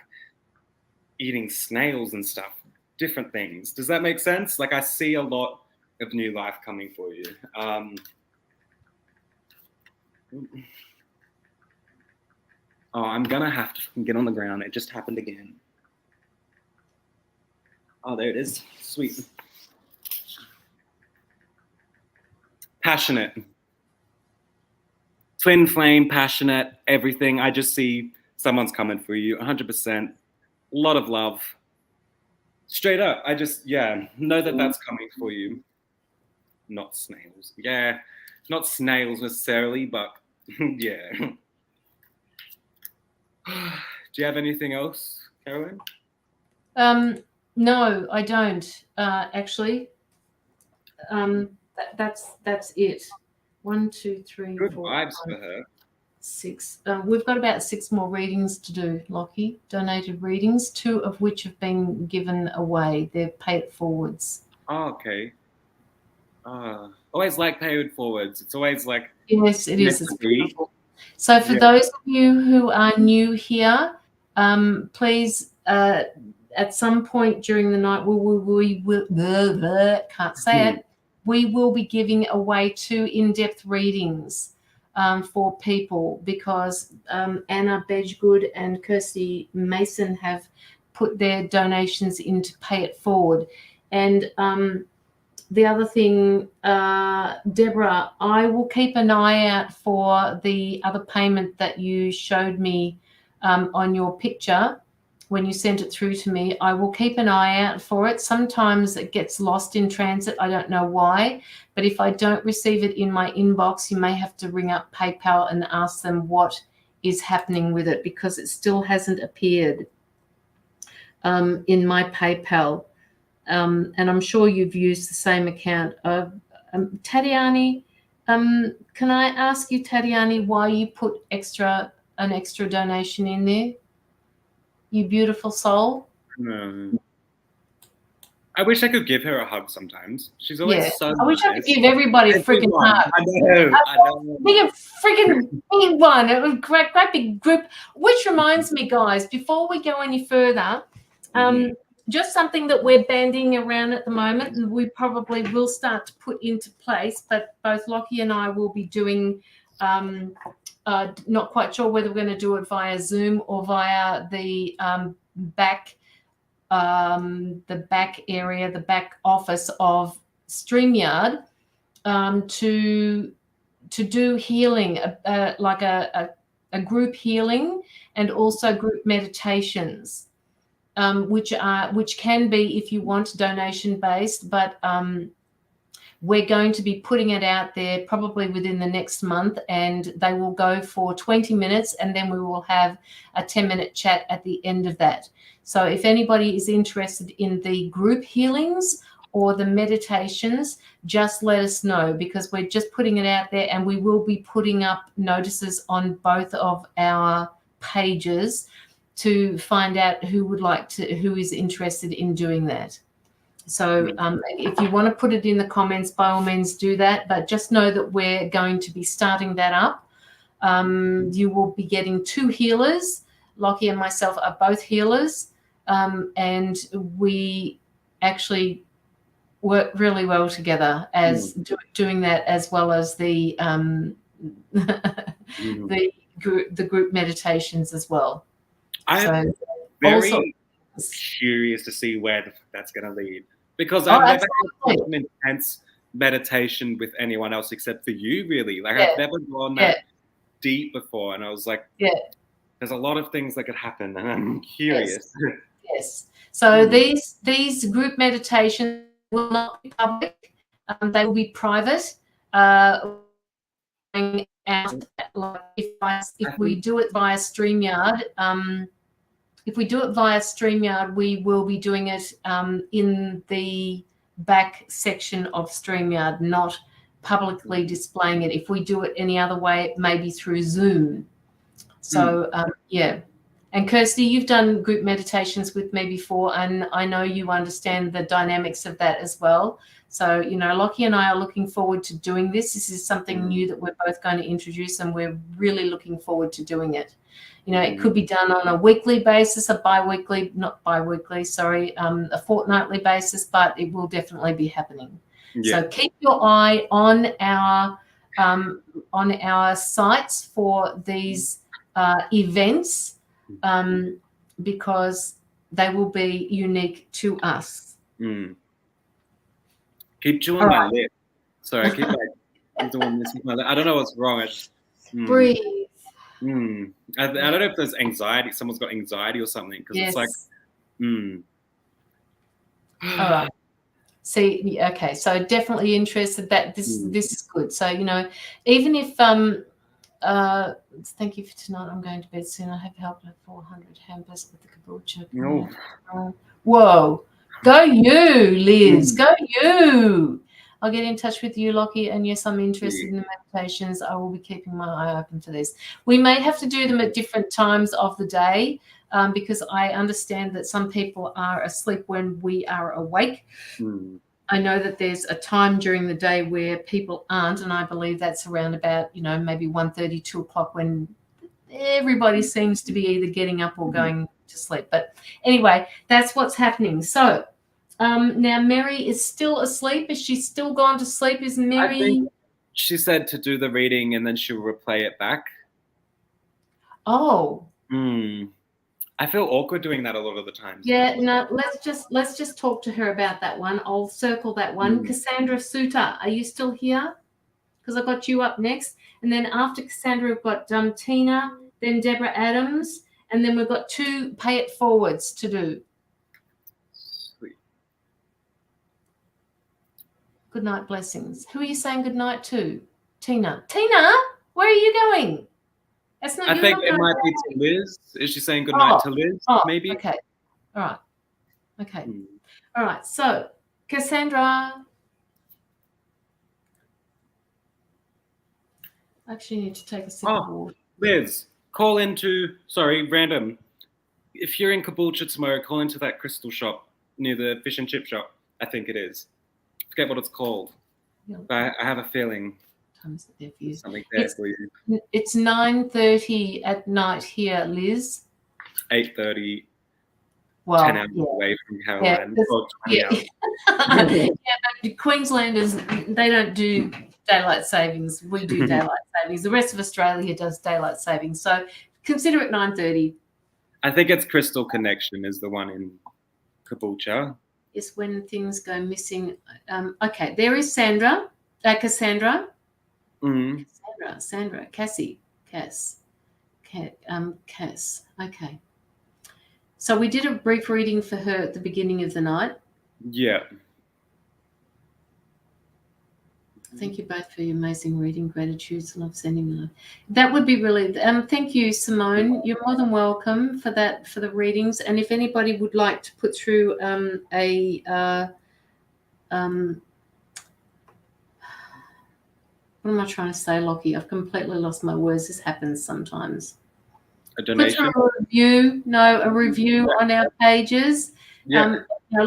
[SPEAKER 1] eating snails and stuff, different things. Does that make sense? Like, I see a lot of new life coming for you. Oh, I'm gonna have to get on the ground. It just happened again. Oh, there it is. Sweet. Passionate. Twin flame, passionate, everything. I just see someone's coming for you, 100%. A lot of love. Straight up, know that that's coming for you. Not snails. Yeah, not snails necessarily, but yeah. Do you have anything else, Carolyn?
[SPEAKER 2] No, I don't. Actually, that's it. 1, 2, 3,
[SPEAKER 1] Good
[SPEAKER 2] 4,
[SPEAKER 1] vibes
[SPEAKER 2] 5,
[SPEAKER 1] for her.
[SPEAKER 2] 6. We've got about 6 more readings to do, Locky. Donated readings, 2 of which have been given away. They're pay it forwards.
[SPEAKER 1] Oh, okay. Always like pay it forwards. It's always like,
[SPEAKER 2] yes, it is. It's beautiful. So for those of you who are new here, please at some point during the night we will can't say it. We will be giving away 2 in-depth readings for people because Anna Bedgegood and Kirsty Mason have put their donations in to pay it forward. And the other thing, Deborah, I will keep an eye out for the other payment that you showed me on your picture when you sent it through to me. I will keep an eye out for it. Sometimes it gets lost in transit. I don't know why. But if I don't receive it in my inbox, you may have to ring up PayPal and ask them what is happening with it because it still hasn't appeared in my PayPal. And I'm sure you've used the same account. Tatiani, can I ask you, Tatiani, why you put an extra donation in there? You beautiful soul.
[SPEAKER 1] I wish I could give her a hug sometimes. She's always so
[SPEAKER 2] I wish
[SPEAKER 1] nice.
[SPEAKER 2] I could give everybody a freaking hug.
[SPEAKER 1] I know.
[SPEAKER 2] Big freaking big one. It was great big group. Which reminds me, guys, before we go any further, just something that we're banding around at the moment, and we probably will start to put into place. But both Locky and I will be doing. Not quite sure whether we're going to do it via Zoom or via the back area, the back office of StreamYard, to do healing, like a group healing, and also group meditations, which can be, if you want, donation based, but we're going to be putting it out there probably within the next month, and they will go for 20 minutes, and then we will have a 10-minute chat at the end of that. So if anybody is interested in the group healings or the meditations, just let us know, because we're just putting it out there, and we will be putting up notices on both of our pages to find out who is interested in doing that. So if you want to put it in the comments, by all means do that. But just know that we're going to be starting that up. You will be getting 2 healers. Locky and myself are both healers. And we actually work really well together as doing that, as well as the the group meditations as well.
[SPEAKER 1] I'm very curious to see where that's going to lead, because I've never had such an intense meditation with anyone else except for you, really. Like I've never gone that deep before, and I was like, there's a lot of things that could happen, and I'm curious.
[SPEAKER 2] Yes. So these group meditations will not be public. They will be private. If we do it via StreamYard, we will be doing it in the back section of StreamYard, not publicly displaying it. If we do it any other way, maybe through Zoom. So and Kirsty, you've done group meditations with me before, and I know you understand the dynamics of that as well. So, you know, Locky and I are looking forward to doing this. This is something new that we're both going to introduce, and we're really looking forward to doing it. You know, it could be done on a weekly basis, a fortnightly basis, but it will definitely be happening. So keep your eye on our sites for these events, because they will be unique to us.
[SPEAKER 1] Keep chewing my lip. Sorry, I keep doing this with my lip. I don't know what's wrong. I just
[SPEAKER 2] breathe.
[SPEAKER 1] I don't know if there's anxiety. Someone's got anxiety or something, because it's like,
[SPEAKER 2] All right. See, okay, so definitely interested that this is good. So, you know, even if thank you for tonight. I'm going to bed soon. I have helped with 400 hampers with the kombucha.
[SPEAKER 1] No.
[SPEAKER 2] Whoa. Go you, Liz. Go you. I'll get in touch with you, Locky. And yes, I'm interested in the meditations. I will be keeping my eye open for this. We may have to do them at different times of the day, because I understand that some people are asleep when we are awake. I know that there's a time during the day where people aren't, and I believe that's around about, you know, maybe 1:30, 2 o'clock, when everybody seems to be either getting up or going to sleep. But anyway, that's what's happening. So now Mary is still asleep. Is she still gone to sleep? Is Mary?
[SPEAKER 1] I think she said to do the reading and then she'll replay it back.
[SPEAKER 2] Oh.
[SPEAKER 1] I feel awkward doing that a lot of the time.
[SPEAKER 2] Yeah, no, let's just talk to her about that one. I'll circle that one. Cassandra Suter, are you still here? Because I got you up next. And then after Cassandra, we've got Tina, then Deborah Adams, and then we've got 2 pay it forwards to do.
[SPEAKER 1] Sweet.
[SPEAKER 2] Good night, blessings. Who are you saying good night to? Tina. Tina, where are you going? That's not.
[SPEAKER 1] I think it might be to Liz. Is she saying good night to Liz? Maybe.
[SPEAKER 2] Okay. All right. Okay. All right. So, Cassandra. I actually need to take a sip of water.
[SPEAKER 1] Liz, call into, random. If you're in Caboolture tomorrow, call into that crystal shop near the fish and chip shop. I think it is. Forget what it's called. But I have a feeling. Something there for you.
[SPEAKER 2] It's 9:30 at night here, Liz.
[SPEAKER 1] 8:30.
[SPEAKER 2] Well,
[SPEAKER 1] 10 hours away from Caroline.
[SPEAKER 2] But Queenslanders, they don't do daylight savings. We do daylight savings. The rest of Australia does daylight savings. So consider it 9:30.
[SPEAKER 1] I think it's Crystal Connection is the one in Caboolture.
[SPEAKER 2] It's when things go missing. Okay, there is Sandra. Cassandra. Sandra, Cassie, Cass. Okay. So we did a brief reading for her at the beginning of the night.
[SPEAKER 1] Yeah.
[SPEAKER 2] Thank you both for your amazing reading. Gratitudes. Love sending love. That would be really. Thank you, Simone. You're more than welcome for that, for the readings. And if anybody would like to put through what am I trying to say, Locky? I've completely lost my words. This happens sometimes.
[SPEAKER 1] A donation?
[SPEAKER 2] Put through a review on our pages.
[SPEAKER 1] Yeah.
[SPEAKER 2] know,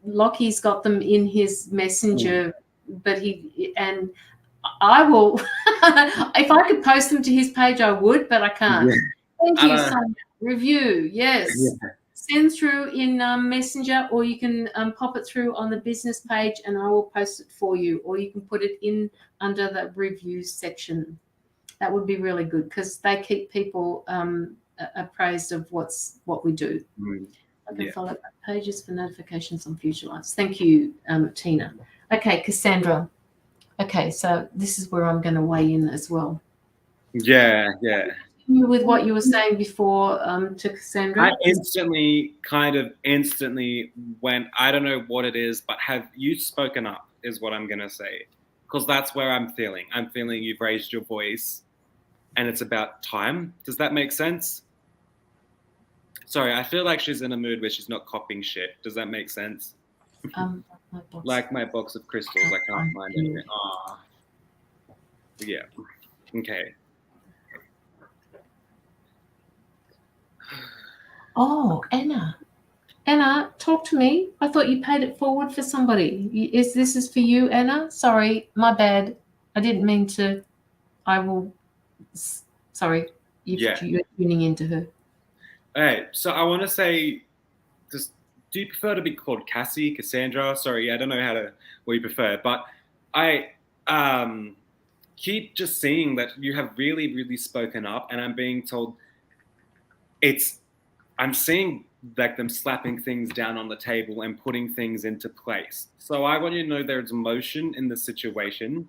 [SPEAKER 2] Locky's got them in his messenger, but I will, if I could post them to his page, I would, but I can't.
[SPEAKER 1] Yeah.
[SPEAKER 2] Thank you so much. Review, yes.
[SPEAKER 1] Yeah.
[SPEAKER 2] Send through in Messenger, or you can pop it through on the business page and I will post it for you, or you can put it in under the reviews section. That would be really good because they keep people appraised of what we do. I can follow up pages for notifications on future lives. Thank you, Tina. Okay, Cassandra. Okay, so this is where I'm going to weigh in as well.
[SPEAKER 1] Yeah.
[SPEAKER 2] With what you were saying before to Cassandra?
[SPEAKER 1] I instantly went, I don't know what it is, but have you spoken up is what I'm going to say. Because that's where I'm feeling. I'm feeling you've raised your voice and it's about time. Does that make sense? Sorry, I feel like she's in a mood where she's not copying shit. Does that make sense? Like my box of crystals, I can't find anything. Ah, yeah. Okay.
[SPEAKER 2] Oh, Anna, talk to me. I thought you paid it forward for somebody. This is for you, Anna? Sorry, my bad. I didn't mean to. I will. Sorry, you're tuning into her.
[SPEAKER 1] All right. So I want to say, do you prefer to be called Cassie, Cassandra? Sorry, I don't know what you prefer, but I keep just seeing that you have really, really spoken up, and I'm being told I'm seeing like them slapping things down on the table and putting things into place. So I want you to know there's emotion in the situation,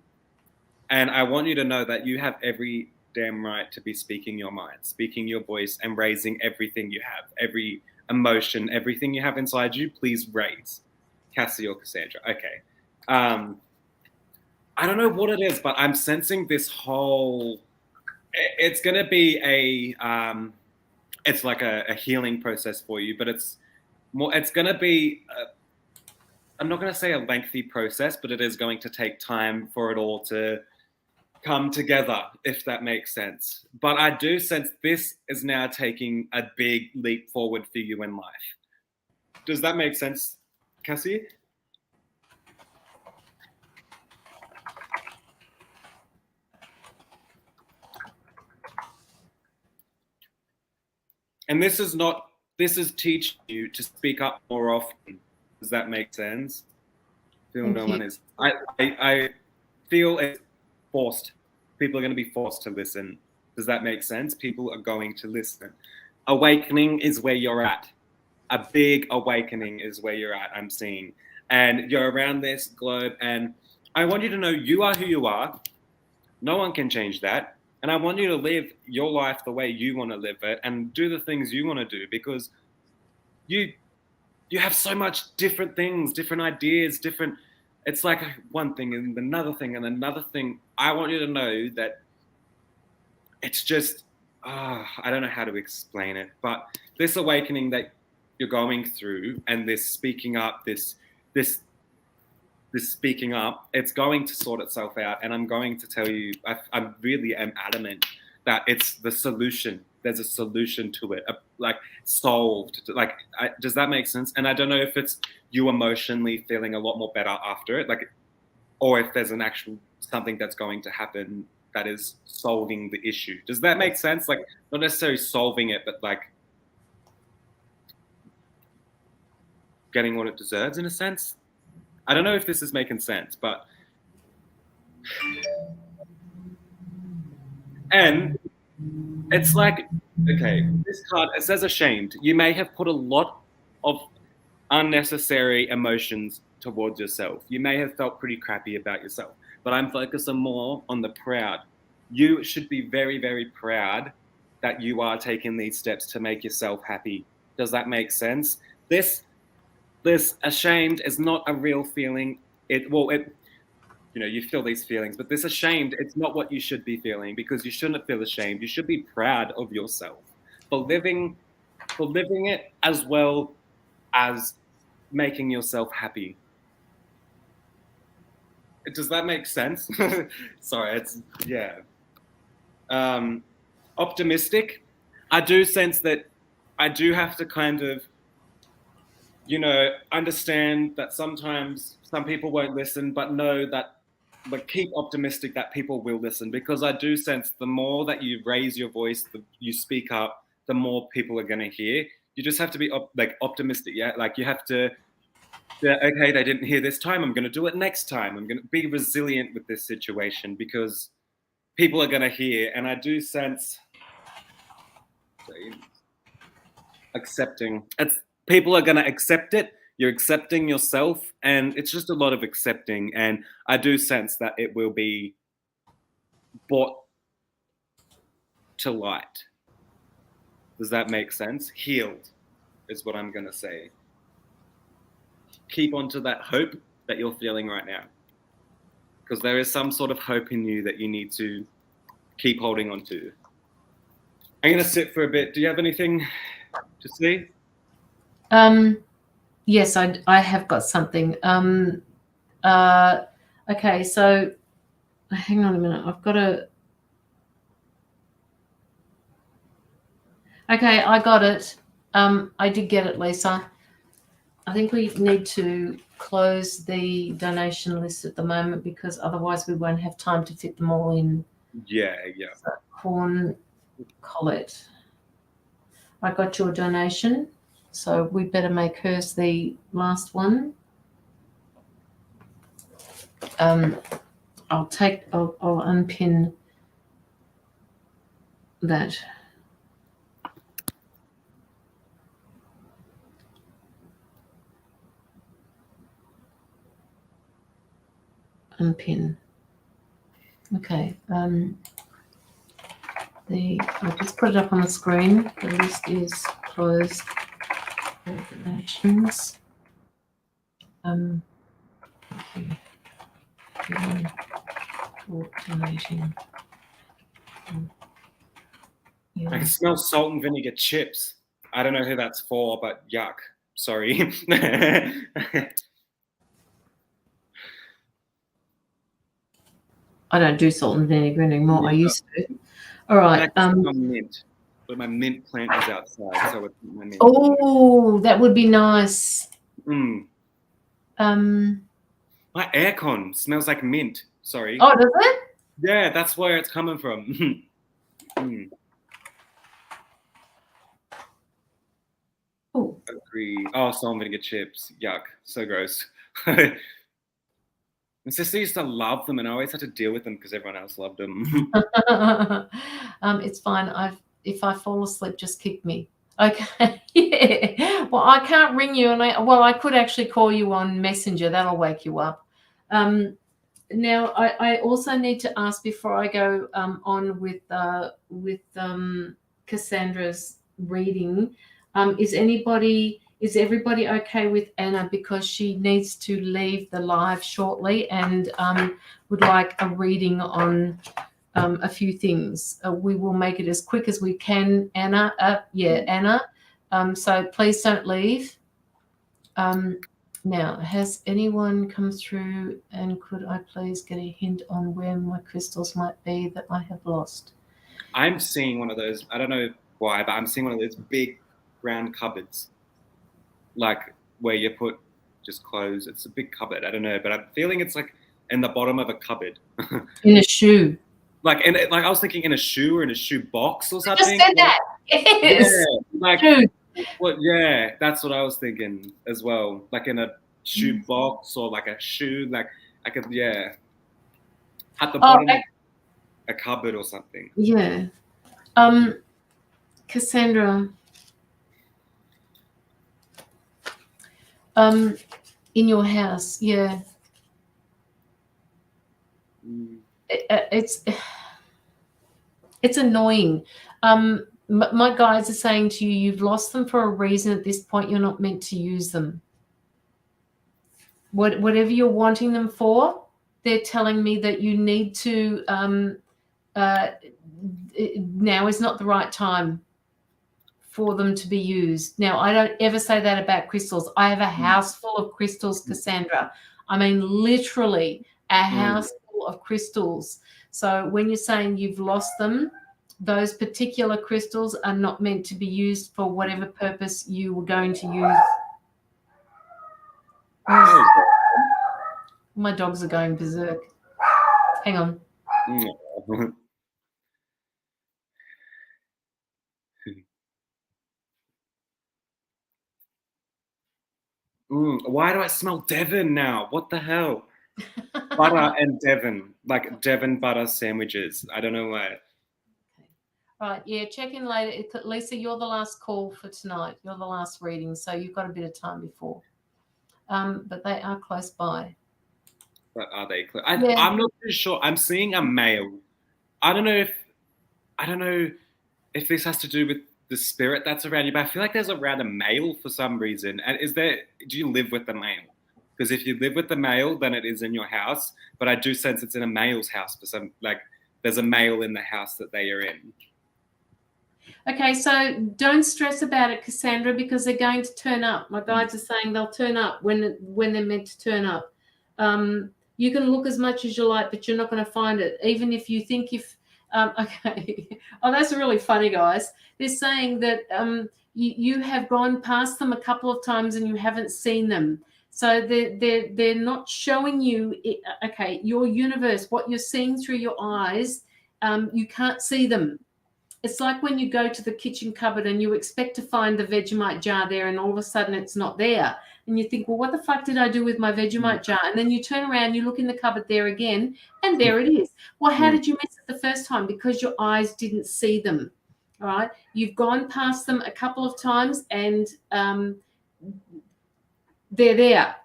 [SPEAKER 1] and I want you to know that you have every damn right to be speaking your mind, speaking your voice, and raising everything you have, every emotion, everything you have inside you, please raise. Cassie or Cassandra. Okay. I don't know what it is, but I'm sensing this whole, it's going to be it's like a healing process for you, but it's going to be, I'm not going to say a lengthy process, but it is going to take time for it all to come together, if that makes sense. But I do sense this is now taking a big leap forward for you in life. Does that make sense, Cassie? And this is teaching you to speak up more often. Does that make sense? I feel it's forced. People are going to be forced to listen. Does that make sense? People are going to listen. Awakening is where you're at. A big awakening is where you're at, I'm seeing. And you're around this globe, and I want you to know you are who you are. No one can change that. And I want you to live your life the way you want to live it and do the things you want to do, because you have so much different things, different ideas, it's like one thing and another thing and another thing. I want you to know that it's just, I don't know how to explain it, but this awakening that you're going through and this speaking up, this speaking up, it's going to sort itself out. And I'm going to tell you, I really am adamant that it's the solution. There's a solution to it, like solved. Like, does that make sense? And I don't know if it's you emotionally feeling a lot more better after it, like, or if there's an actual something that's going to happen that is solving the issue. Does that make sense? Like, not necessarily solving it, but like getting what it deserves in a sense. I don't know if this is making sense, but and it's like, okay, this card, it says ashamed. You may have put a lot of unnecessary emotions towards yourself. You may have felt pretty crappy about yourself, but I'm focusing more on the proud. You should be very, very proud that you are taking these steps to make yourself happy. Does that make sense? This ashamed is not a real feeling. You feel these feelings, but this ashamed, it's not what you should be feeling, because you shouldn't feel ashamed. You should be proud of yourself for living it, as well as making yourself happy. Does that make sense? Sorry, optimistic. I do sense that I do have to kind of understand that sometimes some people won't listen, but keep optimistic that people will listen, because I do sense the more that you raise your voice, you speak up, the more people are going to hear. You just have to be optimistic. Yeah. Like you have to, okay, they didn't hear this time, I'm going to do it next time. I'm going to be resilient with this situation because people are going to hear. And I do sense accepting. People are going to accept it. You're accepting yourself, and it's just a lot of accepting. And I do sense that it will be brought to light. Does that make sense? Healed is what I'm going to say. Keep on to that hope that you're feeling right now, because there is some sort of hope in you that you need to keep holding on to. I'm going to sit for a bit. Do you have anything to say?
[SPEAKER 2] Yes, I have got something. Okay, so hang on a minute. I've got to. Okay, I got it. I did get it, Lisa. I think we need to close the donation list at the moment because otherwise we won't have time to fit them all in.
[SPEAKER 1] Yeah.
[SPEAKER 2] So, Corn Colette, I got your donation, so we better make hers the last one. I'll unpin that. Unpin. Okay. I'll just put it up on the screen. The list is closed. Donations. Okay. Donation.
[SPEAKER 1] I can smell salt and vinegar chips. I don't know who that's for, but yuck. Sorry.
[SPEAKER 2] I don't do salt and vinegar anymore. Yeah. I used to. All right.
[SPEAKER 1] Mint, but my mint plant is outside, so it's my mint.
[SPEAKER 2] Oh, that would be nice.
[SPEAKER 1] My aircon smells like mint. Sorry.
[SPEAKER 2] Oh, does it?
[SPEAKER 1] Yeah, that's where it's coming from.
[SPEAKER 2] Oh.
[SPEAKER 1] Agree. Oh, salt and vinegar chips. Yuck. So gross. My sister used to love them, and I always had to deal with them because everyone else loved them.
[SPEAKER 2] It's fine. If I fall asleep, just kick me. Okay. Yeah. Well, I can't ring you, and I could actually call you on Messenger. That'll wake you up. Now, I also need to ask before I go on with Cassandra's reading. Is everybody okay with Anna, because she needs to leave the live shortly and would like a reading on a few things. We will make it as quick as we can, Anna. Anna. So please don't leave. Now, has anyone come through, and could I please get a hint on where my crystals might be that I have lost?
[SPEAKER 1] I'm seeing one of those. I don't know why, but I'm seeing one of those big round cupboards. Like where you put just clothes. It's a big cupboard. I don't know, but I'm feeling it's like in the bottom of a cupboard.
[SPEAKER 2] In a shoe.
[SPEAKER 1] Like I was thinking in a shoe or in a shoe box or something.
[SPEAKER 2] I just said that. Yes.
[SPEAKER 1] Yeah, like
[SPEAKER 2] shoe.
[SPEAKER 1] Well, yeah, that's what I was thinking as well. Like in a shoe box or like a shoe, like I could, yeah, at the bottom of a cupboard or something.
[SPEAKER 2] Yeah. Cassandra. In your house, yeah. It's annoying. My guides are saying to you, you've lost them for a reason. At this point, you're not meant to use them. Whatever you're wanting them for, they're telling me that you need to, now is not the right time for them to be used. Now, I don't ever say that about crystals. I have a house full of crystals, Cassandra. I mean, literally a house full of crystals. So when you're saying you've lost them, those particular crystals are not meant to be used for whatever purpose you were going to use My dogs are going berserk. Hang on.
[SPEAKER 1] Why do I smell Devon now? What the hell? Butter and Devon, like Devon butter sandwiches. I don't know why.
[SPEAKER 2] Right, yeah, check in later. Lisa, you're the last call for tonight. You're the last reading, so you've got a bit of time before. But they are close by.
[SPEAKER 1] But are they? I'm not too sure. I'm seeing a male. I don't know if this has to do with the spirit that's around you, but I feel like there's around a male for some reason. And do you live with the male? Because if you live with the male, then it is in your house. But I do sense it's in a male's house for some, like there's a male in the house that they are in.
[SPEAKER 2] Okay, so don't stress about it, Cassandra, because they're going to turn up. My guides are saying they'll turn up when they're meant to turn up. You can look as much as you like, but you're not going to find it. Even if you think okay. Oh, that's really funny, guys. They're saying that you have gone past them a couple of times and you haven't seen them. So they're not showing you, okay, your universe, what you're seeing through your eyes, you can't see them. It's like when you go to the kitchen cupboard and you expect to find the Vegemite jar there and all of a sudden it's not there. And you think, well, what the fuck did I do with my Vegemite jar? And then you turn around, you look in the cupboard there again, and there it is. Well, how did you miss it the first time? Because your eyes didn't see them, all right? You've gone past them a couple of times and they're there.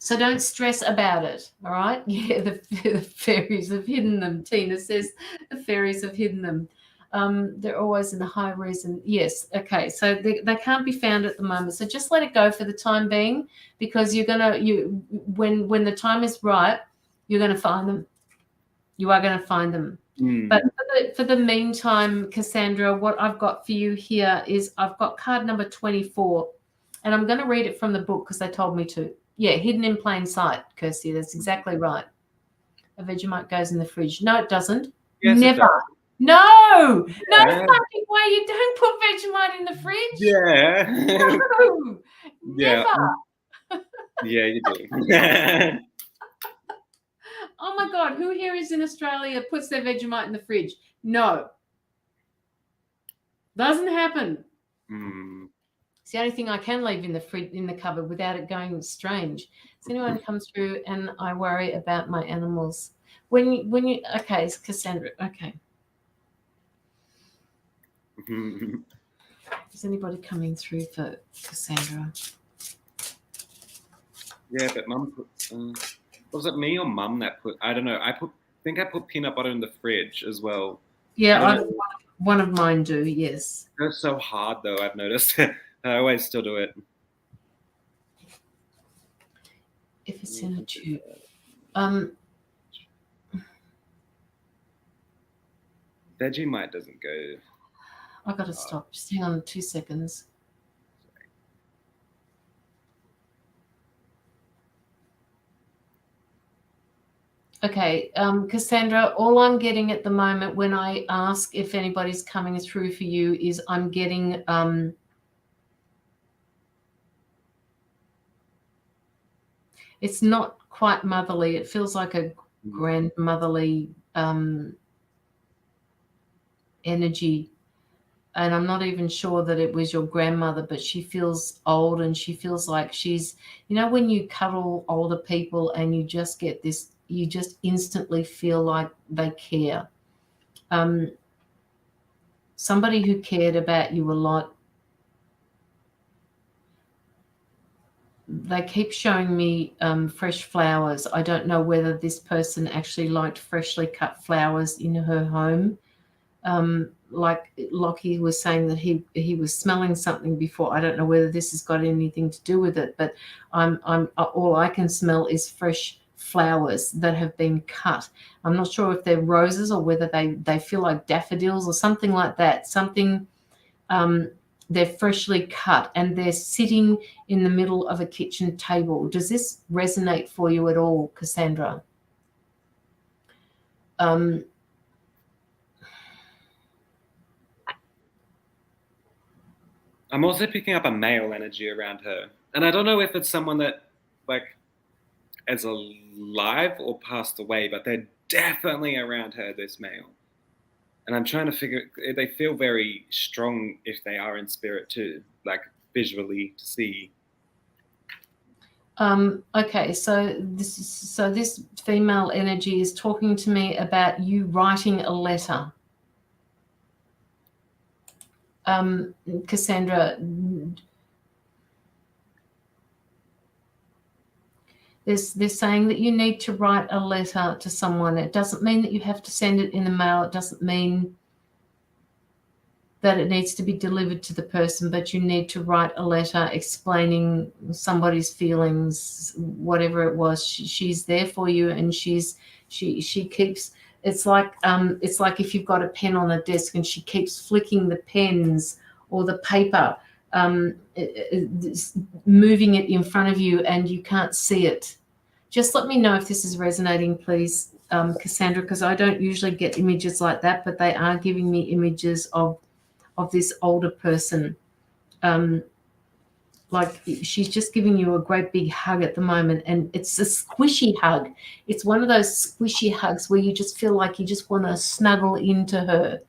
[SPEAKER 2] So don't stress about it, all right? Yeah, the fairies have hidden them. Tina says the fairies have hidden them. They're always in a high reason. Yes, okay. So they can't be found at the moment. So just let it go for the time being, because when the time is right, you're gonna find them. You are gonna find them. But for the meantime, Cassandra, what I've got for you here is I've got card number 24, and I'm going to read it from the book because they told me to. Yeah, hidden in plain sight, Kirsty. That's exactly right. A Vegemite goes in the fridge. No, it doesn't.
[SPEAKER 1] Yes,
[SPEAKER 2] never.
[SPEAKER 1] It does.
[SPEAKER 2] No fucking way. You don't put Vegemite in the fridge.
[SPEAKER 1] Yeah.
[SPEAKER 2] No.
[SPEAKER 1] Yeah.
[SPEAKER 2] Never.
[SPEAKER 1] Yeah, you do.
[SPEAKER 2] Oh my God, who here is in Australia puts their Vegemite in the fridge? No. Doesn't happen. It's the only thing I can leave in the cupboard without it going strange. Does anyone come through and I worry about my animals? When you okay, it's Cassandra. Okay. Is anybody coming through for Cassandra?
[SPEAKER 1] Yeah, but Mum put. Was it me or Mum that put? I don't know. I think I put peanut butter in the fridge as well.
[SPEAKER 2] Yeah, one of mine do. Yes.
[SPEAKER 1] It's so hard though. I've noticed. I always still do it.
[SPEAKER 2] If it's in a tube.
[SPEAKER 1] Vegemite doesn't go.
[SPEAKER 2] I got to stop. Just hang on 2 seconds. Okay, Cassandra, all I'm getting at the moment when I ask if anybody's coming through for you is I'm getting it's not quite motherly. It feels like a grandmotherly energy. And I'm not even sure that it was your grandmother, but she feels old and she feels like she's, when you cuddle older people and you just get this, you just instantly feel like they care. Somebody who cared about you a lot. They keep showing me fresh flowers. I don't know whether this person actually liked freshly cut flowers in her home. Like Locky was saying that he was smelling something before. I don't know whether this has got anything to do with it, but I'm all I can smell is fresh flowers that have been cut. I'm not sure if they're roses or whether they feel like daffodils or something like that. Something they're freshly cut and they're sitting in the middle of a kitchen table. Does this resonate for you at all, Cassandra? I'm
[SPEAKER 1] also picking up a male energy around her. And I don't know if it's someone that like as alive or passed away, but they're definitely around her, this male. And I'm trying to figure, they feel very strong if they are in spirit too, like visually to see.
[SPEAKER 2] Okay, so this female energy is talking to me about you writing a letter. Cassandra, they're saying that you need to write a letter to someone. It doesn't mean that you have to send it in the mail. It doesn't mean that it needs to be delivered to the person, but you need to write a letter explaining somebody's feelings, whatever it was. She's there for you, and she keeps. It's like if you've got a pen on the desk and she keeps flicking the pens or the paper, moving it in front of you, and you can't see it. Just let me know if this is resonating, please, Cassandra, because I don't usually get images like that, but they are giving me images of this older person. Like she's just giving you a great big hug at the moment, and it's a squishy hug. It's one of those squishy hugs where you just feel like you just want to snuggle into her.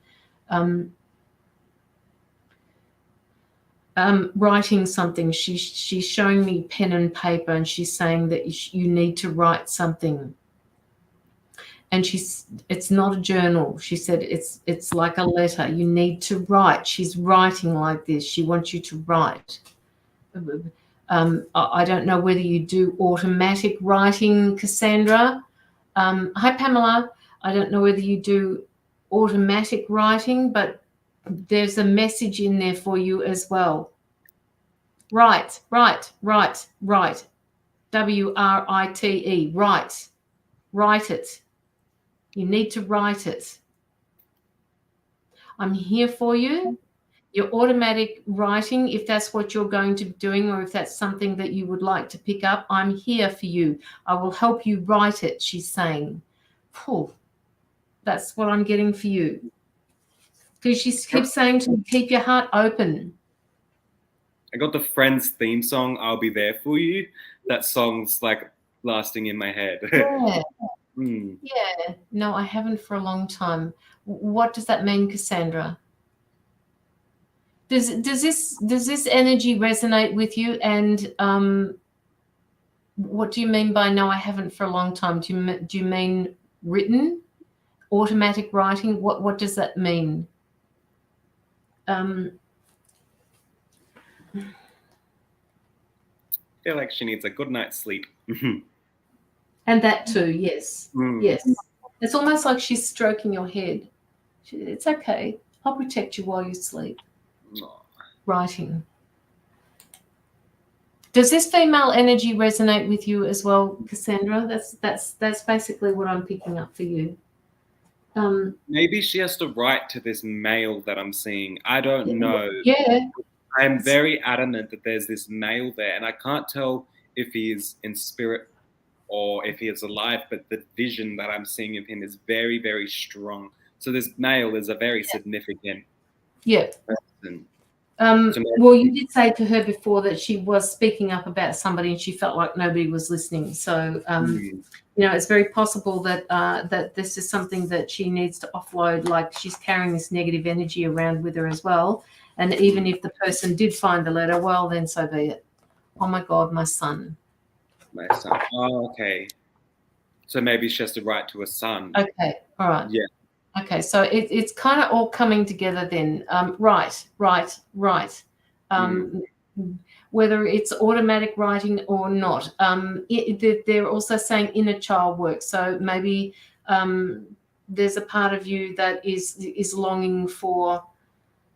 [SPEAKER 2] Writing something. She's showing me pen and paper, and she's saying that you need to write something. And it's not a journal. She said it's like a letter. You need to write. She's writing like this. She wants you to write. I don't know whether you do automatic writing, Cassandra. Hi, Pamela. I don't know whether you do automatic writing, but there's a message in there for you as well. Write. W-R-I-T-E, write. Write it. You need to write it. I'm here for you. Your automatic writing, if that's what you're going to be doing, or if that's something that you would like to pick up, I'm here for you. I will help you write it, she's saying. Phew, that's what I'm getting for you. Because she keeps saying to me, keep your heart open.
[SPEAKER 1] I got the Friends theme song, I'll Be There For You. That song's like lasting in my head.
[SPEAKER 2] Yeah. Yeah. No, I haven't for a long time. What does that mean, Cassandra? Does this energy resonate with you? And what do you mean by no, I haven't for a long time? Do you mean written, automatic writing? What does that mean?
[SPEAKER 1] I feel like she needs a good night's sleep.
[SPEAKER 2] And that too, yes. Yes. It's almost like she's stroking your head. It's okay. I'll protect you while you sleep. Writing. Does this female energy resonate with you as well, Cassandra? That's basically what I'm picking up for you.
[SPEAKER 1] Maybe she has to write to this male that I'm seeing. I don't know.
[SPEAKER 2] Yeah.
[SPEAKER 1] I'm very adamant that there's this male there, and I can't tell if he is in spirit or if he is alive, but the vision that I'm seeing of him is very, very strong. So this male is a very significant person.
[SPEAKER 2] Well, you did say to her before that she was speaking up about somebody and she felt like nobody was listening. So, it's very possible that that this is something that she needs to offload, like she's carrying this negative energy around with her as well. And even if the person did find the letter, well, then so be it. Oh, my God, my son.
[SPEAKER 1] My son. Oh, okay. So maybe she has to write to a son.
[SPEAKER 2] Okay, all right.
[SPEAKER 1] Yeah.
[SPEAKER 2] Okay, so it's kind of all coming together then. Right. Whether it's automatic writing or not. They're also saying inner child work. So maybe there's a part of you that is longing for,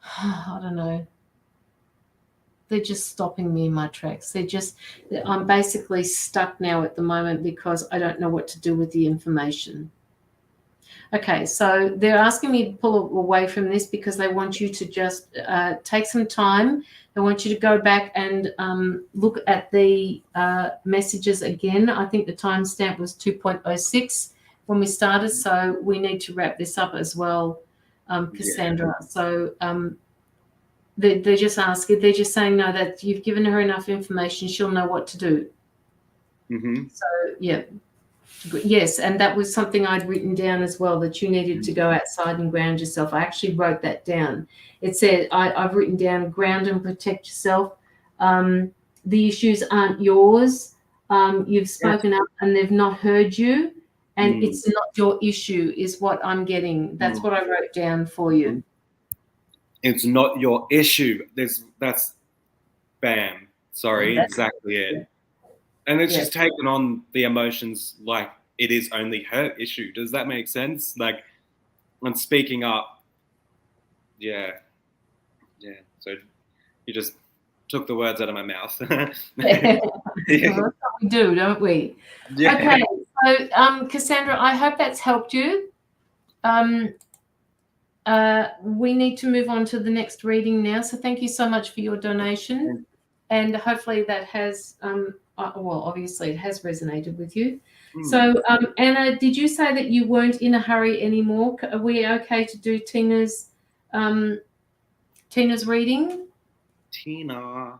[SPEAKER 2] I don't know. They're just stopping me in my tracks. I'm basically stuck now at the moment because I don't know what to do with the information. Okay, so they're asking me to pull away from this because they want you to just take some time. They want you to go back and look at the messages again. I think the timestamp was 2.06 when we started, so we need to wrap this up as well, Cassandra. Yeah. So they're just asking, they're just saying, no, that you've given her enough information, she'll know what to do.
[SPEAKER 1] Mm-hmm.
[SPEAKER 2] So, yeah. Yes, and that was something I'd written down as well, that you needed to go outside and ground yourself. I actually wrote that down. It said, I've written down, ground and protect yourself. The issues aren't yours. You've spoken up and they've not heard you, and it's not your issue is what I'm getting. That's what I wrote down for you.
[SPEAKER 1] It's not your issue. That's bam. Sorry,
[SPEAKER 2] That's
[SPEAKER 1] exactly it.
[SPEAKER 2] Yeah.
[SPEAKER 1] And then she's taken on the emotions like it is only her issue. Does that make sense? Like, when speaking up, yeah. So you just took the words out of my mouth.
[SPEAKER 2] Yeah. Well, that's what we do, don't we?
[SPEAKER 1] Yeah.
[SPEAKER 2] Okay, so Cassandra, I hope that's helped you. We need to move on to the next reading now. So thank you so much for your donation, and hopefully that has well, obviously it has resonated with you. So Anna, did you say that you weren't in a hurry anymore? Are we okay to do Tina's reading?
[SPEAKER 1] Tina.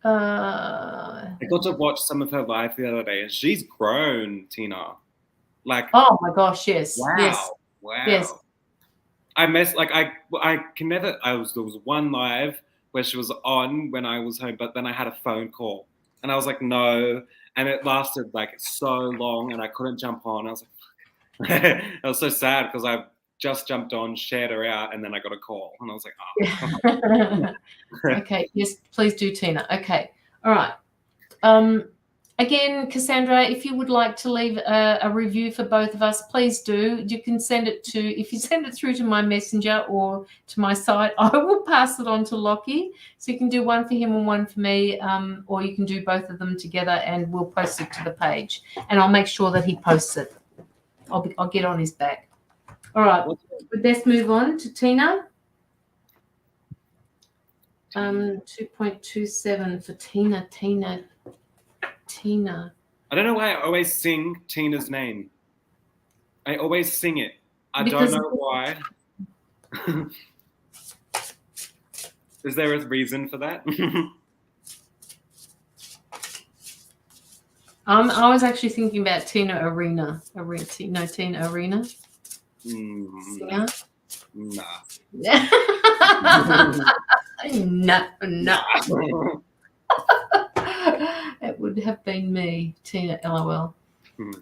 [SPEAKER 2] I
[SPEAKER 1] got to watch some of her live the other day, and she's grown, Tina. Like,
[SPEAKER 2] oh my gosh, yes.
[SPEAKER 1] Wow.
[SPEAKER 2] Yes.
[SPEAKER 1] Wow.
[SPEAKER 2] Yes.
[SPEAKER 1] I can never. There was one live where she was on when I was home, but then I had a phone call, and I was like, no, and it lasted like so long, and I couldn't jump on. I was like, I was so sad because I just jumped on, shared her out, and then I got a call, and I was like, oh.
[SPEAKER 2] Okay. Yes, please do, Tina. Okay. All right. Again, Cassandra, if you would like to leave a review for both of us, please do. You can send it if you send it through to my messenger or to my site, I will pass it on to Locky. So you can do one for him and one for me, or you can do both of them together and we'll post it to the page. And I'll make sure that he posts it. I'll get on his back. All right. Let's move on to Tina. 2.27 for Tina.
[SPEAKER 1] I don't know why I always sing Tina's name. I always sing it. I don't know why. Is there a reason for that?
[SPEAKER 2] I was actually thinking about Tina Arena. Tina Arena. Singer?
[SPEAKER 1] Nah.
[SPEAKER 2] No. It would have been me, Tina, LOL.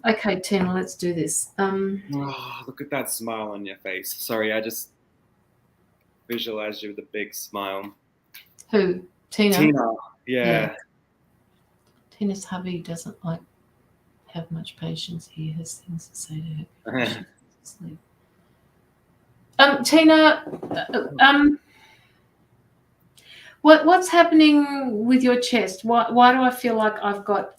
[SPEAKER 2] Okay, Tina, let's do this.
[SPEAKER 1] Oh, look at that smile on your face. Sorry, I just visualized you with a big smile.
[SPEAKER 2] Who? Tina?
[SPEAKER 1] Tina, yeah.
[SPEAKER 2] Tina's hubby doesn't have much patience. He has things to say to her. She's asleep. Tina, what's happening with your chest? Why do I feel like I've got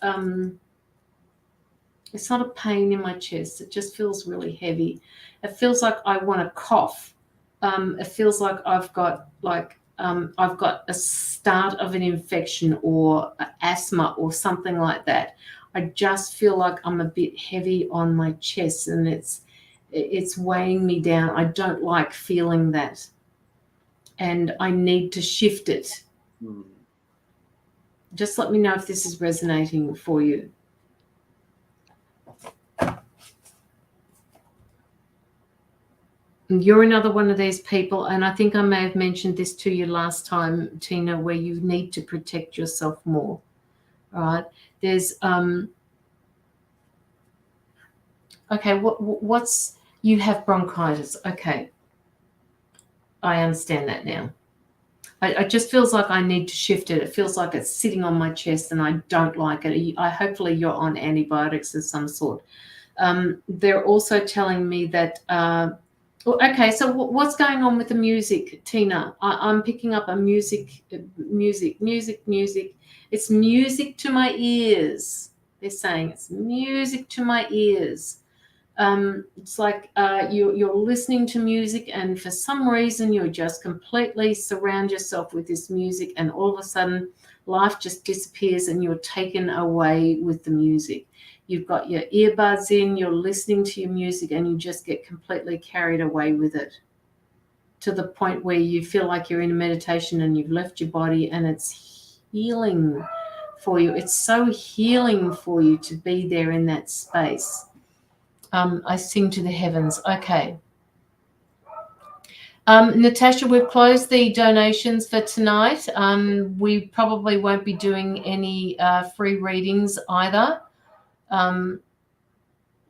[SPEAKER 2] it's not a pain in my chest. It just feels really heavy. It feels like I want to cough. It feels like I've got a start of an infection or asthma or something like that. I just feel like I'm a bit heavy on my chest and it's weighing me down. I don't like feeling that. And I need to shift it. Just let me know if this is resonating for you. You're another one of these people, and I think I may have mentioned this to you last time, Tina, where you need to protect yourself more. All right. There's okay, what's you have bronchitis. Okay. I understand that now. It just feels like I need to shift it. It feels like it's sitting on my chest and I don't like it. Hopefully you're on antibiotics of some sort. They're also telling me that okay, so what's going on with the music, Tina? I'm picking up a music. It's music to my ears. They're saying it's music to my ears. It's like you're listening to music and for some reason you just completely surround yourself with this music and all of a sudden life just disappears and you're taken away with the music. You've got your earbuds in, you're listening to your music and you just get completely carried away with it to the point where you feel like you're in a meditation and you've left your body and it's healing for you. It's so healing for you to be there in that space. I sing to the heavens. Okay. Natasha, we've closed the donations for tonight. We probably won't be doing any free readings either.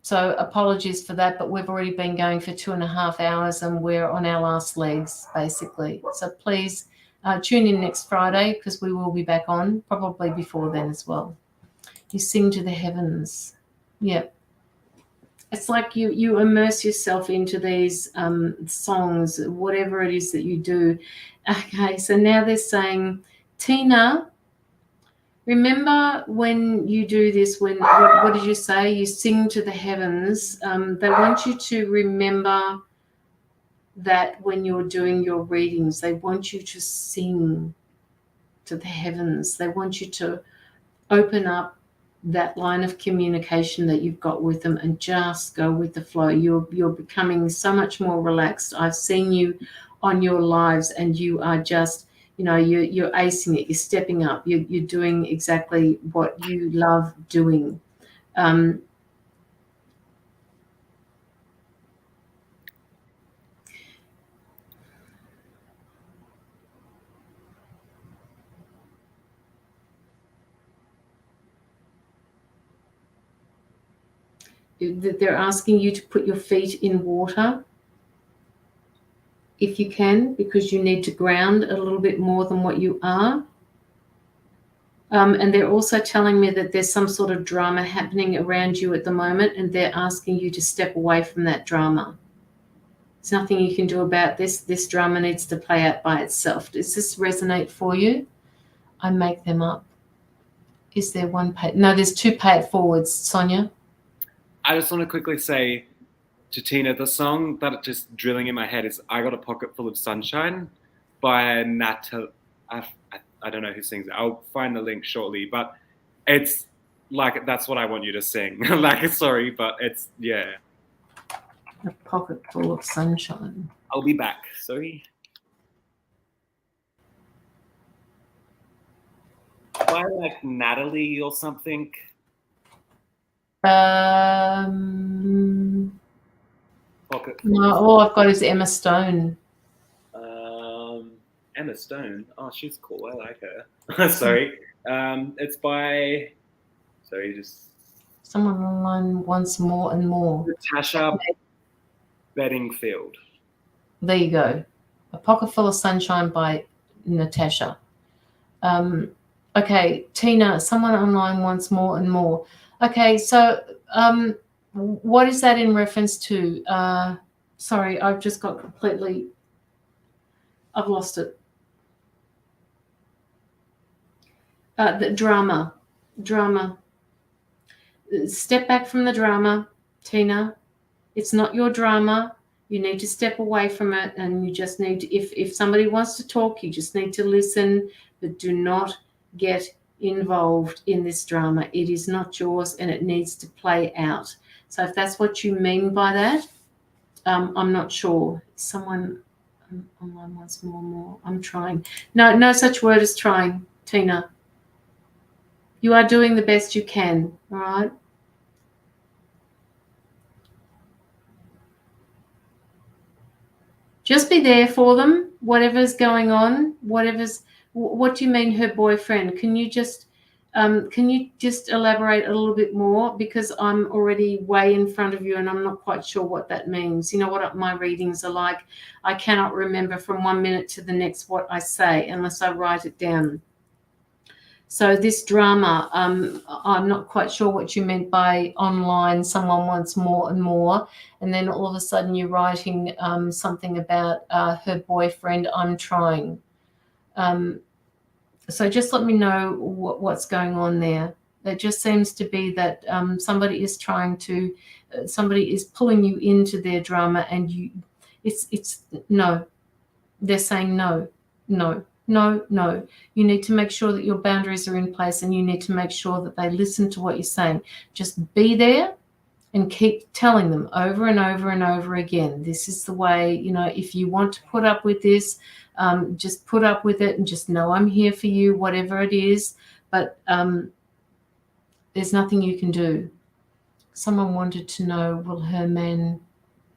[SPEAKER 2] So apologies for that, but we've already been going for 2.5 hours and we're on our last legs, basically. So please tune in next Friday because we will be back on, probably before then as well. You sing to the heavens. Yep. It's like you immerse yourself into these songs, whatever it is that you do. Okay, so now they're saying, Tina, remember when you do this, what did you say? You sing to the heavens. They want you to remember that when you're doing your readings. They want you to sing to the heavens. They want you to open up that line of communication that you've got with them and just go with the flow. You're becoming so much more relaxed. I've seen you on your lives and you are just, you're acing it. You're stepping up. You're doing exactly what you love doing. They're asking you to put your feet in water if you can, because you need to ground a little bit more than what you are. And they're also telling me that there's some sort of drama happening around you at the moment, and they're asking you to step away from that drama. There's nothing you can do about this. This drama needs to play out by itself. Does this resonate for you? I make them up. Is there one pay? No, there's two pay it forwards, Sonia.
[SPEAKER 1] I just want to quickly say to Tina, the song that just drilling in my head is I Got a Pocket Full of Sunshine by Natalie. I don't know who sings it. I'll find the link shortly, but it's like, that's what I want you to sing. Like, sorry, but it's, yeah.
[SPEAKER 2] A pocket full of sunshine.
[SPEAKER 1] I'll be back. Sorry. By like Natalie or something.
[SPEAKER 2] No, all I've got is Emma Stone.
[SPEAKER 1] Emma Stone. Oh, she's cool. I like her. Sorry. It's by. Sorry, just.
[SPEAKER 2] Someone online wants more and more.
[SPEAKER 1] Natasha Bedingfield.
[SPEAKER 2] There you go. A Pocket Full of Sunshine by Natasha. Okay, Tina, someone online wants more and more. Okay, so what is that in reference to? Sorry, I've just got completely, I've lost it. The drama. Step back from the drama, Tina. It's not your drama. You need to step away from it, and you just need to, if somebody wants to talk, you just need to listen, but do not get involved in this drama. It is not yours and it needs to play out. So if that's what you mean by that, I'm not sure. Someone online wants more and more. I'm trying. No such word as trying, Tina. You are doing the best you can, all right? Just be there for them, whatever's going on, what do you mean her boyfriend? Can you just elaborate a little bit more? Because I'm already way in front of you and I'm not quite sure what that means. You know what my readings are like. I cannot remember from 1 minute to the next what I say unless I write it down. So this drama, I'm not quite sure what you meant by online, someone wants more and more, and then all of a sudden you're writing something about her boyfriend, I'm trying. So just let me know what's going on there. It just seems to be that somebody is pulling you into their drama, and it's no. They're saying no. You need to make sure that your boundaries are in place, and you need to make sure that they listen to what you're saying. Just be there and keep telling them over and over and over again. This is the way, if you want to put up with this, just put up with it and just know I'm here for you, whatever it is. but there's nothing you can do. Someone wanted to know whether her man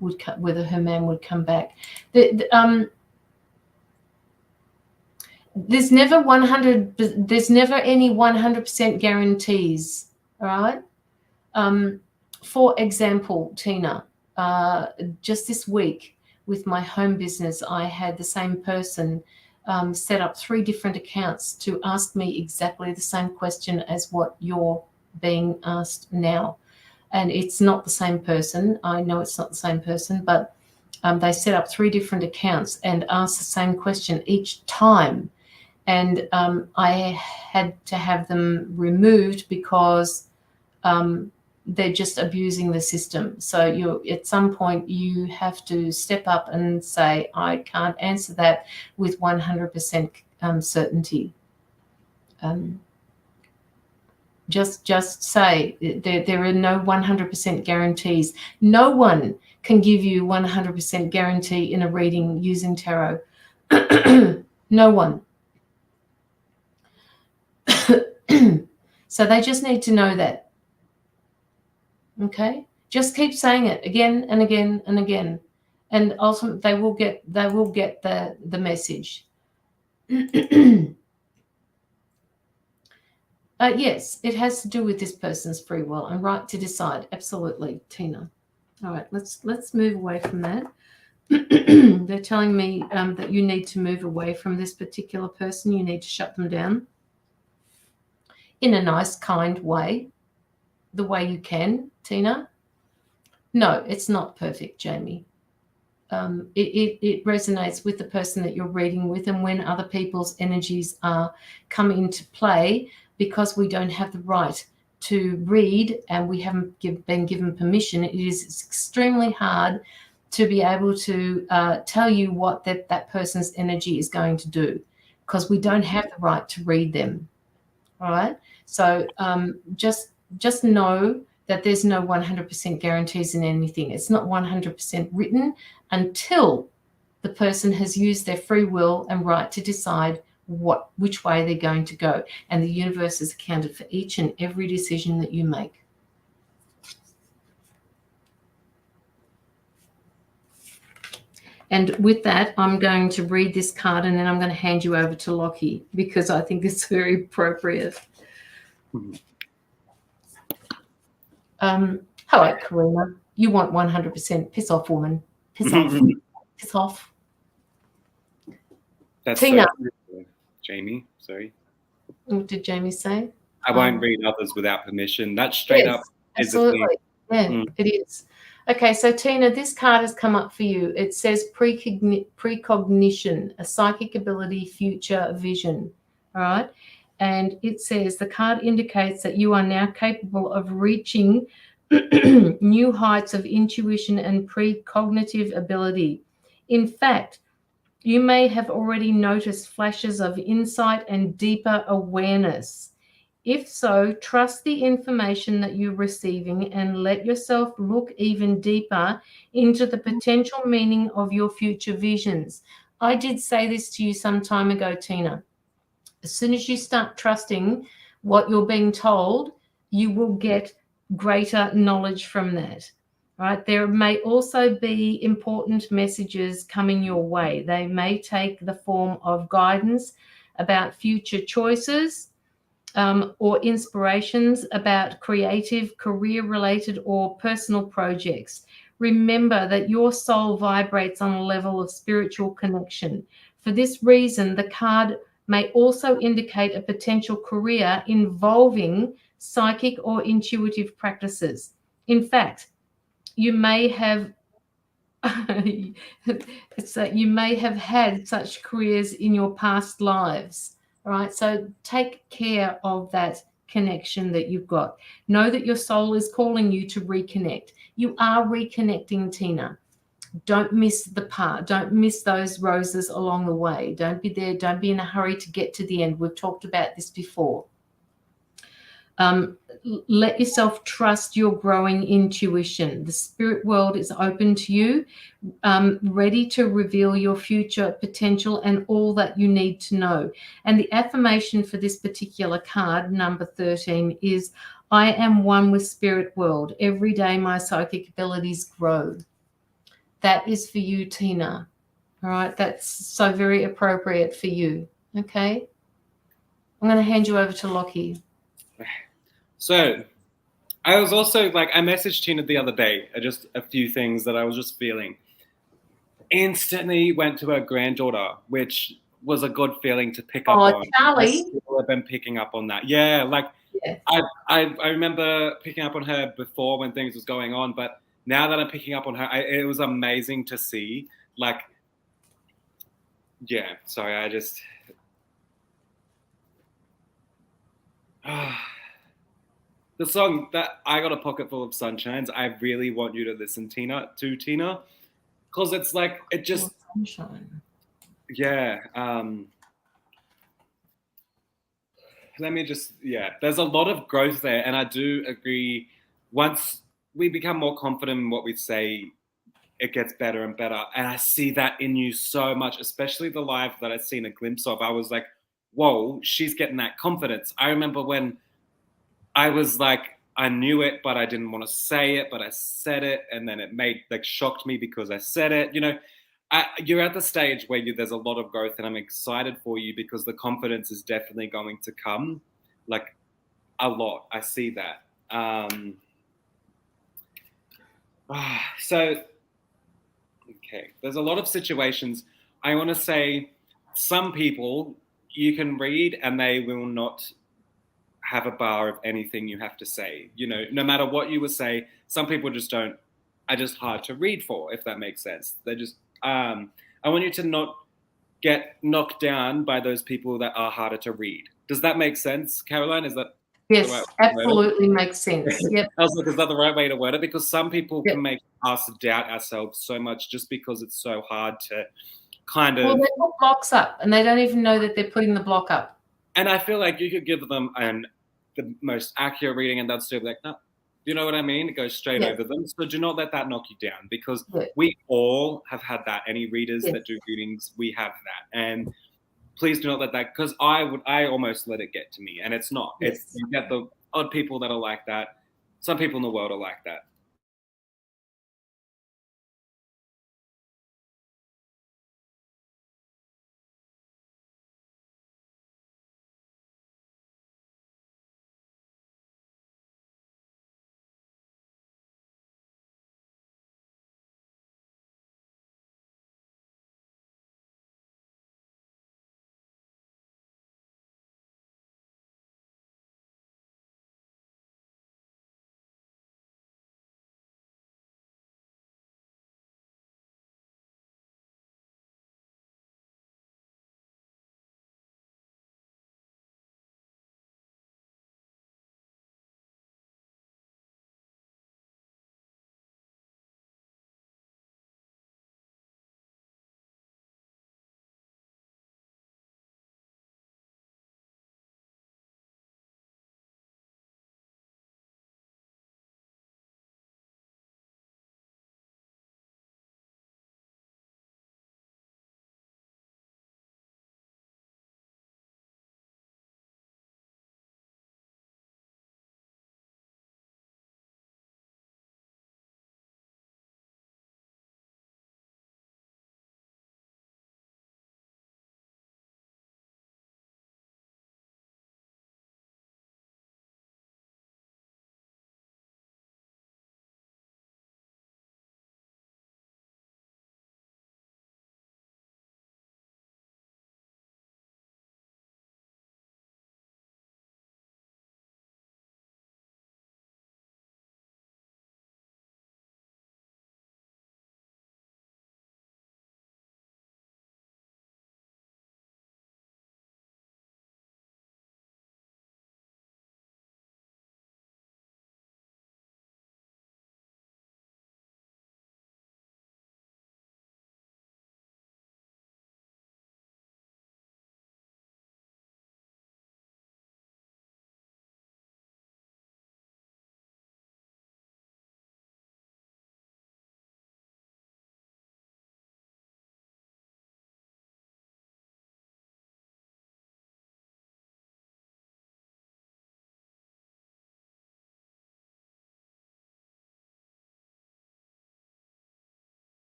[SPEAKER 2] would come back. There's never any 100% guarantees. All right. For example, Tina, just this week with my home business, I had the same person set up 3 different accounts to ask me exactly the same question as what you're being asked now. And it's not the same person. I know it's not the same person, but they set up 3 different accounts and asked the same question each time. And I had to have them removed because they're just abusing the system. So at some point you have to step up and say, I can't answer that with 100% certainty. Just say there are no 100% guarantees. No one can give you 100% guarantee in a reading using tarot. No one. So they just need to know that. Okay, just keep saying it again and again and again, and ultimately they will get the message. Yes, it has to do with this person's free will and right to decide. Absolutely, Tina. All right, let's move away from that. They're telling me that you need to move away from this particular person. You need to shut them down in a nice, kind way, the way you can, Tina. No, it's not perfect, Jamie. It resonates with the person that you're reading with, and when other people's energies come into play, because we don't have the right to read and we haven't been given permission, it's extremely hard to be able to tell you what that person's energy is going to do, because we don't have the right to read them. All right. So just know that there's no 100% guarantees in anything. It's not 100% written until the person has used their free will and right to decide which way they're going to go. And the universe is accounted for each and every decision that you make. And with that, I'm going to read this card and then I'm going to hand you over to Locky, because I think it's very appropriate. Hello, Karina. You want 100%. Piss off, woman. Piss off. Piss off.
[SPEAKER 1] That's
[SPEAKER 2] Tina.
[SPEAKER 1] So, Jamie, sorry.
[SPEAKER 2] What did Jamie say?
[SPEAKER 1] I won't read others without permission. That's straight up.
[SPEAKER 2] Absolutely. Yeah, it is. Okay, so Tina, this card has come up for you. It says precognition, a psychic ability, future vision. All right. And it says the card indicates that you are now capable of reaching new heights of intuition and precognitive ability. In fact, you may have already noticed flashes of insight and deeper awareness. If so, trust the information that you're receiving and let yourself look even deeper into the potential meaning of your future visions. I did say this to you some time ago, Tina. As soon as you start trusting what you're being told, you will get greater knowledge from that. Right? There may also be important messages coming your way. They may take the form of guidance about future choices, or inspirations about creative, career-related or personal projects. Remember that your soul vibrates on a level of spiritual connection. For this reason, the card may also indicate a potential career involving psychic or intuitive practices. In fact, you may have you may have had such careers in your past lives. All right, so take care of that connection that you've got. Know that your soul is calling you to reconnect. You are reconnecting, Tina. Don't miss the part. Don't miss those roses along the way. Don't be there. Don't be in a hurry to get to the end. We've talked about this before. Let yourself trust your growing intuition. The spirit world is open to you, ready to reveal your future potential and all that you need to know. And the affirmation for this particular card, number 13, is I am one with spirit world. Every day my psychic abilities grow. That is for you, Tina. All right, that's so very appropriate for you. Okay. I'm going to hand you over to Locky.
[SPEAKER 1] So I was also like, I messaged Tina the other day, just a few things that I was just feeling. Instantly went to her granddaughter, which was a good feeling to pick up on.
[SPEAKER 2] Charlie.
[SPEAKER 1] I still have been picking up on that. Yeah, like
[SPEAKER 2] Yeah.
[SPEAKER 1] I remember picking up on her before when things was going on, but now that I'm picking up on her, it was amazing to see. Like, yeah, sorry, I just... the song that I Got a Pocket Full of Sunshines, I really want you to listen, Tina, because it's like, it just...
[SPEAKER 2] Sunshine.
[SPEAKER 1] Yeah. Let me just, there's a lot of growth there. And I do agree, once we become more confident in what we say, it gets better and better. And I see that in you so much, especially the live that I've seen a glimpse of. I was like, whoa, she's getting that confidence. I remember when I was like, I knew it, but I didn't want to say it, but I said it. And then it shocked me because I said it, you're at the stage where there's a lot of growth, and I'm excited for you because the confidence is definitely going to come, like, a lot. I see that. So, okay, there's a lot of situations. I want to say some people you can read and they will not have a bar of anything you have to say. No matter what you would say, some people just are just hard to read for, if that makes sense. They just... I want you to not get knocked down by those people that are harder to read. Does that make sense, Caroline? Is that...
[SPEAKER 2] Yes, absolutely makes sense. Yep.
[SPEAKER 1] I was like, is that the right way to word it? Because some people can make us doubt ourselves so much just because it's so hard to kind of...
[SPEAKER 2] Well, they put blocks up and they don't even know that they're putting the block up.
[SPEAKER 1] And I feel like you could give them the most accurate reading and they'll still be like, no. You know what I mean? It goes straight over them. So do not let that knock you down, because we all have had that. Any readers that do readings, we have that. And please do not let that, because I almost let it get to me, and it's not. You get the odd people that are like that. Some people in the world are like that.